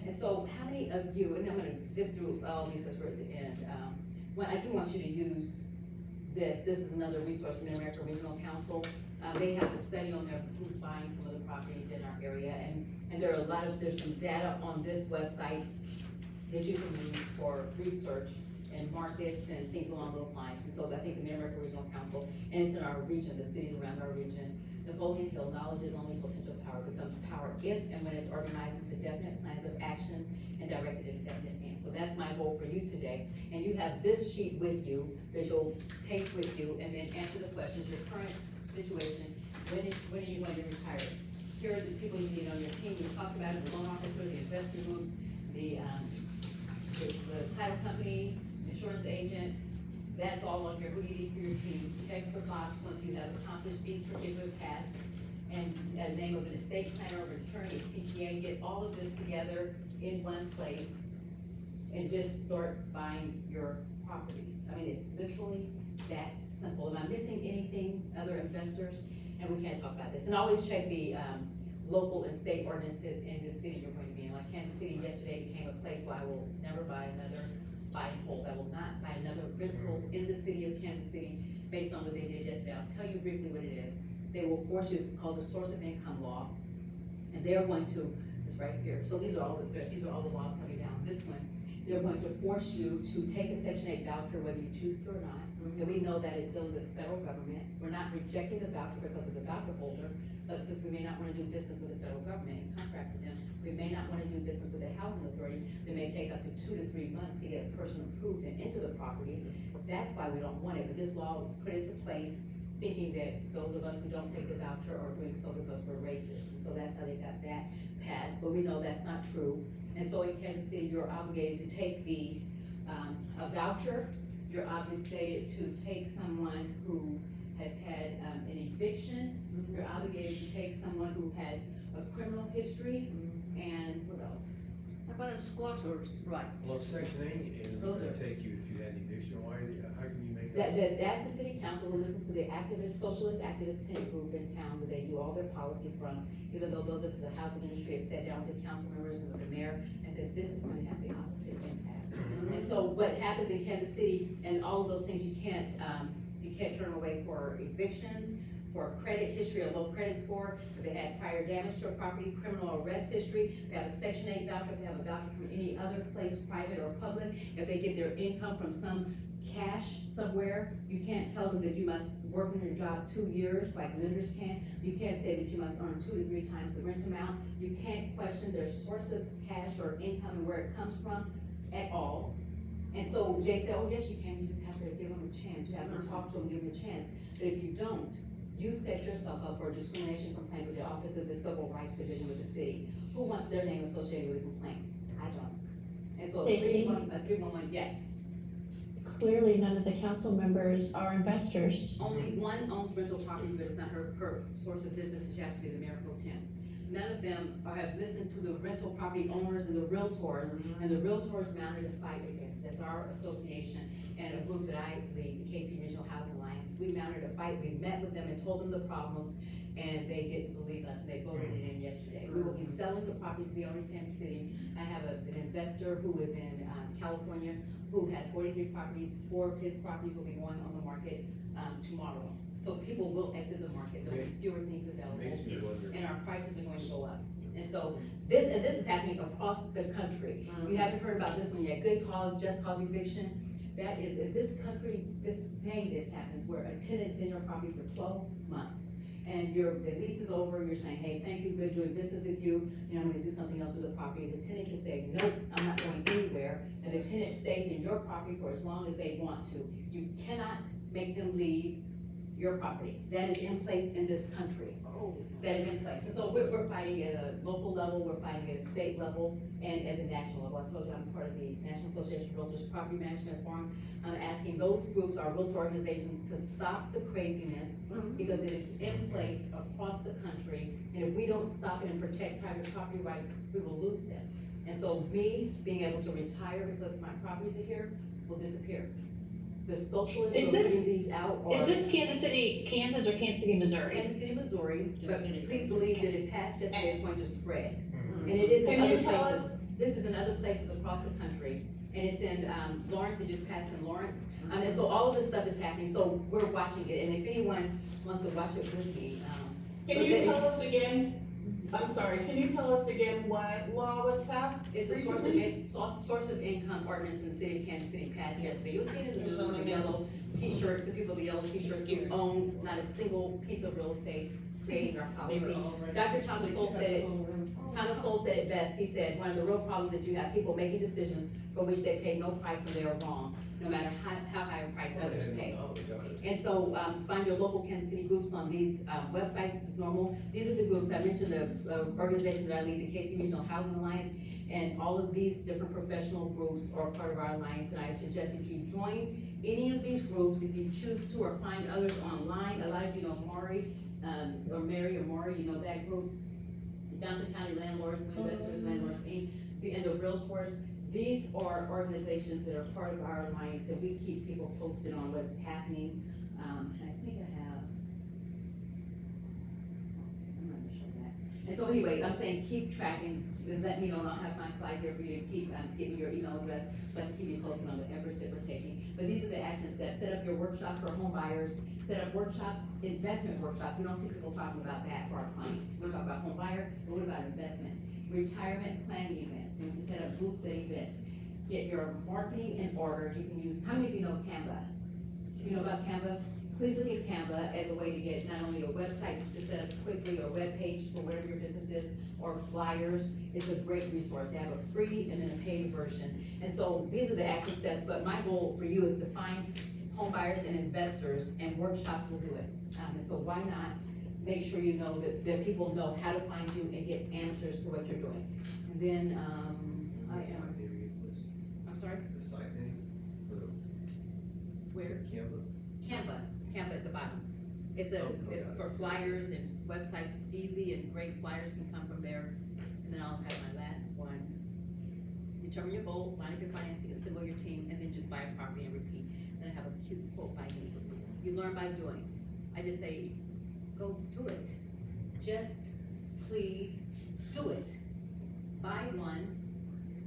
And so how many of you, and I'm gonna zip through all these because we're at the end. Well, I do want you to use this is another resource, Mid-America Regional Council. They have a study on there, who's buying some of the properties in our area, and there are there's some data on this website that you can use for research and markets and things along those lines. And so I think the Mid-America Regional Council, and it's in our region, the cities around our region, Napoleon Hill, knowledge is only potential power, becomes power if and when it's organized into definite plans of action and directed in definite means. So that's my goal for you today. And you have this sheet with you that you'll take with you and then answer the questions, your current situation, when are you going to retire? Here are the people you need on your team. We talked about it, the loan officer, the investor groups, the title company, insurance agent. That's all on here, who you need for your team. Check the box once you have accomplished these particular tasks, and a name of an estate planner, or attorney, CPA, get all of this together in one place and just start buying your properties. I mean, it's literally that simple. Am I missing anything, other investors? And we can't talk about this. And always check the local and state ordinances in the city you're going to be in. Like Kansas City yesterday became a place where I will never buy another buy and hold. I will not buy another rental in the city of Kansas City based on what they did yesterday. I'll tell you briefly what it is. They will force you, it's called the source of income law, and they're going to, it's right here. So these are all the laws coming down. This one, they're going to force you to take a Section 8 voucher whether you choose to or not. And we know that is still with the federal government. We're not rejecting the voucher because of the voucher holder, but because we may not want to do business with the federal government and contract with them. We may not want to do business with the housing authority. That may take up to 2 to 3 months to get a person approved and into the property. That's why we don't want it. But this law was put into place thinking that those of us who don't take the voucher are doing so because we're racist. And so that's how they got that passed. But we know that's not true. And so in Kansas City, you're obligated to take a voucher. You're obligated to take someone who has had an eviction. You're obligated to take someone who had a criminal history, and what else? How about a squatter's right? Well, Section 8 is Those gonna are- take you if you had eviction, how can you make That's us? the city council who listens to the activist, socialist activist tenant group in town that they do all their policy from, even though those of us in the housing industry have sat down with the council members and with the mayor and said, this is gonna have the opposite impact. And so what happens in Kansas City, and all of those things, you can't turn them away for evictions, for credit history, a low credit score, if they had prior damage to a property, criminal arrest history, they have a Section 8 voucher, if they have a voucher from any other place, private or public, if they get their income from some cash somewhere, you can't tell them that you must work on your job 2 years like lenders can. You can't say that you must earn 2 to 3 times the rent amount. You can't question their source of cash or income and where it comes from at all. And so they say, oh yes, you can, you just have to give them a chance. You have to talk to them, give them a chance. But if you don't, you set yourself up for a discrimination complaint with the Office of the Civil Rights Division with the city. Who wants their name associated with a complaint? I don't. And so Stacy? 311, yes. Clearly, none of the council members are investors. Only one owns rental properties, but it's not her source of business. She has to be the mayor pro tem. None of them have listened to the rental property owners and the realtors, and the realtors mounted a fight against. That's our association and a group that I lead, the KC Regional Housing Alliance. We mounted a fight. We met with them and told them the problems, and they didn't believe us. They voted it in yesterday. We will be selling the properties we own in Kansas City. I have an investor who is in California who has 43 properties. 4 of his properties will be going on the market tomorrow. So people will exit the market. There'll be fewer things available, and our prices are going to go up. And so this is happening across the country. You haven't heard about this one yet. Good cause, just cause eviction. That is, in this country, this day this happens, where a tenant's in your property for 12 months. And the lease is over, you're saying, hey, thank you, good doing business with you, I'm gonna do something else with the property. The tenant can say, nope, I'm not going anywhere, and the tenant stays in your property for as long as they want to. You cannot make them leave your property. That is in place in this country. That is in place. And so we're fighting at a local level, we're fighting at a state level, and at the national level. I told you I'm part of the National Association of Realtors Property Management Forum. I'm asking those groups, our realtor organizations, to stop the craziness because it is in place across the country. And if we don't stop it and protect private property rights, we will lose them. And so me being able to retire because my properties are here will disappear. The socialists who are putting these out are. Is this Kansas City, Kansas, or Kansas City, Missouri? Kansas City, Missouri, but please believe that it passed yesterday, it's going to spread. And it is in Can other you tell us, places. This is in other places across the country, and it's in, Lawrence, it just passed in Lawrence. And so all of this stuff is happening, so we're watching it, and if anyone wants to watch it with me, Can you tell us again, I'm sorry, can you tell us again what law was passed? It's a source of income ordinance in the city of Kansas City passed yesterday. You'll see it in the news, the yellow t-shirts, the people with the yellow t-shirts who own not a single piece of real estate, creating our policy. Dr. Thomas Sowell said it, Thomas Sowell said it best. He said, one of the real problems is you have people making decisions for which they pay no price when they are wrong, no matter how high a price others pay. And so, find your local Kansas City groups on these, websites, it's normal. These are the groups, I mentioned the organization that I lead, the KC Regional Housing Alliance, and all of these different professional groups are part of our alliance, and I suggest that you join any of these groups if you choose to, or find others online. A lot of you know Maury, or Mary or Maury, you know that group. Johnson County Landlords, Investors, Landlords Inc., and the Realtors. These are organizations that are part of our alliance, and we keep people posted on what's happening. And I think I have, I'm not gonna show that. And so anyway, I'm saying keep tracking, and let me know, and I'll have my slide here for you to keep, give me your email address, so I can keep you posted on the efforts that we're taking. But these are the action steps. Set up your workshop for home buyers, set up workshops, investment workshops. We don't see people talking about that for our clients. We talk about home buyer, but what about investments? Retirement planning events, and you can set up booths at events. Get your marketing in order. You can use, how many of you know Canva? You know about Canva? Please look at Canva as a way to get not only a website to set up quickly, or web page for whatever your business is, or flyers. It's a great resource. They have a free and then a paid version. And so these are the action steps, but my goal for you is to find home buyers and investors, and workshops will do it. And so why not make sure you know that people know how to find you and get answers to what you're doing. And then, I'm sorry? The site name for the. Where? Canva. Canva at the bottom. It's for flyers and websites, easy and great flyers can come from there. And then I'll have my last one. Determine your goal, line up your financing, assemble your team, and then just buy a property and repeat. Then I have a cute quote by me. You learn by doing. I just say, go do it. Just please do it. Buy one,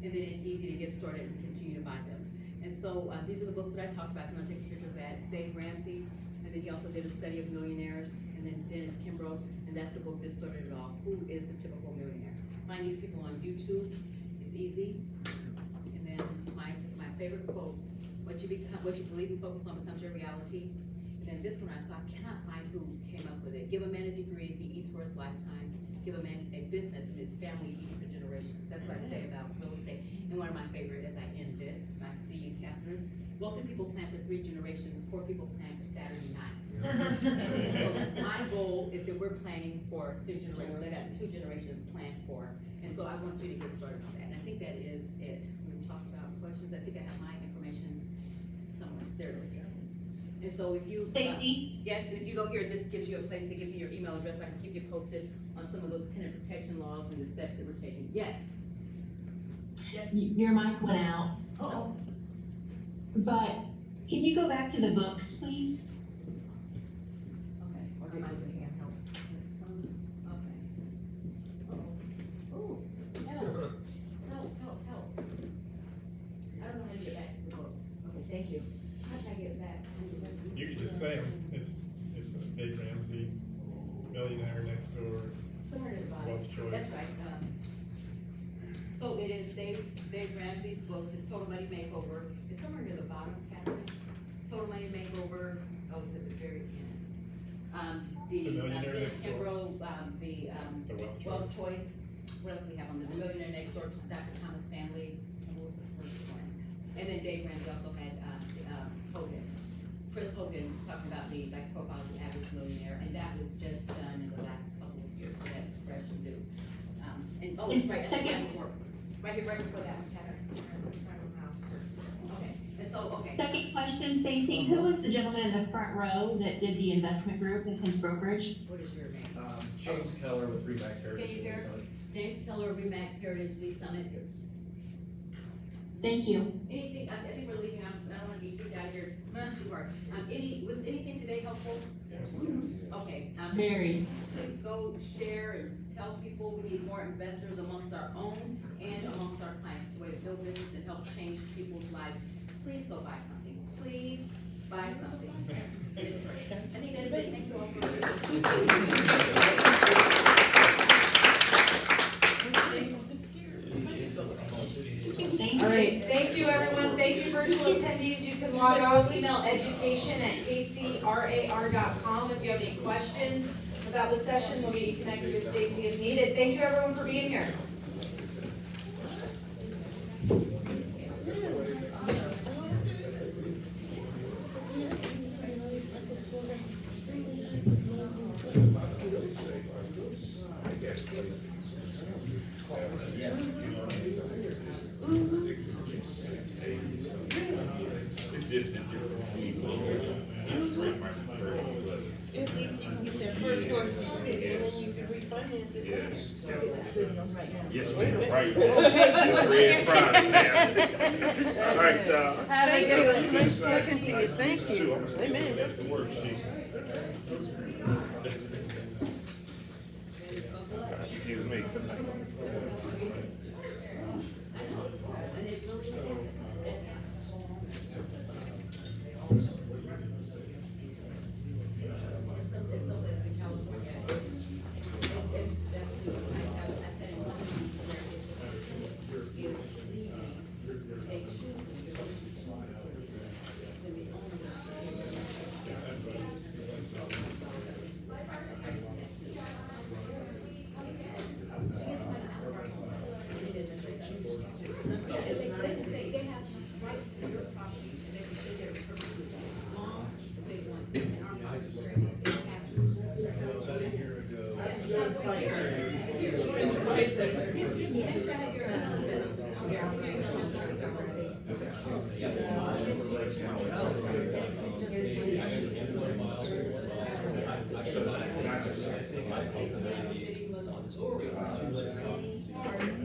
and then it's easy to get started and continue to buy them. And so these are the books that I talked about, and I'll take a picture of that. Dave Ramsey, and then he also did a study of millionaires, and then Dennis Kimbrough, and that's the book that started it all. Who is the typical millionaire? Find these people on YouTube. It's easy. And then my favorite quotes: what you believe and focus on becomes your reality. And this one I saw, I cannot find who came up with it. Give a man a degree, he eats for his lifetime. Give a man a business, and his family eats for generations. That's what I say about real estate. And one of my favorite, as I end this, I see you, Catherine. Wealthy people plan for 3 generations, poor people plan for Saturday night. So my goal is that we're planning for 3 generations. I got 2 generations planned for. And so I want you to get started on that. And I think that is it. We've talked about questions. I think I have my information somewhere. There it is. And so if you, Stacy? yes, and if you go here, this gives you a place to give me your email address. I can keep you posted on some of those tenant protection laws and the steps that we're taking. Yes? Yes? Your mic went out. Oh. But can you go back to the books, please? Okay. Or mine's a handheld. Okay. Oh, help. I don't know how to get back to the books. Okay, thank you. How can I get back to the books? You could just say them. It's Dave Ramsey, Millionaire Next Door, Somewhere near the bottom. Wealth Choice. That's right. So it is Dave Ramsey's book, his Total Money Makeover. It's somewhere near the bottom, Catherine. Total Money Makeover. Oh, it's at the very end. The Millionaire Dennis Next Door. Kimbrough, The Wealth Choice. What else do we have on there? The Millionaire Next Door, Dr. Thomas Stanley. And what was the first one? And then Dave Ramsey also had Hogan. Chris Hogan talking about the profile of the average millionaire, and that was just done in the last couple of years, so that's fresh and new. And it's right before that one, Catherine. Okay, and so, okay. Second question, Stacy, who was the gentleman in the front row that did the investment group with his brokerage? What is your name? James Keller with Remax Heritage. Can you hear? Lease Summit. James Keller, Remax Heritage Lease Summit. Thank you. Anything, I think we're leaving, I don't wanna be kicked out of here too hard. Was anything today helpful? Okay. Very. Please go share and tell people we need more investors amongst our own and amongst our clients. It's a way to build business and help change people's lives. Please go buy something. Please buy something. It is free. I think that is it. Thank you all All right, thank you, everyone. Thank you, virtual attendees. You can log off, email education@kcrar.com if you have any questions about the session. We'll get you connected with Stacy if needed. Thank you, everyone, for being here. Yes. At least you can get that first one started and then you can refinance it. Yes. Yes, Wait a ma'am, minute. right. Red Friday now. All right, Thank you. It's nice talking to you. Thank you. Amen. Excuse me.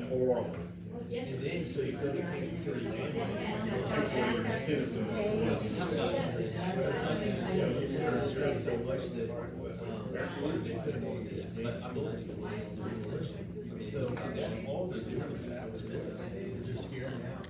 Horrible. Yes. And then, so you go to Kansas City land. Stress so much that, they put them on the, so that's all they're doing. They're just scaring out.